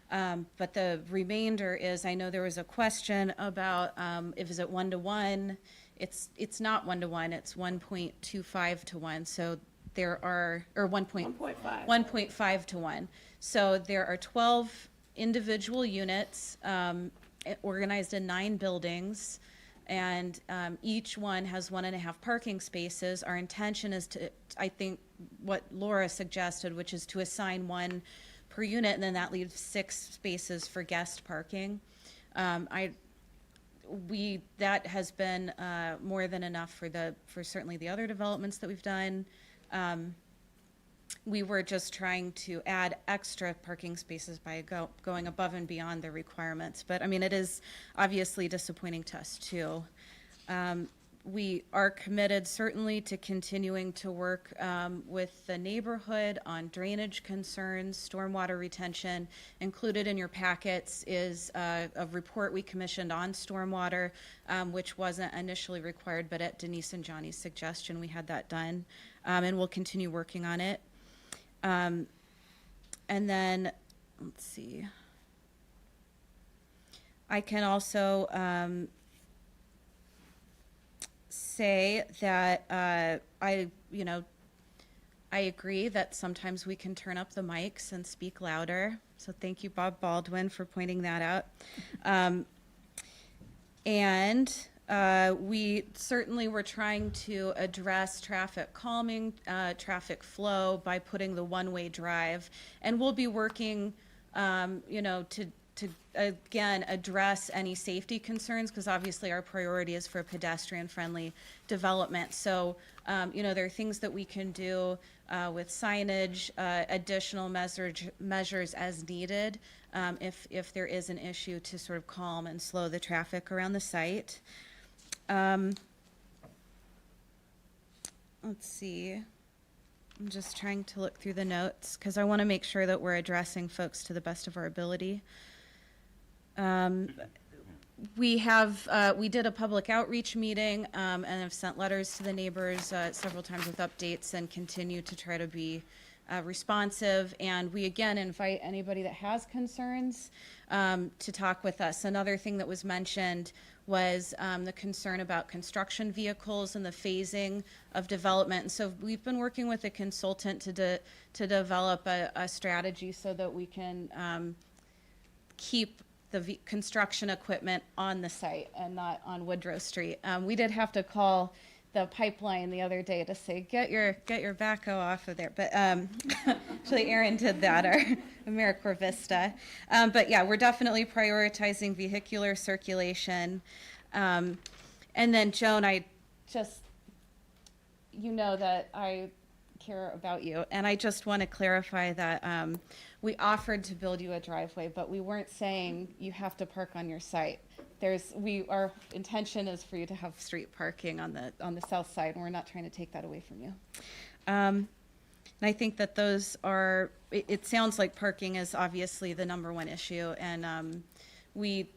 But the remainder is, I know there was a question about if is it 1-to-1. It's not 1-to-1, it's 1.25 to 1. So there are, or 1.5 to 1. So there are 12 individual units organized in 9 buildings, and each one has 1.5 parking spaces. Our intention is to, I think, what Laura suggested, which is to assign 1 per unit, and then that leaves 6 spaces for guest parking. That has been more than enough for certainly the other developments that we've done. we were just trying to add extra parking spaces by going above and beyond the requirements. But I mean, it is obviously disappointing to us too. We are committed certainly to continuing to work with the neighborhood on drainage concerns, stormwater retention. Included in your packets is a report we commissioned on stormwater, which wasn't initially required, but at Denise and Johnny's suggestion, we had that done. And we'll continue working on it. And then, let's see. I can also say that I agree that sometimes we can turn up the mics and speak louder. So thank you, Bob Baldwin, for pointing that out. We certainly were trying to address traffic calming, traffic flow by putting the one-way drive. And we'll be working, to again address any safety concerns, because obviously our priority is for pedestrian-friendly development. So, there are things that we can do with signage, additional measures as needed, if there is an issue to sort of calm and slow the traffic around the site. Let's see. I'm just trying to look through the notes because I want to make sure that we're addressing folks to the best of our ability. We did a public outreach meeting and have sent letters to the neighbors several times with updates and continue to try to be responsive. And we again invite anybody that has concerns to talk with us. Another thing that was mentioned was the concern about construction vehicles and the phasing of development. And so we've been working with a consultant to develop a strategy so that we can keep the construction equipment on the site and not on Woodrow Street. We did have to call the pipeline the other day to say, get your backhoe off of there. But actually Aaron did that, our AmeriCorps Vista. But yeah, we're definitely prioritizing vehicular circulation. And then Joan, I just, that I care about you. And I just want to clarify that we offered to build you a driveway, but we weren't saying you have to park on your site. Our intention is for you to have street parking on the south side, and we're not trying to take that away from you. And I think that those are, it sounds like parking is obviously the number one issue, and we're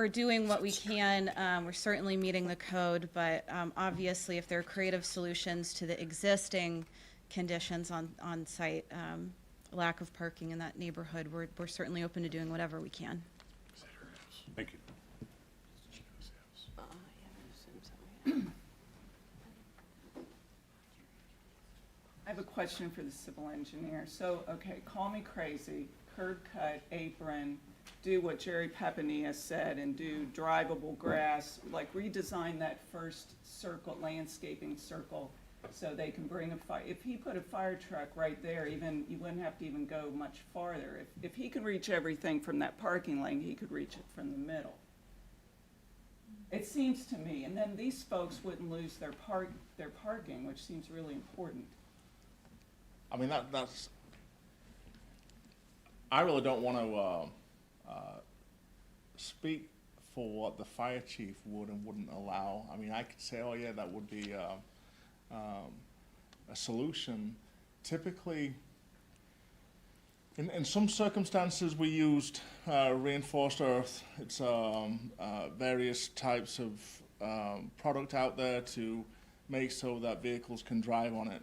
doing what we can. We're certainly meeting the code, but obviously if there are creative solutions to the existing conditions on site, lack of parking in that neighborhood, we're certainly open to doing whatever we can. Thank you. I have a question for the civil engineer. So, okay, call me crazy, curb cut, apron, do what Jerry Papania said and do drivable grass, like redesign that first circle, landscaping circle, so they can bring a fire. If he put a fire truck right there, even you wouldn't have to even go much farther. If he can reach everything from that parking lane, he could reach it from the middle. It seems to me, and then these folks wouldn't lose their parking, which seems really important. I mean, that's, I really don't want to speak for what the fire chief would and wouldn't allow. I mean, I could say, oh yeah, that would be a solution. Typically, in some circumstances, we used reinforced earth. It's various types of product out there to make so that vehicles can drive on it.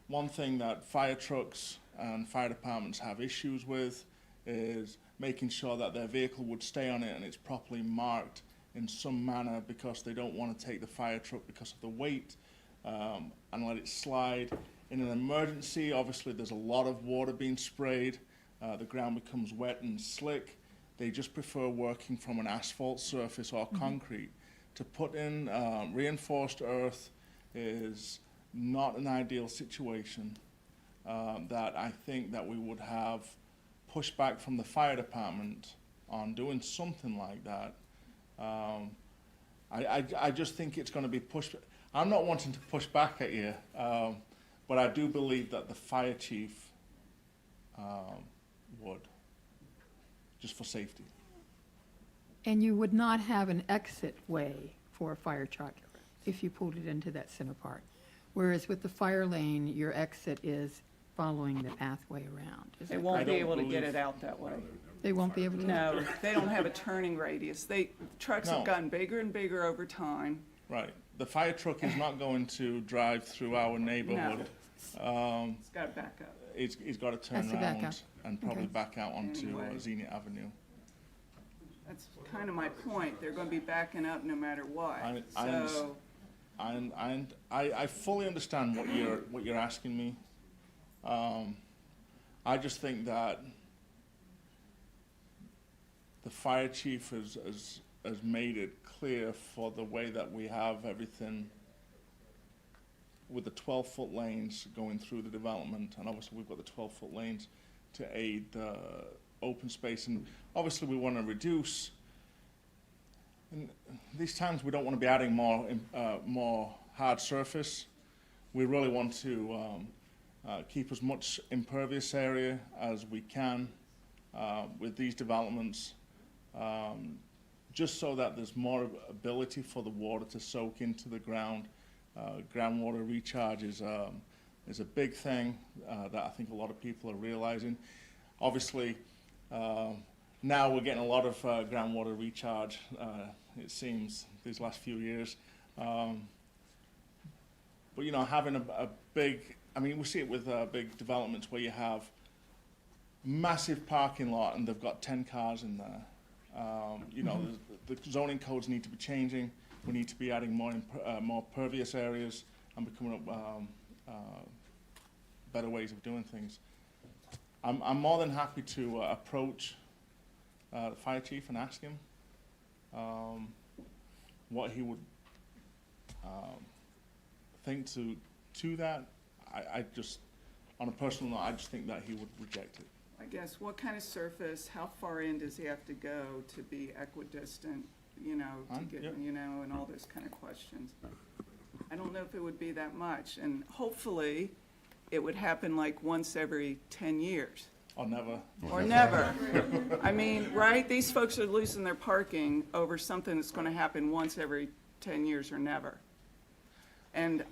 One thing that fire trucks and fire departments have issues with is making sure that their vehicle would stay on it and it's properly marked in some manner, because they don't want to take the fire truck because of the weight and let it slide. In an emergency, obviously there's a lot of water being sprayed, the ground becomes wet and slick. They just prefer working from an asphalt surface or concrete. To put in reinforced earth is not an ideal situation. That I think that we would have pushback from the fire department on doing something like that. I just think it's going to be pushed. I'm not wanting to push back at you, but I do believe that the fire chief would, just for safety. And you would not have an exit way for a fire truck if you pulled it into that center part. Whereas with the fire lane, your exit is following the pathway around. Is They that won't correct? be able to get it out that way. They won't be able to? No, they don't have a turning radius. Trucks have No. gotten bigger and bigger over time. Right. The fire truck is not going to drive through our neighborhood. It's got to back up. He's got to turn Has to back around up. and probably Okay. back out onto Anyway. Xenia Avenue. That's kind of my point. They're going to be backing up no matter what. I I fully understand what you're asking me. I just think that the fire chief has made it clear for the way that we have everything with the 12-foot lanes going through the development, and obviously we've got the 12-foot lanes to aid open space, and obviously we want to reduce. And these times we don't want to be adding more hard surface. We really want to keep as much impervious area as we can with these developments, just so that there's more ability for the water to soak into the ground. Groundwater recharge is a big thing that I think a lot of people are realizing. Obviously, now we're getting a lot of groundwater recharge, it seems, these last few years. But, you know, having a big, I mean, we see it with big developments where you have massive parking lot and they've got 10 cars in there. You know, the zoning codes need to be changing. We need to be adding more pervious areas and becoming up better ways of doing things. I'm more than happy to approach the fire chief and ask him what he would think to that. I just, on a personal note, I just think that he would reject it. I guess, what kind of surface, how far in does he have to go to be equidistant, you know, to get, Yep. you know, and all those kind of questions. I don't know if it would be that much, and hopefully, it would happen like once every 10 years. Or never. Or never. I mean, right, these folks are losing their parking over something that's gonna happen once every 10 years or never. And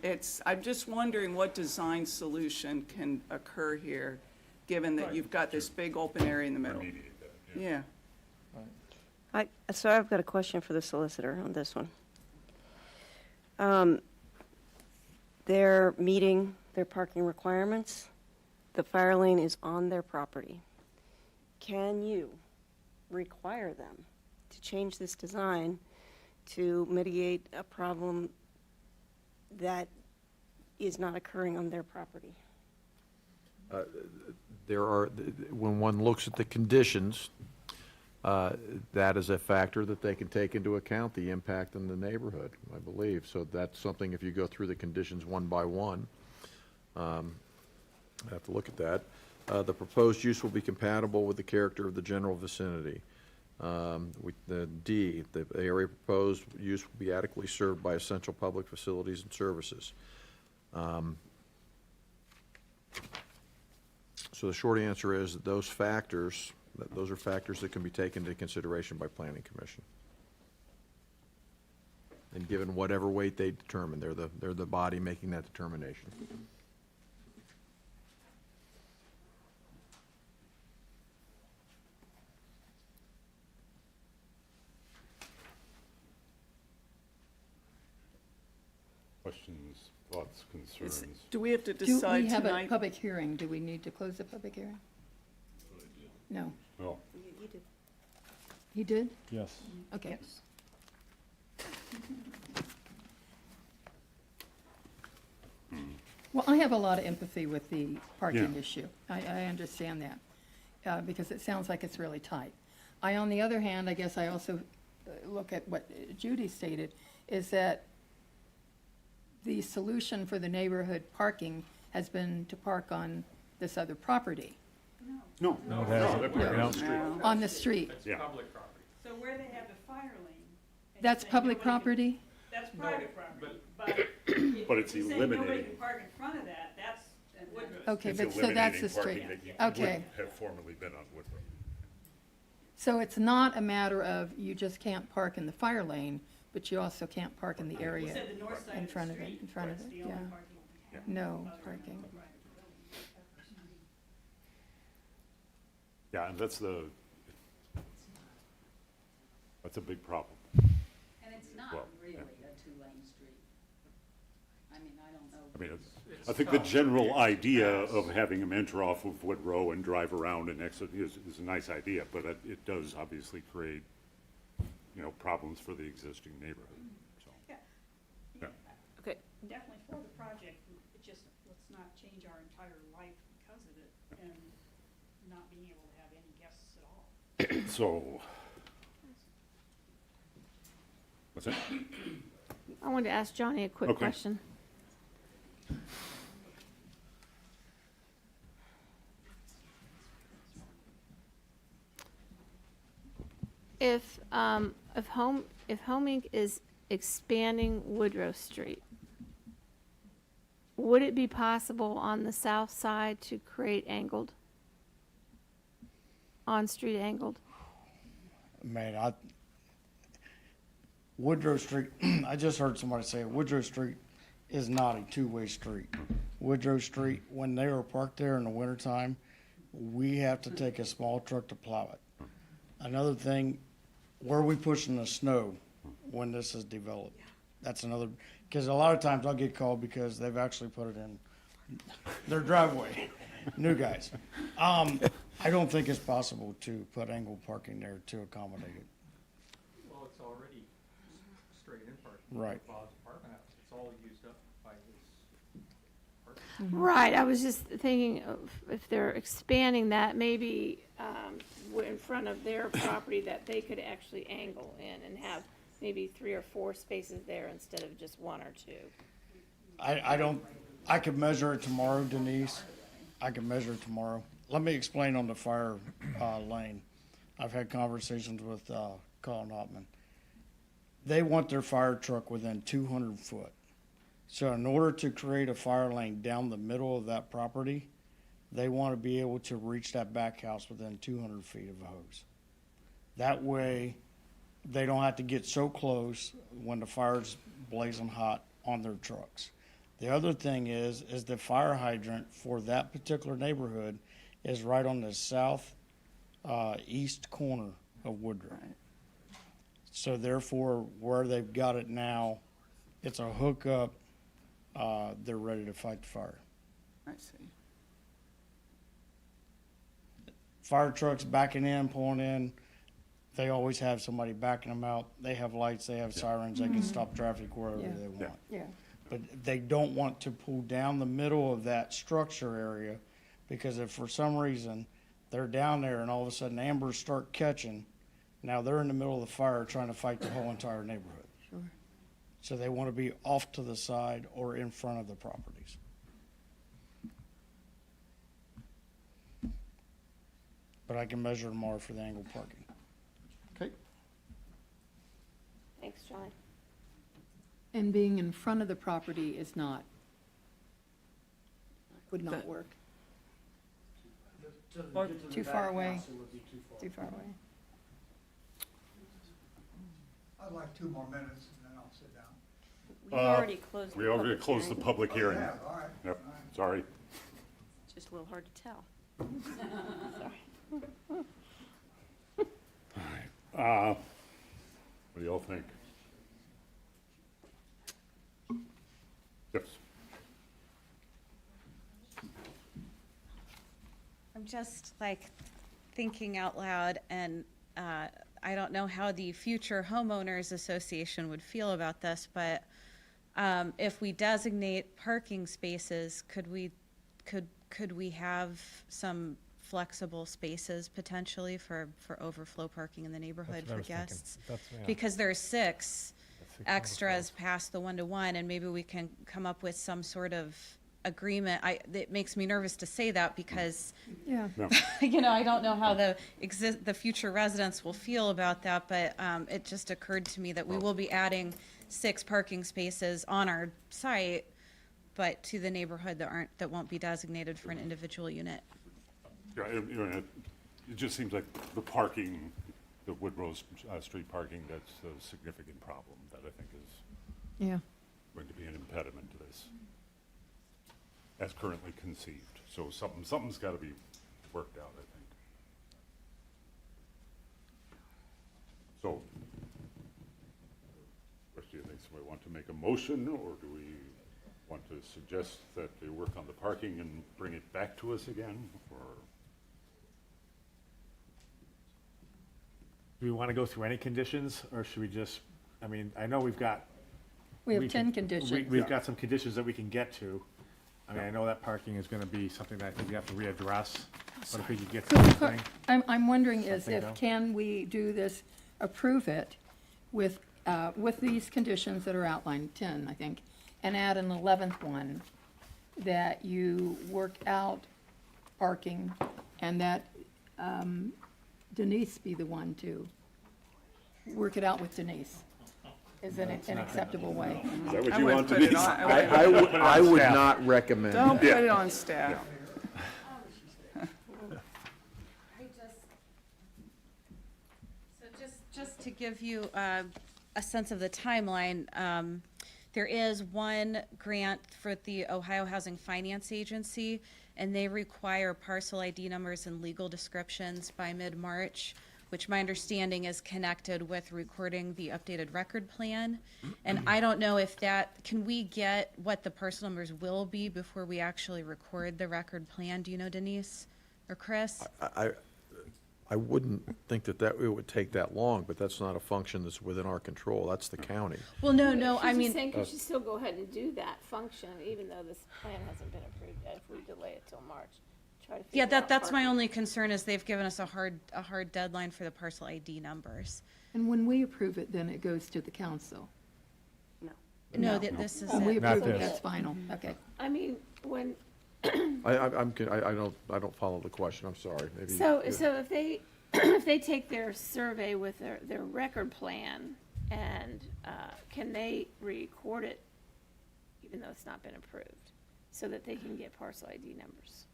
I'm just wondering what design solution can occur here, given that you've got this big open area in the middle. Yeah. So I've got a question for the solicitor on this one. They're meeting their parking requirements. The fire lane is on their property. Can you require them to change this design to mitigate a problem that is not occurring on their property? There are, when one looks at the conditions, that is a factor that they can take into account, the impact in the neighborhood, I believe. So that's something, if you go through the conditions one by one, I have to look at that. The proposed use will be compatible with the character of the general vicinity. The D, the area proposed use will be adequately served by essential public facilities and services. So the short answer is that those factors, those are factors that can be taken into consideration by Planning Commission. And given whatever weight they determine, they're the body making that determination. Questions, thoughts, concerns? Do we have to Do decide we have a tonight? public hearing? Do we need to close the public hearing? No. No. You did. He did? Yes. Okay. Well, I have a lot of empathy with the parking Yeah. issue. I understand that, because it sounds like it's really tight. On the other hand, I guess I also look at what Judy stated, is that the solution for the neighborhood parking has been to park on this other property, No. No, they're parking on the street. No. on the street. Yeah. So where they have the fire lane. and That's say public nobody can- property? That's private property, but but it's If you're saying nobody eliminating. can park in front of that, that's Woodruff. Okay, It's but so that's the eliminating street. parking that you Okay. wouldn't have formerly been on Woodrow. So it's not a matter of you just can't park in the fire lane, but you also can't park in the area said the north side in of the front of it, street, in front of that's it, the yeah. only parking. No parking. Yeah, and that's a big problem. And it's not Well, really a two-lane street. I mean, I don't know. I mean, I think the general idea of having them enter off of Woodrow and drive around and exit is a nice idea, but it does obviously create, problems for the existing neighborhood, so. Yeah. Yeah. Okay. Definitely for the project, it just, let's not change our entire life because of it and not being able to have any guests at all. So, what's that? I wanted to ask Johnny a quick Okay. question. If Home Inc. is expanding Woodrow Street, would it be possible on the south side to create on-street angled? Man, Woodrow Street, I just heard somebody say Woodrow Street is not a two-way street. Woodrow Street, when they are parked there in the wintertime, we have to take a small truck to plow it. Another thing, where are we pushing the snow when this is developed? That's another, because a lot of times I'll get called because they've actually put it in their driveway, new guys. I don't think it's possible to put angled parking there to accommodate it. Well, it's already straight in parking. Right. Bob's apartment house, it's all used up by his parking. Right, I was just thinking of if they're expanding that, maybe in front of their property, that they could actually angle in and have maybe 3 or 4 spaces there instead of just 1 or 2. I could measure it tomorrow, Denise. I can measure it tomorrow. Let me explain on the fire lane. I've had conversations with Colin Hopman. They want their fire truck within 200 foot. So in order to create a fire lane down the middle of that property, they want to be able to reach that back house within 200 feet of a hose. That way, they don't have to get so close when the fire's blazing hot on their trucks. The other thing is the fire hydrant for that particular neighborhood is right on the south east corner of Woodrow. So therefore, where they've got it now, it's a hookup. They're ready to fight the fire. I see. Fire trucks backing in, pulling in, they always have somebody backing them out. They have lights, they have sirens, they can stop traffic wherever Yeah. they want. Yeah. But they don't want to pull down the middle of that structure area, because if for some reason they're down there and all of a sudden ambers start catching, now they're in the middle of the fire trying to fight the whole entire neighborhood. Sure. So they want to be off to the side or in front of the properties. But I can measure tomorrow for the angled parking. Okay. Thanks, John. And being in front of the property is not, would not work. Too far away. Too far away. I'd like 2 more minutes and then I'll sit down. We already closed the We already public closed the hearing. public hearing. Yeah, all right. Yep, sorry. It's just a little hard to tell. Sorry. What do y'all think? Yes. I'm just thinking out loud, and I don't know how the future homeowners association would feel about this, but if we designate parking spaces, could we have some flexible spaces potentially for overflow parking in the neighborhood That's what I for was thinking. guests? Yeah. Because there's 6 6 extras past the 1-to-1, and maybe we can come up with some sort of agreement. It makes me nervous to say that because, Yeah. I don't know how the future residents will feel about that, but it just occurred to me that we will be adding 6 parking spaces on our site, but to the neighborhood that won't be designated for an individual unit. Yeah, it just seems like the parking, the Woodrow Street parking, that's a significant problem that I think is Yeah. going to be an impediment to this, as currently conceived. So something's got to be worked out, I think. So, what do you think? Do we want to make a motion, or do we want to suggest that they work on the parking and bring it back to us again, or? Do we want to go through any conditions, or should we just, I mean, I know we've got. We have can- 10 conditions. We've got some conditions that we can get to. I mean, I know that parking is gonna be something that I think we have to readdress, but if we could get to something. I'm wondering is Something if, down. can we do this, approve it with these conditions that are outlined, 10, I think, and add an 11th one, that you work out parking and that Denise be the one to work it out with Denise. Is it an acceptable way? Is that what I you wouldn't want put to it be? on- I would not recommend Don't put that. it on staff. So just to give you a sense of the timeline, there is one grant for the Ohio Housing Finance Agency, and they require parcel ID numbers and legal descriptions by mid-March, which my understanding is connected with recording the updated record plan. And I don't know if can we get what the parcel numbers will be before we actually record the record plan? Do you know, Denise or Chris? I wouldn't think that it would take that long, but that's not a function that's within our control. That's the county. Well, no, I She's mean. just saying, could you still go ahead and do that function, even though this plan hasn't been approved yet, if we delay it till March? Try to Yeah, figure out that's my parking. only concern, is they've given us a hard deadline for the parcel ID numbers. And when we approve it, then it goes to the council. No, this is When we it. Not approve it, this. that's final, okay. I mean, when, I don't follow the question. I'm sorry. Maybe. so if they, if they take their survey with their record plan, and, can they record it, even though it's not been approved, so that they can get parcel ID numbers?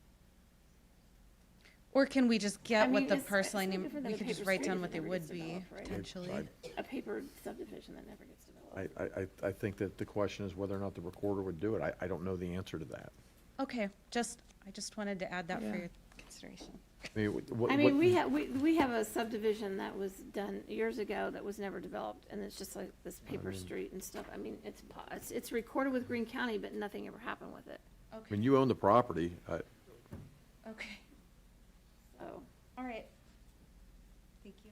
Or can we just get I what mean, the it's parcel no ID, different than we a could just paper write street down if what it they never would gets be, developed, right? potentially. A paper subdivision that never gets developed. I think that the question is whether or not the recorder would do it. I don't know the answer to that. Okay, I just wanted to add that for your consideration. I mean, I mean, we have a subdivision that was done years ago that was never developed, and it's just like this paper street and stuff. I mean, it's recorded with Greene County, but nothing ever happened with it, I mean, you own the property. Okay, so. all right. Thank you.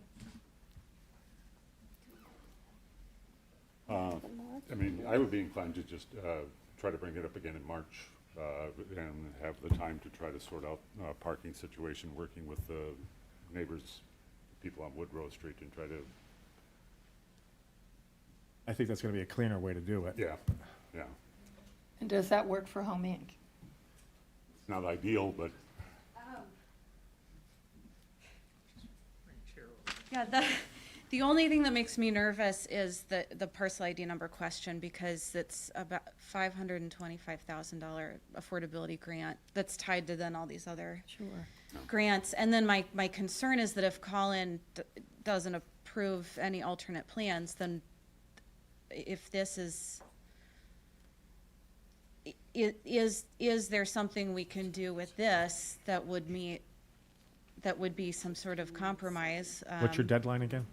I mean, I would be inclined to just try to bring it up again in March and have the time to try to sort out parking situation, working with the neighbors, people on Woodrow Street, and try to, I think that's gonna be a cleaner way to do it. yeah. And does that work for Home Inc.? It's not ideal, but Yeah, the only thing that makes me nervous is the parcel ID number question, because it's about $525,000 affordability grant that's tied to then all these other grants. And then my concern is that if Colin doesn't approve any alternate plans, then if this is there something we can do with this that would be some sort of compromise? What's your deadline again?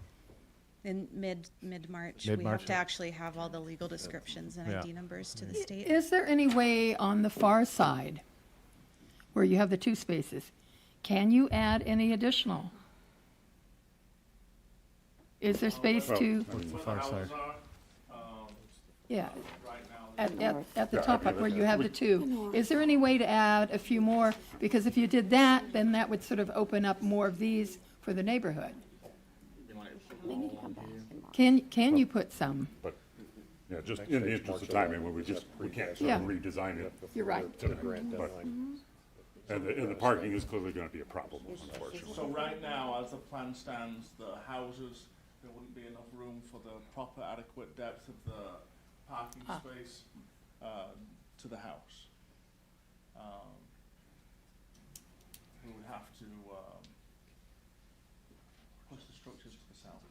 In mid-March. We have Mid-March. to actually have all the legal descriptions and Yeah. ID numbers to the state. Is there any way on the far side, where you have the 2 spaces, can you add any additional? Is there space to, What's the far side? yeah, at the Yeah, top I up where agree you with have the 2? Is there any way to add a few more? Because if you did that, then that would sort of open up more of these for the neighborhood. Can you put some? But, yeah, just in the interest of time, I mean, we can't sort Yeah. of redesign it. You're right. tonight, but- And the parking is clearly gonna be a problem, unfortunately. So right now, as the plan stands, the houses, there wouldn't be enough room for the proper adequate depth of the parking space to the house. We would have to push the structures to the south.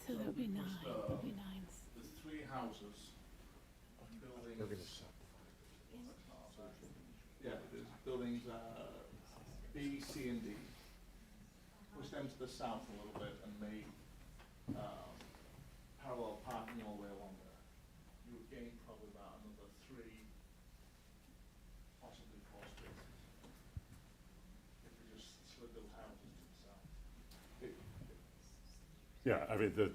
So that would be nine, that'd be nine. There's 3 houses, buildings. Yeah, there's buildings B, C, and D. Push them to the south a little bit and make parallel parking all the way along there. You would gain probably about another 3, possibly 4 spaces. If you just slid those houses to the south. Yeah, I mean, the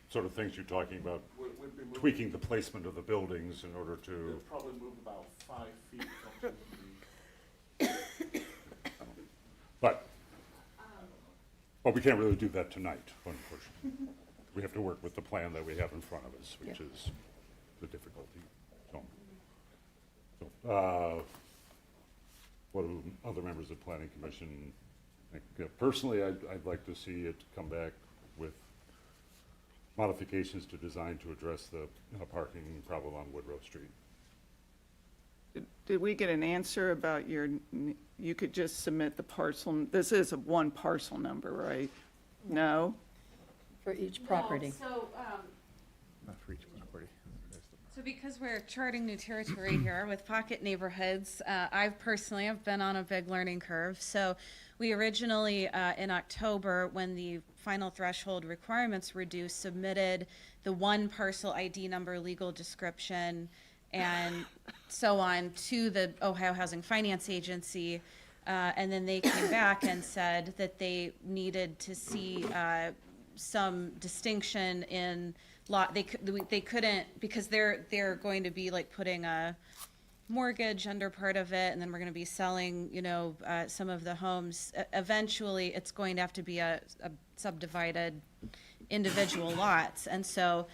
sort of things you're talking about, We'd be moving- tweaking the placement of the buildings in order to, They'd probably move about 5 feet from some of the. but we can't really do that tonight, unfortunately. We have to work with the plan that we have in front of us, which is the difficulty. What do other members of the Planning Commission think? Personally, I'd like to see it come back with modifications to design to address the parking problem on Woodrow Street. Did we get an answer about you could just submit the parcel, this is a one parcel number, right? No? For each property. So, Not for each property. So because we're charting new territory here with pocket neighborhoods, I've been on a big learning curve. So we originally, in October, when the final threshold requirements were due, submitted the one parcel ID number, legal description, and so on to the Ohio Housing Finance Agency. And then they came back and said that they needed to see some distinction in lot. They couldn't, because they're going to be like putting a mortgage under part of it, and then we're going to be selling, some of the homes. Eventually, it's going to have to be a subdivided individual lots. And so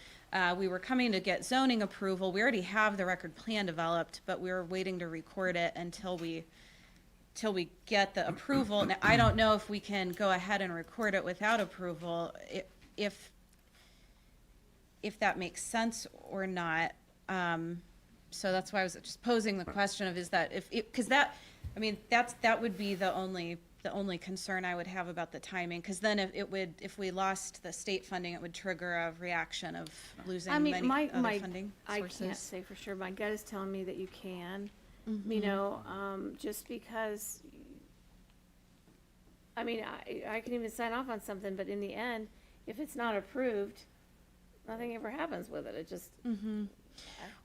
we were coming to get zoning approval. We already have the record plan developed, but we were waiting to record it until we get the approval. Now, I don't know if we can go ahead and record it without approval, if that makes sense or not. So that's why I was just posing the question of, is that, because that would be the only concern I would have about the timing, because then if we lost the state funding, it would trigger a reaction of losing many other funding I sources. can't say for sure. My gut is telling me that you can. Just because, I can even sign off on something, but in the end, if it's not approved, nothing ever happens with it. It just.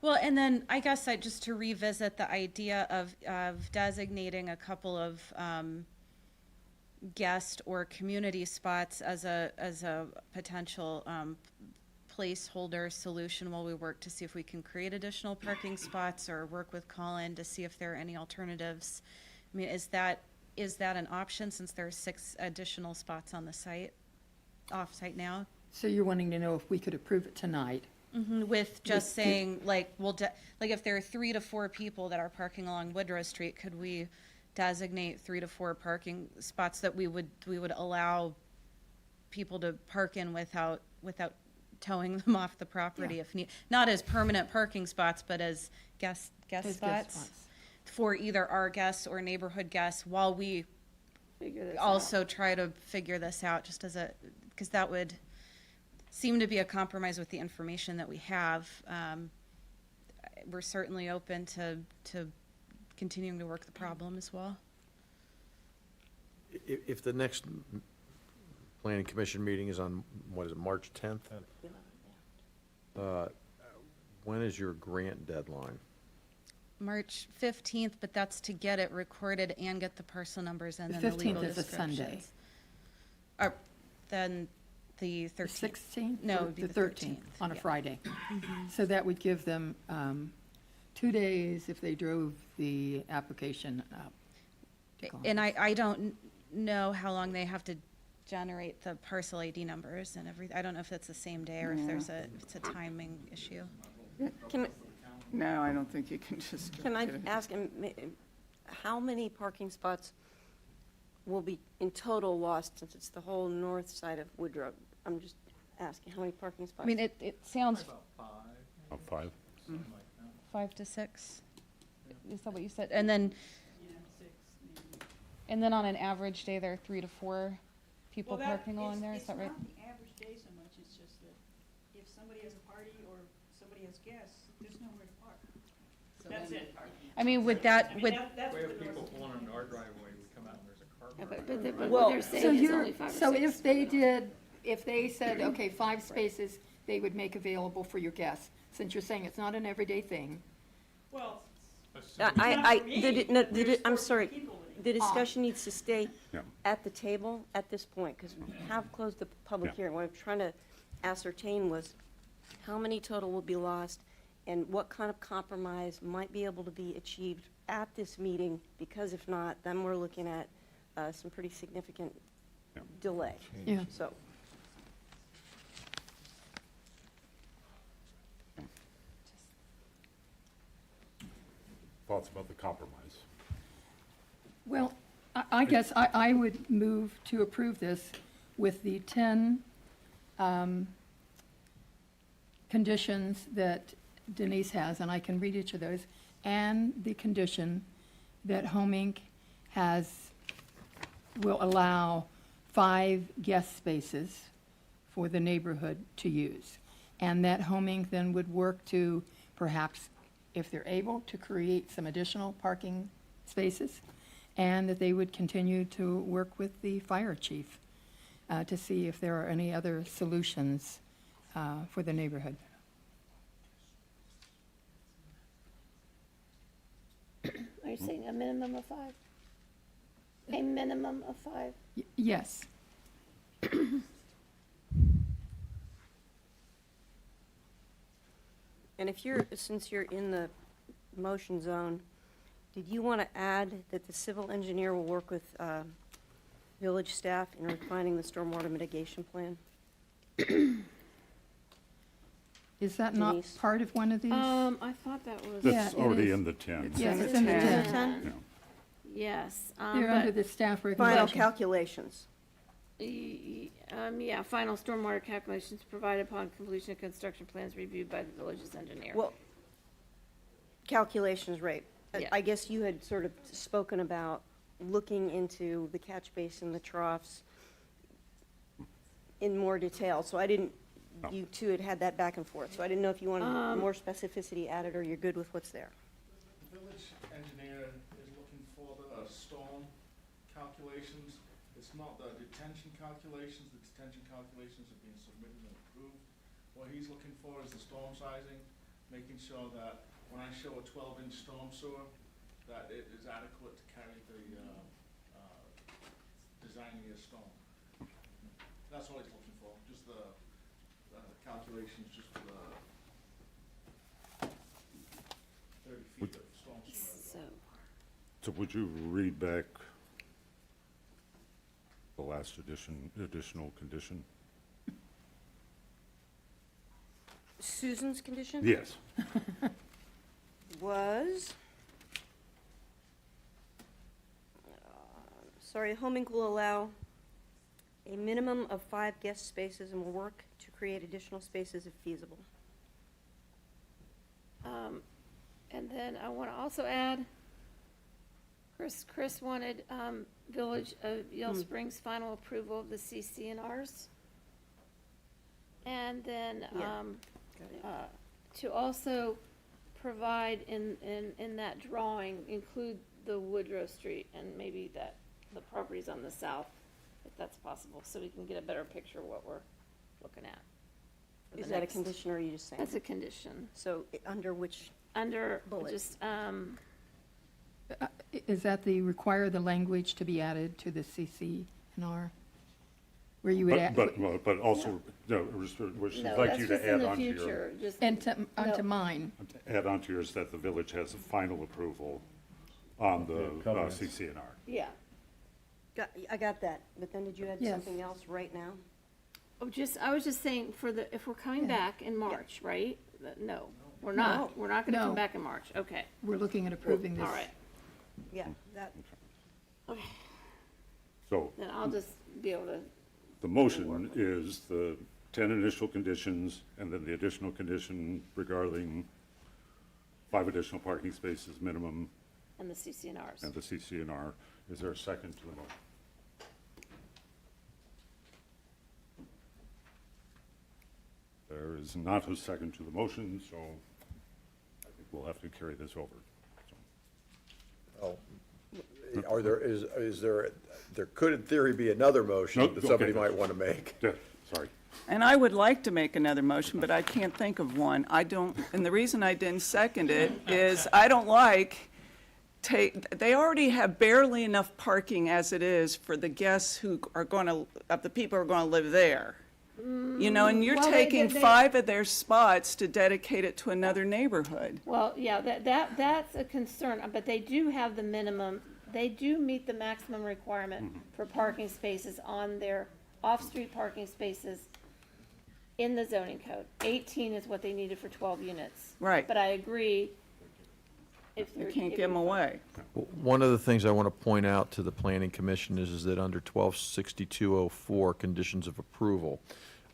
Well, and then I guess just to revisit the idea of designating a couple of guest or community spots as a potential placeholder solution while we work to see if we can create additional parking spots, or work with Colin to see if there are any alternatives. I mean, is that an option, since there are 6 additional spots on the site, off-site now? So you're wanting to know if we could approve it tonight? With just saying, like, if there are 3 to 4 people that are parking along Woodrow Street, could we designate 3 to 4 parking spots that we would allow people to park in without towing them off the property if need, not as permanent parking spots, but as guest spots for either our guests or neighborhood guests, while we also try to figure this out, just because that would seem to be a compromise with the information that we have. We're certainly open to continuing to work the problem as well. If the next planning commission meeting is on, March 10th? When is your grant deadline? March 15th, but that's to get it recorded and get the parcel numbers and The then the legal 15th is a Sunday. descriptions. Then the 13th. The 16th? No, it would be the 13th. On a yeah. Friday. So that would give them 2 days if they drove the application up. to And Congress. I don't know how long they have to generate the parcel ID numbers and everything. I don't know if it's the same day or if it's a timing issue. Can, No, I don't think you can just. can I do it. ask, how many parking spots will be in total lost, since it's the whole north side of Woodrow? I'm just asking, how many parking spots? I mean, it sounds About 5. 5 to 6. Is that what you said? And then, on an average day, there are 3 to 4 people parking along there, is that right? It's not the average day so much, it's just that if somebody has a party or somebody has guests, there's nowhere to park. That's it. I mean, would that, I mean, would, that's We what have the people north- pulling into our driveway, we come out and there's a car parked. But Well, what they're So saying is you're, only 5 or 6. so if they did, if they said, okay, 5 spaces, they would make available for your guests, since you're saying it's not an everyday thing. Well, I'm sorry, the discussion needs to stay Yeah. at the table at this point, because we have closed the public Yeah. hearing. What I'm trying to ascertain was how many total will be lost, and what kind of compromise might be able to be achieved at this meeting, because if not, then we're looking at some pretty significant Yeah. delay. Yeah. So, Thoughts about the compromise? Well, I guess I would move to approve this with the 10 conditions that Denise has, and I can read each of those, and the condition that Home Inc. will allow 5 guest spaces for the neighborhood to use. And that Home Inc. then would work to perhaps, if they're able, to create some additional parking spaces, and that they would continue to work with the fire chief to see if there are any other solutions for the neighborhood. Are you saying a minimum of 5? A minimum of 5? Yes. and since you're in the motion zone, did you want to add that the civil engineer will work with village staff in refining the stormwater mitigation plan? Is that not Denise? part of one of these? I thought that was. That's it already is. in the 10. Yes, it's in the 10. Yeah. Yes. They're under but, the staff Final recommendation. calculations. yeah, final stormwater calculations provided upon completion of construction plans reviewed by the village's engineer. Well, calculations, right. Yeah. I guess you had sort of spoken about looking into the catch basin, the troughs in more detail, so I didn't, you two had that back and forth, so I didn't know if you wanted more specificity added, or you're good with what's there. The village engineer is looking for the storm calculations. It's not the detention calculations. The detention calculations have been submitted and approved. What he's looking for is the storm sizing, making sure that when I show a 12-inch storm sewer, that it is adequate to carry the designing a storm. That's all he's looking for, just the calculations, just for the 30 feet of storm sewer. So would you read back the last additional condition? Susan's condition? Yes. Was, sorry, Home Inc. will allow a minimum of 5 guest spaces and will work to create additional spaces if feasible. And then I want to also add, Chris wanted Village of Yell Springs final approval of the CCNRs. And then to also provide in that drawing, include the Woodrow Street and maybe that the properties on the south, if that's possible, so we can get a better picture of what we're looking at. for the Is that a next- condition, or are you just saying? That's a condition. So, under which? Under, Bullet. just, Is that require the language to be added to the CCNR? Where you would add, But also, no, what she'd no, like that's you just to in add the onto your, future, just. and onto No. mine. add onto yours that the village has a final approval on the Yeah, covenants. CCNR. Yeah. I got that, but then did you add Yes. something else right now? I was just saying, if we're coming back in March, right? No, we're not. No. We're not gonna No. come back in March, okay. We're looking at approving this. All right. Yeah, that, So Then I'll just be able to, the motion is the 10 initial conditions and then the additional condition regarding 5 additional parking spaces minimum and the CCNRs. and the CCNR. Is there a second to the motion? There is not a second to the motion, so I think we'll have to carry this over. Oh, are there could in theory be another motion Nope, that somebody okay. might want to make. Yeah, sorry. And I would like to make another motion, but I can't think of one. I don't, and the reason I didn't second it is I don't like they already have barely enough parking as it is for the guests who are going to, of the people who are going to live there. You know, and you're Well, taking they- 5 of their spots to dedicate it to another neighborhood. Well, yeah, that's a concern, but they do have the minimum, they do meet the maximum requirement for parking spaces on their off-street parking spaces in the zoning code. 18 is what they needed for 12 units. Right. But I agree. If You you're- can't if give them you're- away. One of the things I want to point out to the planning commission is that under 126204, conditions of approval,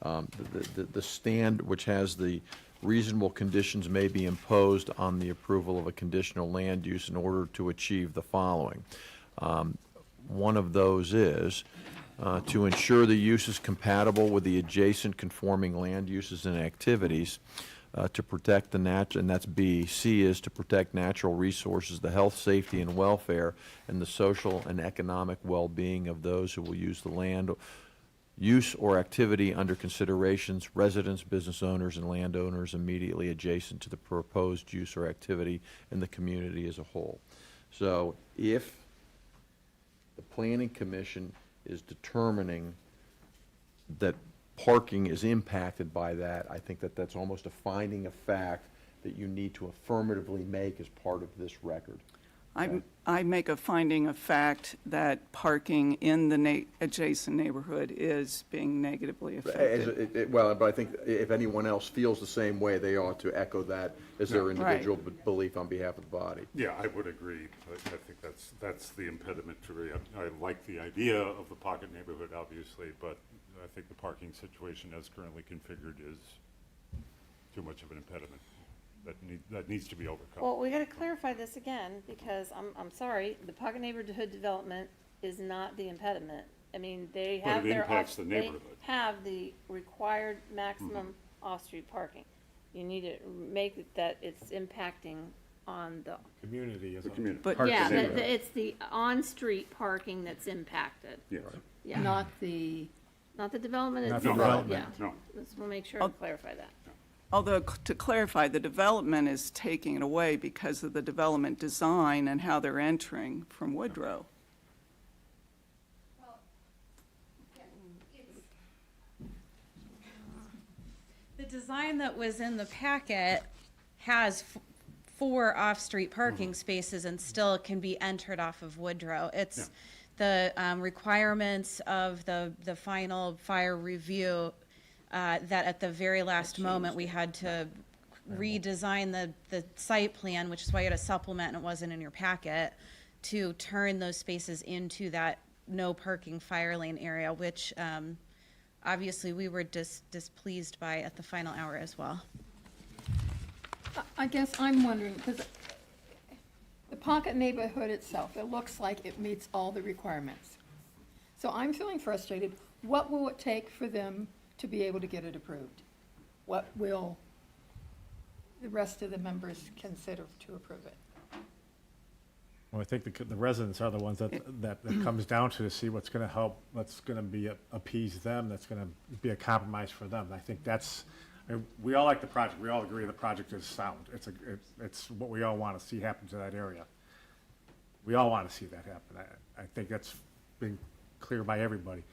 the stand which has the reasonable conditions may be imposed on the approval of a conditional land use in order to achieve the following. One of those is to ensure the use is compatible with the adjacent conforming land uses and activities, to protect the and that's B. C is to protect natural resources, the health, safety, and welfare, and the social and economic well-being of those who will use the land, use or activity under considerations, residents, business owners, and landowners immediately adjacent to the proposed use or activity in the community as a whole. So if the planning commission is determining that parking is impacted by that, I think that that's almost a finding of fact that you need to affirmatively make as part of this record. I make a finding of fact that parking in the adjacent neighborhood is being negatively affected. Well, but I think if anyone else feels the same way, they ought to echo that as their Right. individual belief on behalf of the body. Yeah, I would agree. I think that's the impediment to me. I like the idea of the pocket neighborhood, obviously, but I think the parking situation as currently configured is too much of an impediment that needs to be overcome. Well, we gotta clarify this again, because I'm sorry, the pocket neighborhood development is not the impediment. I mean, they But have it their, impacts the they neighborhood. have the required maximum off-street parking. You need to make it that it's impacting on the, Community is The community. But- Park yeah, the neighborhood. it's the on-street parking that's impacted. Yes. Yeah, Not the, not the development Not itself, the yeah. development, no. Let's, we'll make sure to clarify that. Although, to clarify, the development is taking it away because of the development design and how they're entering from Woodrow. The design that was in the packet has 4 off-street parking spaces and still can be entered off of Woodrow. It's the requirements of the final fire review that at the very last moment, we had to redesign the site plan, which is why you had a supplement and it wasn't in your packet, to turn those spaces into that no parking fire lane area, which obviously we were displeased by at the final hour as well. I guess I'm wondering, because the pocket neighborhood itself, it looks like it meets all the requirements. So I'm feeling frustrated. What will it take for them to be able to get it approved? What will the rest of the members consider to approve it? Well, I think the residents are the ones that comes down to see what's going to help, what's going to be appease them, that's going to be a compromise for them. I think that's, we all like the project. We all agree the project is sound. It's what we all want to see happen to that area. We all want to see that happen. I think that's been clear by everybody.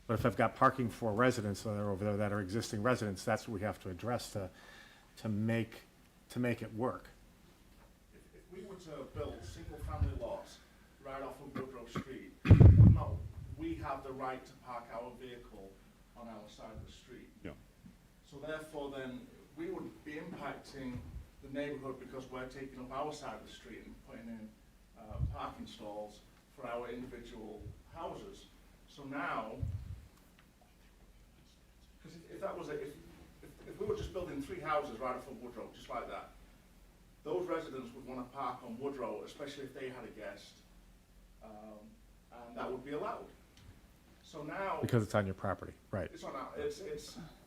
But if I've got parking for residents that are over there that are existing residents, that's what we have to address to make it work. If we were to build single-family lots right off of Woodrow Street, we have the right to park our vehicle on our side of the street. Yeah. So therefore then, we would be impacting the neighborhood because we're taking up our side of the street and putting in parking stalls for our individual houses. So now, because if that was if we were just building 3 houses right off of Woodrow, just like that, those residents would want to park on Woodrow, especially if they had a guest, and that would be allowed. So now, Because it's on your property, right. it's on our,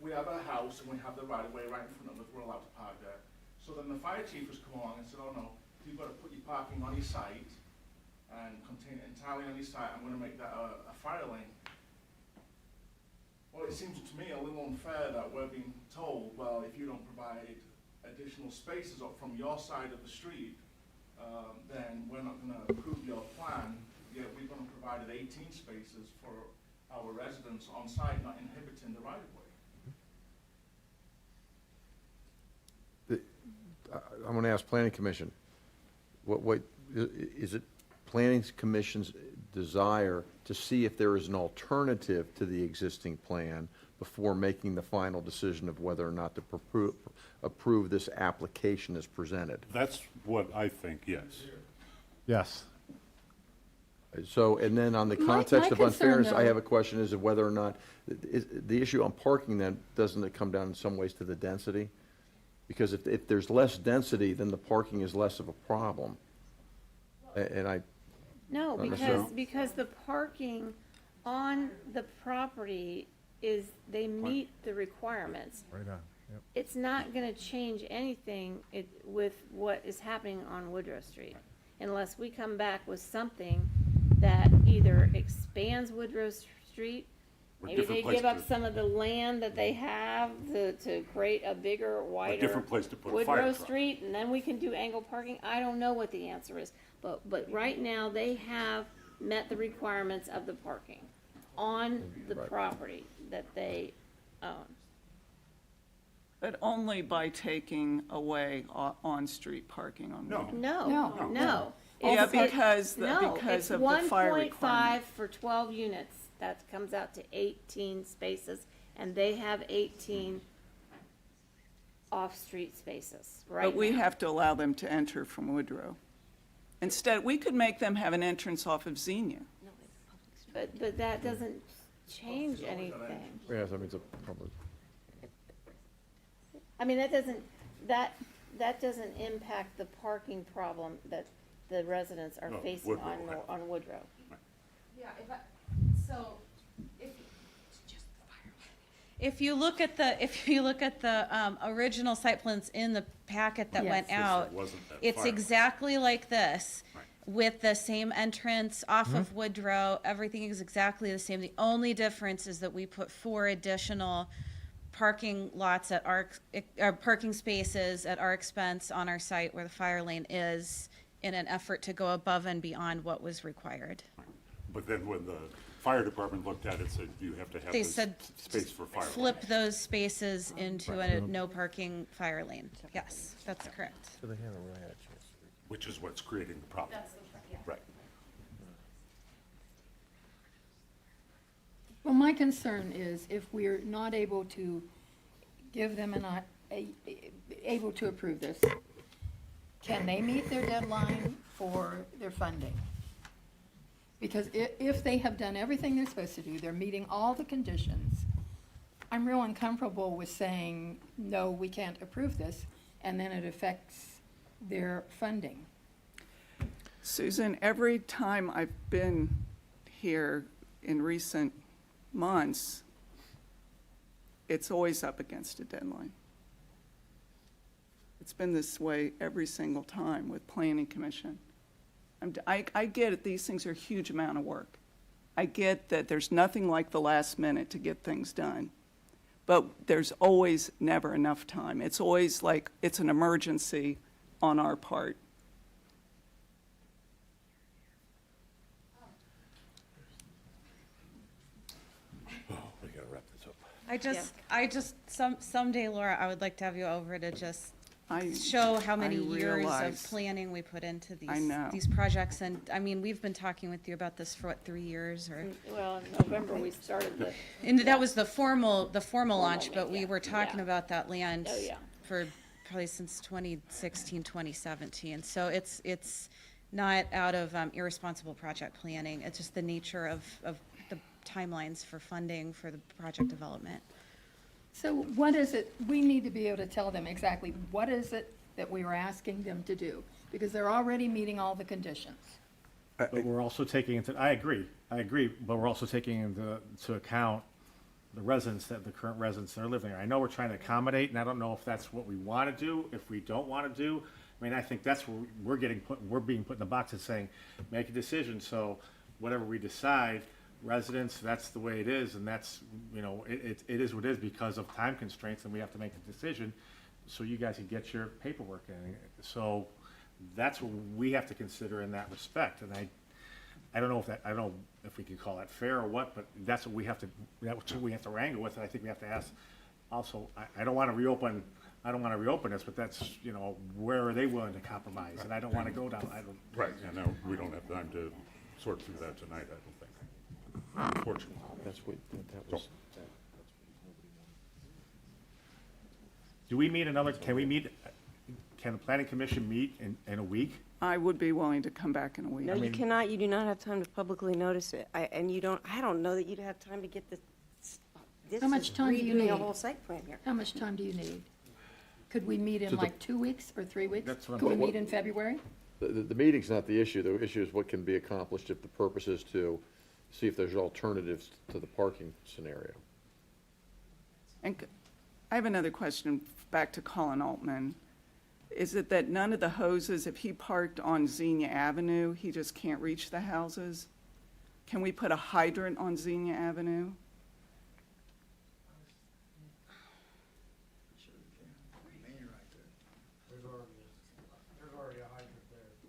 we have a house and we have the right of way right in front of us, we're allowed to park there. So then the fire chief has come along and said, oh no, you've got to put your parking on your site and contain it entirely on your site, I'm gonna make that a fire lane. Well, it seems to me a little unfair that we're being told, well, if you don't provide additional spaces up from your side of the street, then we're not gonna approve your plan, yet we've gonna provide 18 spaces for our residents on site, not inhibiting the right of way. I'm going to ask Planning Commission, what, is it Planning Commission's desire to see if there is an alternative to the existing plan before making the final decision of whether or not to approve this application as presented? That's what I think, yes. Yes. So, and then on the My context of concern, unfairness, I though- have a question is of whether or not, the issue on parking then, doesn't it come down in some ways to the density? Because if there's less density, then the parking is less of a problem. And I, No, Not because, necessarily. because the parking on the property is, they meet the requirements. Right on, yep. It's not gonna change anything with what is happening on Woodrow Street. Unless we come back with something that either expands Woodrow Street, Or maybe they different place give up to- some of the land that they have to create a bigger, wider different place to put a fire Woodrow truck. Street, and then we can do angle parking. I don't know what the answer is. But right now, they have met the requirements of the parking on the Right. property that they own. But only by taking away on-street parking on Woodrow. No, no. Yeah, It's- because no, because it's of the fire 1.5 requirement. for 12 units. That comes out to 18 spaces, and they have 18 off-street spaces right But we now. have to allow them to enter from Woodrow. Instead, we could make them have an entrance off of Xenia. But that doesn't change anything. yes, I mean, it's a public. I mean, that doesn't impact the parking problem that the residents are No, facing Woodrow, right. on Woodrow. Yeah, so, if you look at the original site plans in the packet that Yes. went There out, wasn't that it's fire. exactly like this, Right. with the same entrance off of Woodrow, everything is exactly the same. The only difference is that we put 4 additional parking lots at parking spaces at our expense on our site where the fire lane is, in an effort to go above and beyond what was required. But then when the fire department looked at it, said you have to have They this said, space for fire. flip those spaces into a no parking fire lane. Yes, that's correct. So they have a right chance. Which is what's creating the problem. Right. Well, my concern is if we're not able to give them able to approve this, can they meet their deadline for their funding? Because if they have done everything they're supposed to do, they're meeting all the conditions, I'm real uncomfortable with saying, no, we can't approve this, and then it affects their funding. Susan, every time I've been here in recent months, it's always up against a deadline. It's been this way every single time with Planning Commission. I get it, these things are a huge amount of work. I get that there's nothing like the last minute to get things done. But there's always never enough time. It's always like it's an emergency on our part. We gotta wrap this up. I just, someday, Laura, I would like to have you over to just I show how many I years realize. of planning we put into I know. these projects. And, I mean, we've been talking with you about this for, what, 3 years or? Well, in November, we started the. And that was the formal launch, but we yeah, were talking yeah. about that land Oh, yeah. for probably since 2016, 2017. So it's, not out of irresponsible project planning. It's just the nature of the timelines for funding for the project development. So what is it, we need to be able to tell them exactly what is it that we are asking them to do? Because they're already meeting all the conditions. But we're also taking into, I agree, but we're also taking into account the residents, the current residents that are living there. I know we're trying to accommodate, and I don't know if that's what we want to do, if we don't want to do. I mean, I think that's where we're being put in the box and saying, make a decision, so whatever we decide, residents, that's the way it is, and that's, it is what it is because of time constraints, and we have to make the decision so you guys can get your paperwork in. So that's what we have to consider in that respect, and I don't know if we could call that fair or what, but that's what we have to wrangle with, and I think we have to ask also, I don't want to reopen this, but that's, where are they willing to compromise? And I don't want to go down, Right, and no, we don't have time to sort through that tonight, I don't think, unfortunately. Do we meet can the planning commission meet in a week? I would be willing to come back in a week. No, you cannot, you do not have time to publicly notice it. I don't know that you'd have time to get this. How much time do you redoing need? a whole site plan here. How much time do you need? Could we meet in So the- like 2 weeks or 3 weeks? That's what I'm- Could we What- meet in February? The meeting's not the issue. The issue is what can be accomplished if the purpose is to see if there's alternatives to the parking scenario. And I have another question back to Colin Altman. Is it that none of the hoses, if he parked on Xenia Avenue, he just can't reach the houses? Can we put a hydrant on Xenia Avenue?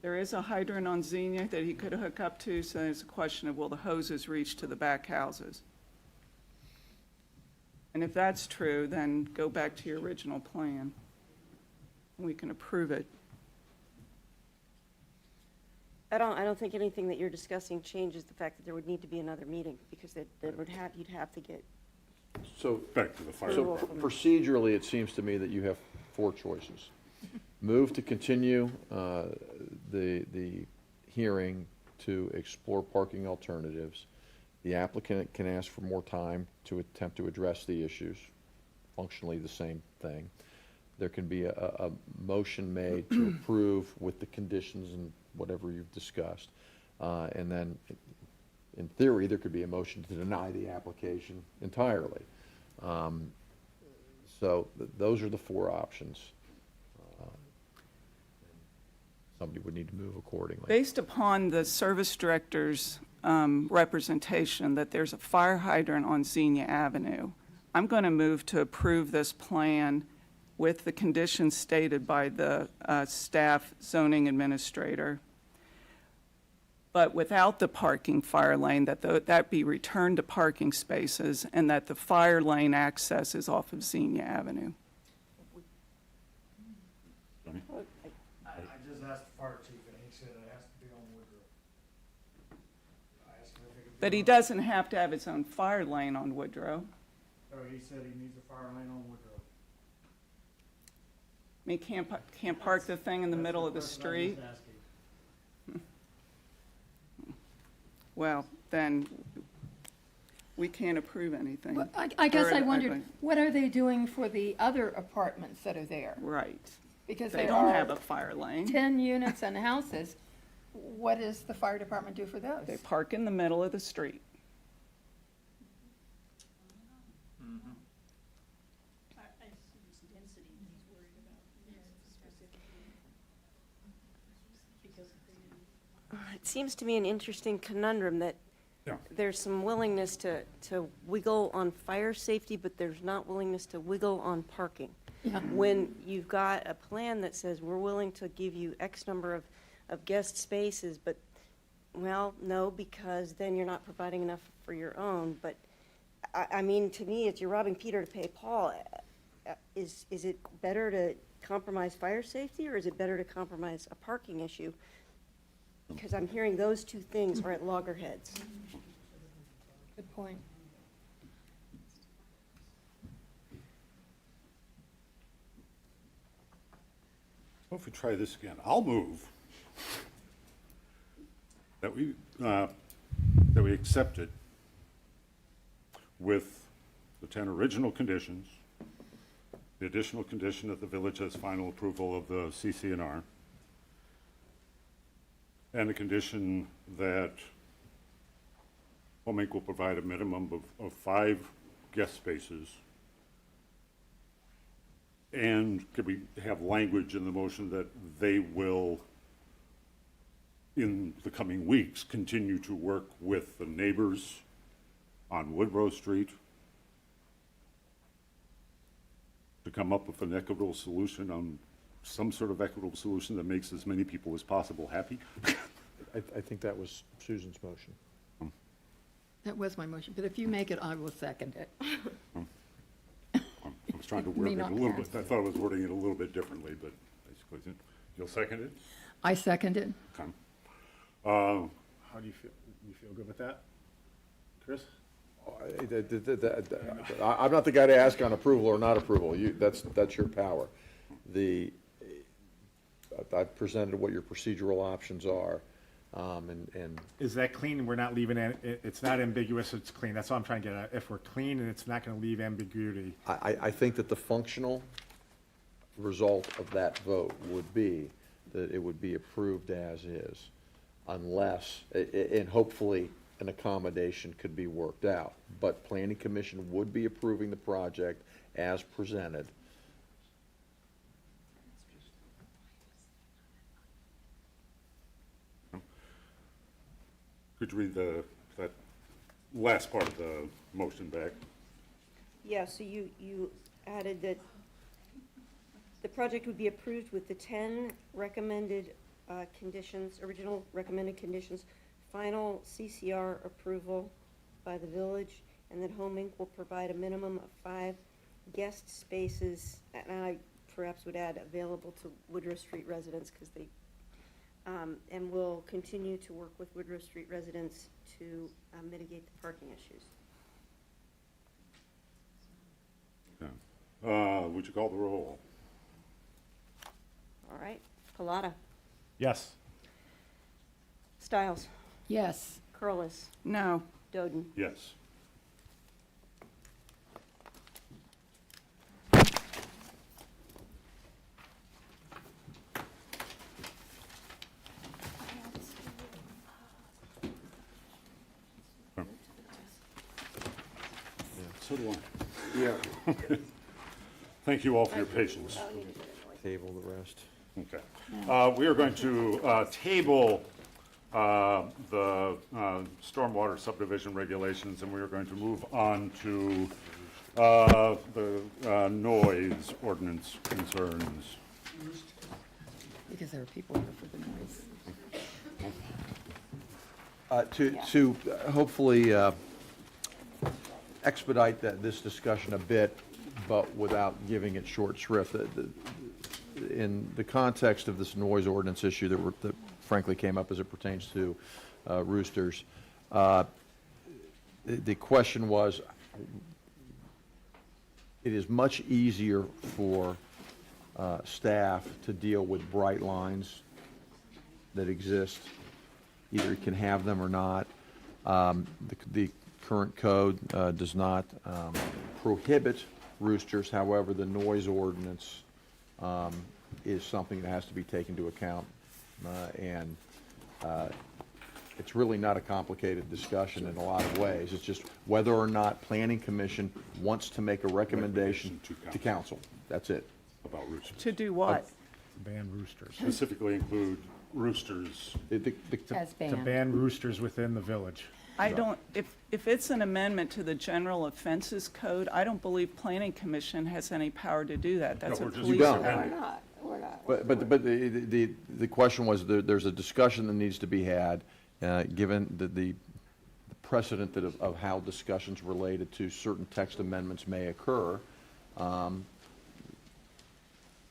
There is a hydrant on Xenia that he could hook up to, so it's a question of will the hoses reach to the back houses? And if that's true, then go back to your original plan. We can approve it. I don't think anything that you're discussing changes the fact that there would need to be another meeting, because you'd have to get, So, Back to the fire so department. procedurally, it seems to me that you have 4 choices. Move to continue the hearing to explore parking alternatives. The applicant can ask for more time to attempt to address the issues, functionally the same thing. There can be a motion made to approve with the conditions and whatever you've discussed. And then, in theory, there could be a motion to deny the application entirely. So those are the 4 options. Somebody would need to move accordingly. Based upon the service director's representation that there's a fire hydrant on Xenia Avenue, I'm going to move to approve this plan with the conditions stated by the staff zoning administrator, but without the parking fire lane, that be returned to parking spaces, and that the fire lane access is off of Xenia Avenue. I just asked the fire chief, and he said it has to be on Woodrow. I asked him if it could be But he on- doesn't have to have his own fire lane on Woodrow. No, he said he needs a fire lane on Woodrow. I mean, can't park the thing in the middle of the That's what I was street? asking. Well, then, we can't approve anything. Well, I guess Or, I wondered, what are they doing for the other apartments that are there? Right. Because They there don't have are a fire lane. 10 units and houses. What does the fire department do for those? They park in the middle of the street. it seems to me an interesting conundrum that Yeah. there's some willingness to wiggle on fire safety, but there's not willingness to wiggle on parking. Yeah. When you've got a plan that says we're willing to give you X number of guest spaces, but, well, no, because then you're not providing enough for your own. But, I mean, to me, it's you're robbing Peter to pay Paul. Is it better to compromise fire safety, or is it better to compromise a parking issue? Because I'm hearing those 2 things are at loggerheads. Good point. What if we try this again? I'll move that we accept it with the 10 original conditions, the additional condition that the village has final approval of the CCNR, and the condition that Home Inc. will provide a minimum of 5 guest spaces. And could we have language in the motion that they will, in the coming weeks, continue to work with the neighbors on Woodrow Street to come up with an equitable solution, some sort of equitable solution that makes as many people as possible happy? I think that was Susan's motion. That was my motion, but if you make it, I will second it. I was trying to word May it a not little pass. bit, I thought I was wording it a little bit differently, but basically, you'll second it? I second it. Okay. How do you feel? You feel good with that? Chris? I'm not the guy to ask on approval or not approval. That's your power. I've presented what your procedural options are, and Is that clean? We're not leaving it, it's not ambiguous, it's clean. That's all I'm trying to get at. If we're clean and it's not going to leave ambiguity. I think that the functional result of that vote would be that it would be approved as is, unless, and hopefully an accommodation could be worked out. But Planning Commission would be approving the project as presented. Could you read that last part of the motion back? Yeah, so you added that the project would be approved with the 10 recommended conditions, original recommended conditions, final CCR approval by the village, and that Home Inc. will provide a minimum of 5 guest spaces, and I perhaps would add available to Woodrow Street residents, because they, and will continue to work with Woodrow Street residents to mitigate the parking issues. Would you call the roll? All right, Pallotta, Yes. Stiles, Yes. Curlis, No. Doden. Yes. So do I. Yeah. Thank you all for your patience. Table the rest. Okay. We are going to table the stormwater subdivision regulations, and we are going to move on to the noise ordinance concerns. Because there are people here for the noise. To hopefully expedite this discussion a bit, but without giving it short shrift, in the context of this noise ordinance issue that frankly came up as it pertains to roosters, the question was, it is much easier for staff to deal with bright lines that exist. Either you can have them or not. The current code does not prohibit roosters. However, the noise ordinance is something that has to be taken into account. And it's really not a complicated discussion in a lot of ways. It's just whether or not Planning Commission wants to make a recommendation to council. That's it. About roosters. To do what? Ban roosters. Specifically include roosters. As To banned. ban roosters within the village. I don't, if it's an amendment to the general offenses code, I don't believe Planning Commission has any power to do that. That's a we're just- police You don't. power. But the question was, there's a discussion that needs to be had, given the precedent of how discussions related to certain text amendments may occur.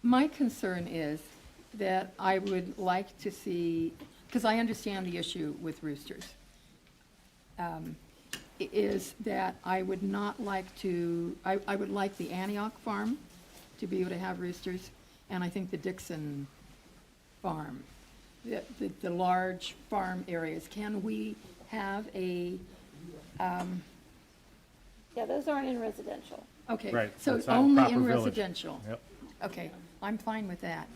My concern is that I would like to see, because I understand the issue with roosters, is that I would not like to, I would like the Antioch farm to be able to have roosters, and I think the Dixon farm the large farm areas, can we have a, Yeah, those aren't in residential. okay. Right, So it's not only proper in village. residential? Yep. Okay, I'm fine with that.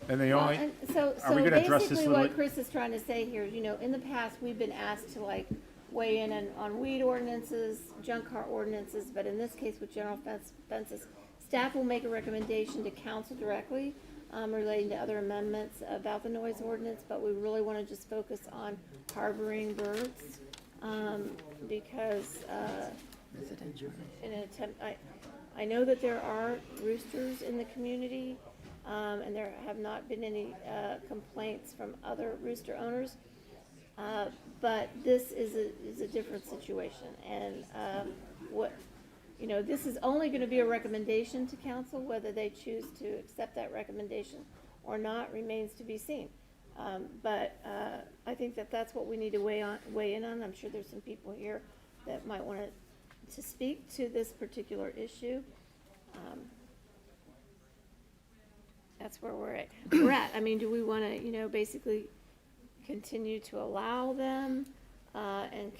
And the Well, only, and so are we gonna address this basically little? what Chris is trying to say here is, you know, in the past, we've been asked to like weigh in on weed ordinances, junk car ordinances, but in this case with general fences, staff will make a recommendation to council directly, relating to other amendments about the noise ordinance, but we really wanna just focus on harboring birds, because, Residential. in an attempt, I know that there are roosters in the community, and there have not been any complaints from other rooster owners. But this is a different situation, and you know, this is only gonna be a recommendation to council. Whether they choose to accept that recommendation or not remains to be seen. But I think that that's what we need to weigh in on. I'm sure there's some people here that might want to speak to this particular issue. That's where we're at. I mean, do we want to, you know, basically continue to allow them and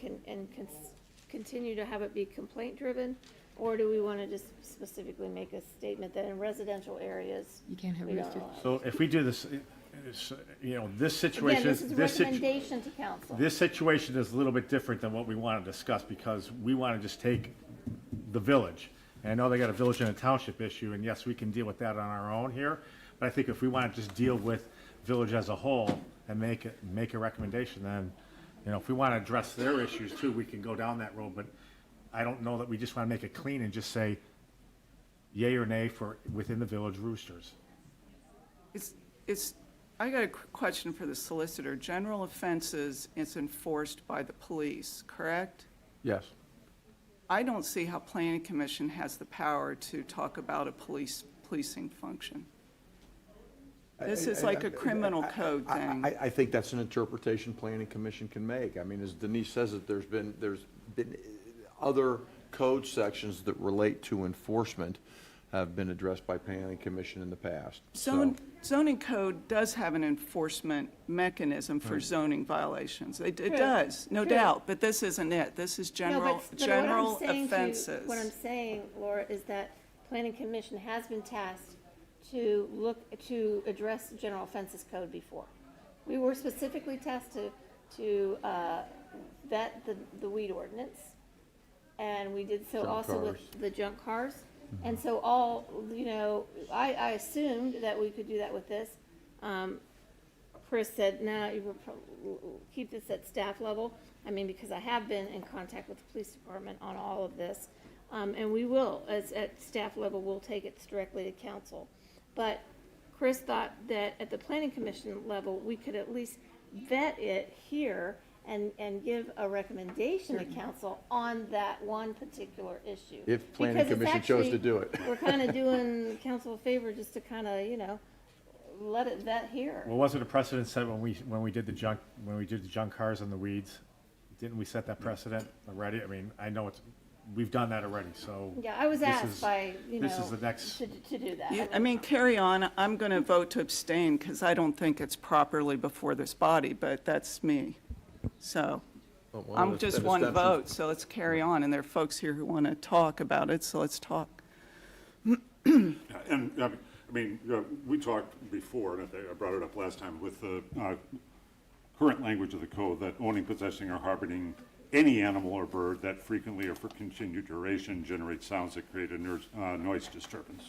continue to have it be complaint driven? Or do we want to just specifically make a statement that in residential areas, You can't have we don't roosters. allow it? So if we do this, you know, this Again, situation. this is a recommendation to council. This situation is a little bit different than what we want to discuss, because we want to just take the village. And I know they got a village and a township issue, and yes, we can deal with that on our own here, but I think if we want to just deal with village as a whole and make a recommendation, then, you know, if we want to address their issues too, we can go down that road, but I don't know that we just want to make it clean and just say yay or nay for within the village roosters. I got a question for the solicitor. General offenses is enforced by the police, correct? Yes. I don't see how planning commission has the power to talk about a policing function. This is like a criminal code thing. I think that's an interpretation planning commission can make. I mean, as Denise says, that there's been other code sections that relate to enforcement have been addressed by planning commission in the past. So, Zoning code does have an enforcement mechanism for zoning violations. It True, does, no true. doubt, but this isn't it. This is No, general but general offenses. What I'm saying, Laura, is that planning commission has been tasked to address the general offenses code before. We were specifically tasked to vet the weed ordinance, and we did so Junk also cars. with the junk cars. And so all, you know, I assumed that we could do that with this. Chris said, no, you will keep this at staff level. I mean, because I have been in contact with the police department on all of this. And we will, at staff level, we'll take it directly to council. But Chris thought that at the planning commission level, we could at least vet it here and give a recommendation to council on that one particular issue. If planning Because it's commission chose to actually- do it. We're kind of doing council a favor just to kind of, you know, let it vet here. Well, wasn't a precedent set when we did the junk cars and the weeds? Didn't we set that precedent already? I mean, I know we've done that already, so. Yeah, I was this asked is- by, you know, This is the next, to do that. Yeah, I mean, carry on. I'm going to vote to abstain because I don't think it's properly before this body, but that's me. So Well, I'm an just one abstention- vote, so let's carry on. And there are folks here who want to talk about it, so let's talk. And, I mean, we talked before, and I brought it up last time, with the current language of the code, that owning, possessing, or harboring any animal or bird that frequently or for continued duration generates sounds that create a noise disturbance.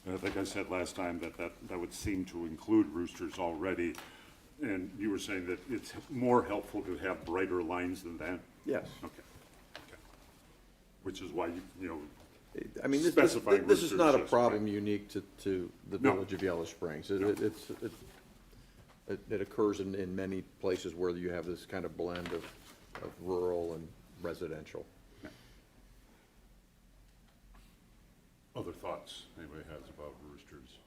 And I think I said last time that would seem to include roosters already, and you were saying that it's more helpful to have brighter lines than that? Yes. Okay. Which is why you know, I mean, this specifying is not a roosters, problem unique to the No. village of Yellow Springs. It occurs in many places where you have this kind of blend of rural and residential. Other thoughts anybody has about roosters?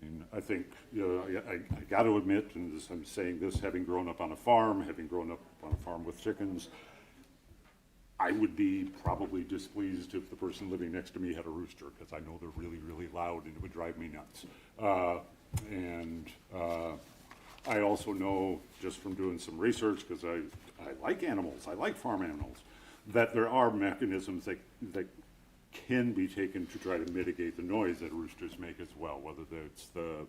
I mean, I think, you know, I got to admit, and this, I'm saying this, having grown up on a farm, having grown up on a farm with chickens, I would be probably displeased if the person living next to me had a rooster, because I know they're really, really loud and it would drive me nuts. I also know, just from doing some research, because I like animals, I like farm animals, that there are mechanisms that can be taken to try to mitigate the noise that roosters make as well, whether it's the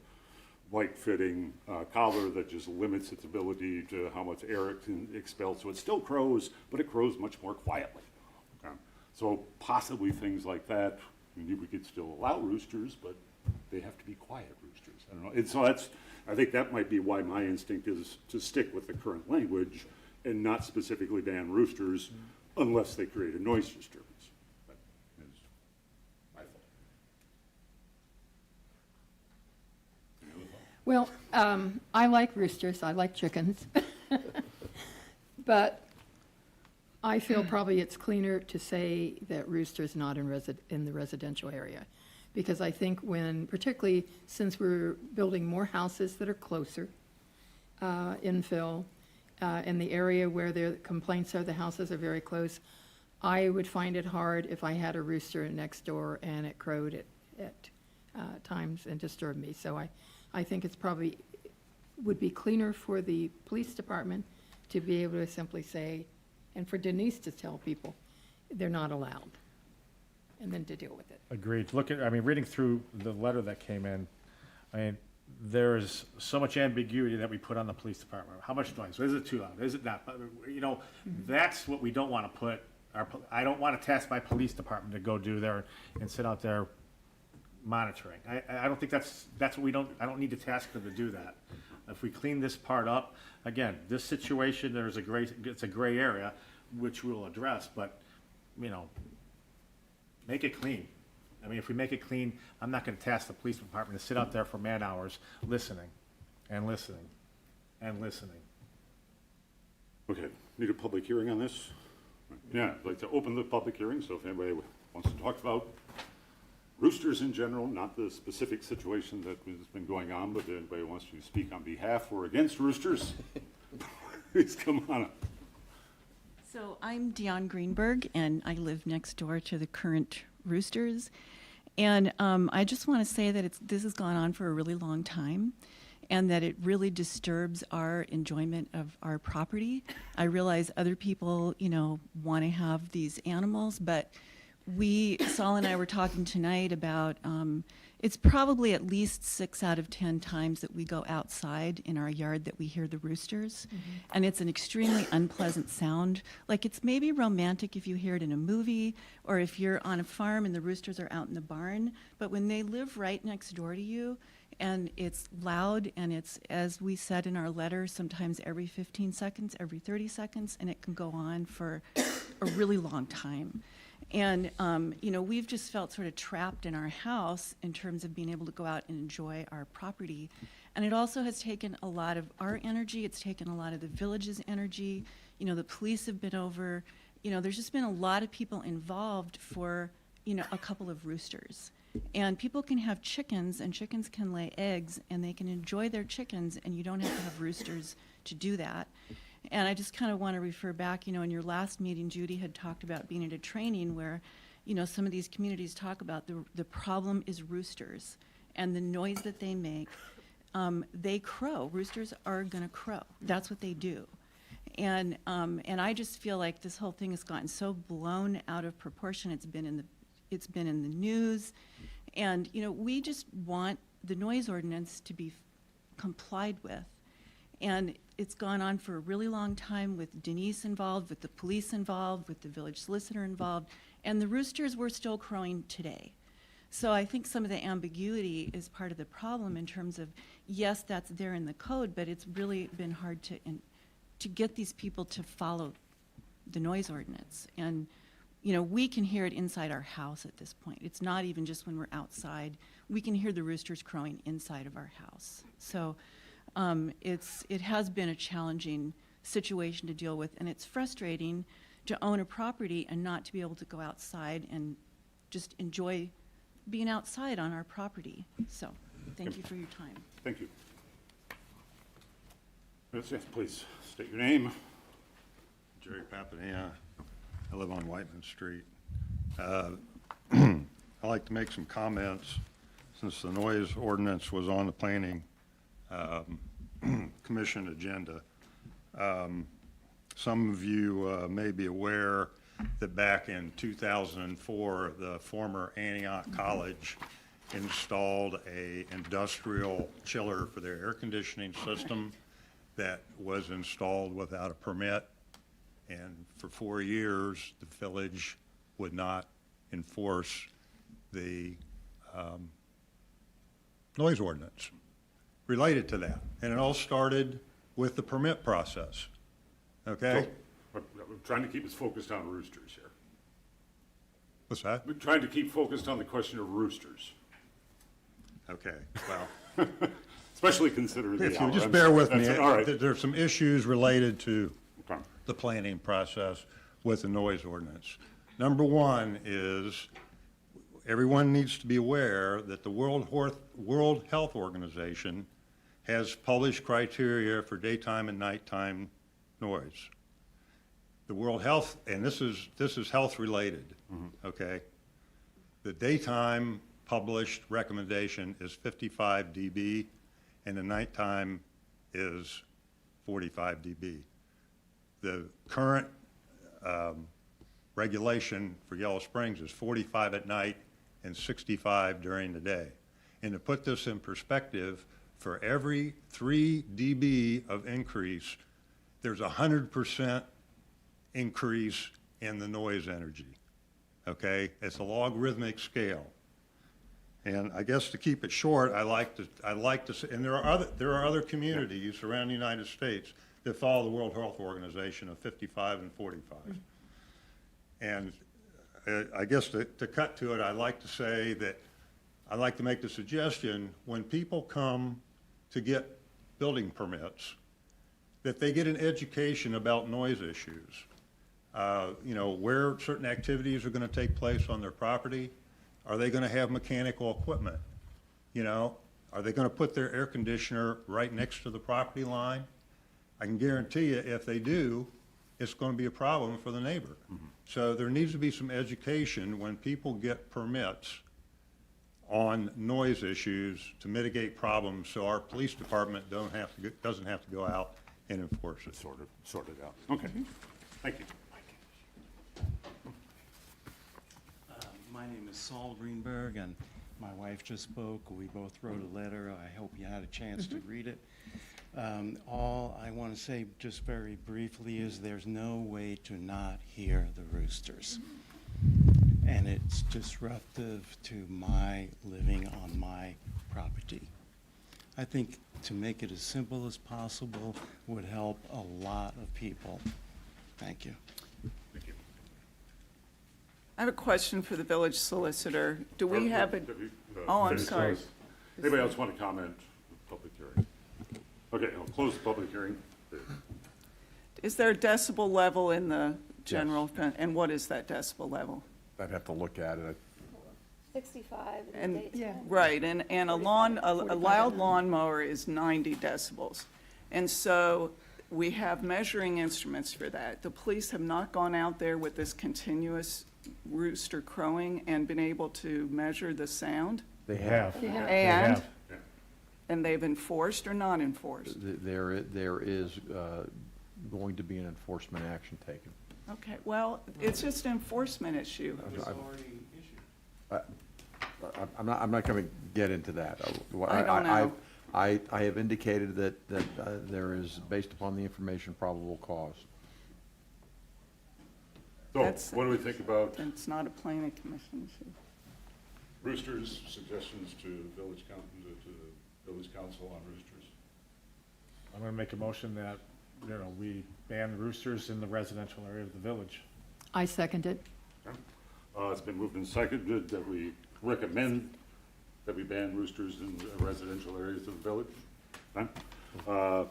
light-fitting collar that just limits its ability to how much air it can expel, so it still crows, but it crows much more quietly. Okay? So possibly things like that. Maybe we could still allow roosters, but they have to be quiet roosters. I don't know. And so I think that might be why my instinct is to stick with the current language and not specifically ban roosters unless they create a noise disturbance. But it's my fault. Well, I like roosters, I like chickens. But I feel probably it's cleaner to say that roosters not in the residential area. Because I think particularly since we're building more houses that are closer, infill, in the area where the complaints are the houses are very close, I would find it hard if I had a rooster next door and it crowed at times and disturbed me. So I think it's probably would be cleaner for the police department to be able to simply say, and for Denise to tell people, they're not allowed, and then to deal with it. Agreed. Reading through the letter that came in, there's so much ambiguity that we put on the police department. How much noise? Is it too loud? Is it not? That's what we don't want to put. I don't want to task my police department to go do there and sit out there monitoring. I don't think that's what we don't. I don't need to task them to do that. If we clean this part up, again, this situation, it's a gray area, which we'll address, but, make it clean. If we make it clean, I'm not going to task the police department to sit out there for man hours listening and listening and listening. Okay, need a public hearing on this? Yeah, I'd like to open the public hearing, so if anybody wants to talk about roosters in general, not the specific situation that has been going on, but if anybody wants to speak on behalf or against roosters, please come on up. So I'm Dion Greenberg, and I live next door to the current roosters. And I just want to say that this has gone on for a really long time, and that it really disturbs our enjoyment of our property. I realize other people, want to have these animals, but Saul and I were talking tonight about it's probably at least 6 out of 10 times that we go outside in our yard that we hear the roosters. Mm-hmm. And it's an extremely unpleasant sound. Like, it's maybe romantic if you hear it in a movie or if you're on a farm and the roosters are out in the barn. But when they live right next door to you and it's loud and it's, as we said in our letter, sometimes every 15 seconds, every 30 seconds, and it can go on for a really long time. And, we've just felt sort of trapped in our house in terms of being able to go out and enjoy our property. And it also has taken a lot of our energy. It's taken a lot of the village's energy. The police have been over. There's just been a lot of people involved for, a couple of roosters. And people can have chickens, and chickens can lay eggs, and they can enjoy their chickens, and you don't have to have roosters to do that. And I just kind of want to refer back, in your last meeting, Judy had talked about being at a training where, some of these communities talk about the problem is roosters and the noise that they make. They crow. Roosters are going to crow. That's what they do. And I just feel like this whole thing has gotten so blown out of proportion. It's been in the news. And, we just want the noise ordinance to be complied with. And it's gone on for a really long time with Denise involved, with the police involved, with the village solicitor involved, and the roosters were still crowing today. So I think some of the ambiguity is part of the problem in terms of, yes, that's there in the code, but it's really been hard to get these people to follow the noise ordinance. And, we can hear it inside our house at this point. It's not even just when we're outside. We can hear the roosters crowing inside of our house. So it has been a challenging situation to deal with, and it's frustrating to own a property and not to be able to go outside and just enjoy being outside on our property. So, thank you for your time. Thank you. Yes, please state your name. Jerry Papadena. I live on Whiteman Street. I'd like to make some comments since the noise ordinance was on the planning commission agenda. Some of you may be aware that back in 2004, the former Antioch College installed a industrial chiller for their air conditioning system that was installed without a permit. And for 4 years, the village would not enforce the noise ordinance related to that. And it all started with the permit process, okay? We're trying to keep us focused on roosters here. What's that? We're trying to keep focused on the question of roosters, Okay, well, especially considering the if you hour. just bear with me, That's all right. there's some issues related to Okay. the planning process with the noise ordinance. Number one is, everyone needs to be aware that the World Health Organization has published criteria for daytime and nighttime noise. The World Health, and this is health related, okay? The daytime published recommendation is 55 dB, and the nighttime is 45 dB. The current regulation for Yellow Springs is 45 at night and 65 during the day. And to put this in perspective, for every 3 dB of increase, there's a 100% increase in the noise energy, okay? It's a logarithmic scale. And I guess to keep it short, I like to say, and there are other communities around the United States that follow the World Health Organization of 55 and 45. And I guess to cut to it, I like to say that, I like to make the suggestion, when people come to get building permits, that they get an education about noise issues. You know, where certain activities are going to take place on their property. Are they going to have mechanical equipment? You know, are they going to put their air conditioner right next to the property line? I can guarantee you, if they do, it's going to be a problem for the neighbor. So there needs to be some education when people get permits on noise issues to mitigate problems, so our police department doesn't have to go out and enforce it. Sort it out. Okay, thank you. My name is Saul Greenberg, and my wife just spoke. We both wrote a letter. I hope you had a chance to read it. All I want to say just very briefly is there's no way to not hear the roosters. And it's disruptive to my living on my property. I think to make it as simple as possible would help a lot of people. Thank you. Thank you. I have a question for the village solicitor. Do we have a, oh, I'm sorry. Anybody else want to comment? Public hearing. Okay, I'll close the public hearing. Is there a decibel level in the general, and what is that decibel level? I'd have to look at it. 65 in the And, daytime. right, and a loud lawnmower is 90 decibels. And so we have measuring instruments for that. The police have not gone out there with this continuous rooster crowing and been able to measure the sound? They have. They have. And? And they've enforced or not enforced? There is going to be an enforcement action taken. Okay, well, it's just an enforcement issue. I'm not going to get into that. I don't know. I have indicated that there is, based upon the information, probable cause. So, That's- what do we think about It's not a planning commission issue. roosters, suggestions to village council on roosters? I'm going to make a motion that, you know, we ban roosters in the residential area of the village. I second it. It's been moved and seconded that we recommend that we ban roosters in residential areas of the village. Done? I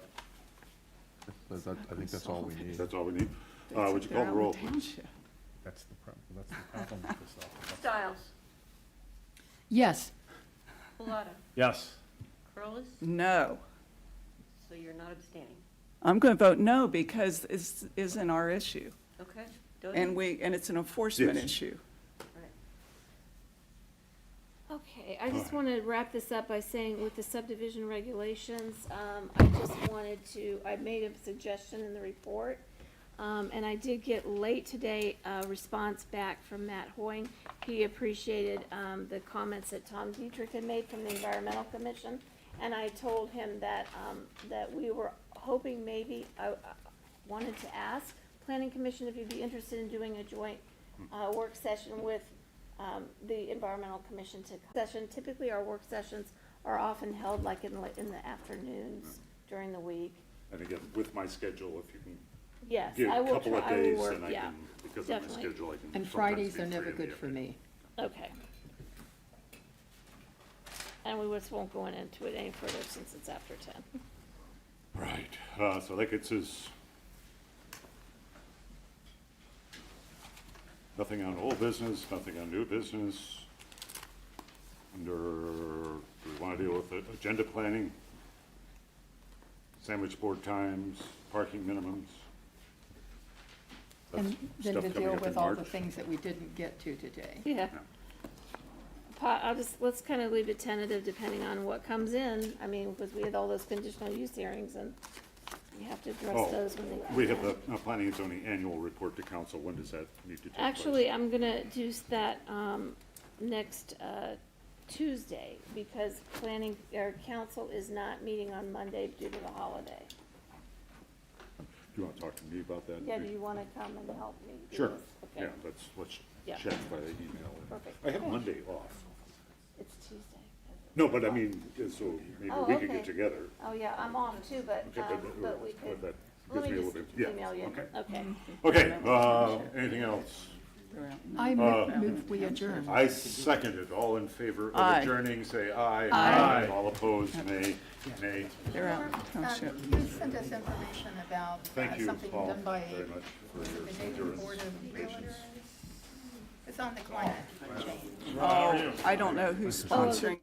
think that's all we need. That's all we need. Would you call the roll, please? That's the problem with this office. Stiles. Yes. Bellato. Yes. Curlis. No. So you're not abstaining. I'm going to vote no because this isn't our issue. Okay. And it's an enforcement Yes. issue. Okay, Okay, I just want to wrap this up by saying with the subdivision regulations, I just wanted to, I made a suggestion in the report. And I did get late today a response back from Matt Hoying. He appreciated the comments that Tom Dietrich had made from the Environmental Commission. And I told him that, that we were hoping maybe, I wanted to ask Planning Commission if you'd be interested in doing a joint work session with the Environmental Commission session. Typically, our work sessions are often held like in the afternoons during the week. And again, with my schedule, if you can Yes, give I a will couple of try, I will days, work, and I yeah, can, because definitely. of my schedule, I can. And sometimes Fridays be are never free in good the for me. Okay. And we just won't go into it any further since it's after 10. Right, so that gets us nothing on old business, nothing on new business. Under, do we want to deal with the agenda planning? Sandwich board times, parking minimums? That's And then stuff to coming deal up in with all the March. things that we didn't get to today. Yeah. I'll just, let's kind of leave it tentative depending on what comes in. I mean, because we had all those conditional use hearings and we have to address Oh, those when they come. we have in. the planning and zoning annual report to council. When does that need to take place? Actually, I'm gonna do that, next, Tuesday because planning, or council is not meeting on Monday due to the holiday. Do you want to talk to me about that? Yeah, do you want to come and help me? do Sure, this? Okay. yeah, let's Yeah. chat by email. Perfect. I have Monday off. It's Tuesday. No, but I mean, so maybe Oh, we could okay. get together. Oh, yeah, I'm off too, but, Okay, but we could, that let gives me me a just little bit, yeah, email you. okay. Okay. Okay, anything else? I move we adjourn. I second it. All in favor of Aye. adjourning, say aye. Aye. All opposed, nay. Nay. They're out in You township. sent us information about Thank you something all done by very much for your the Neighborhood endurance. Board of Realtors. It's on the climate change. Oh, I don't know who's sponsoring.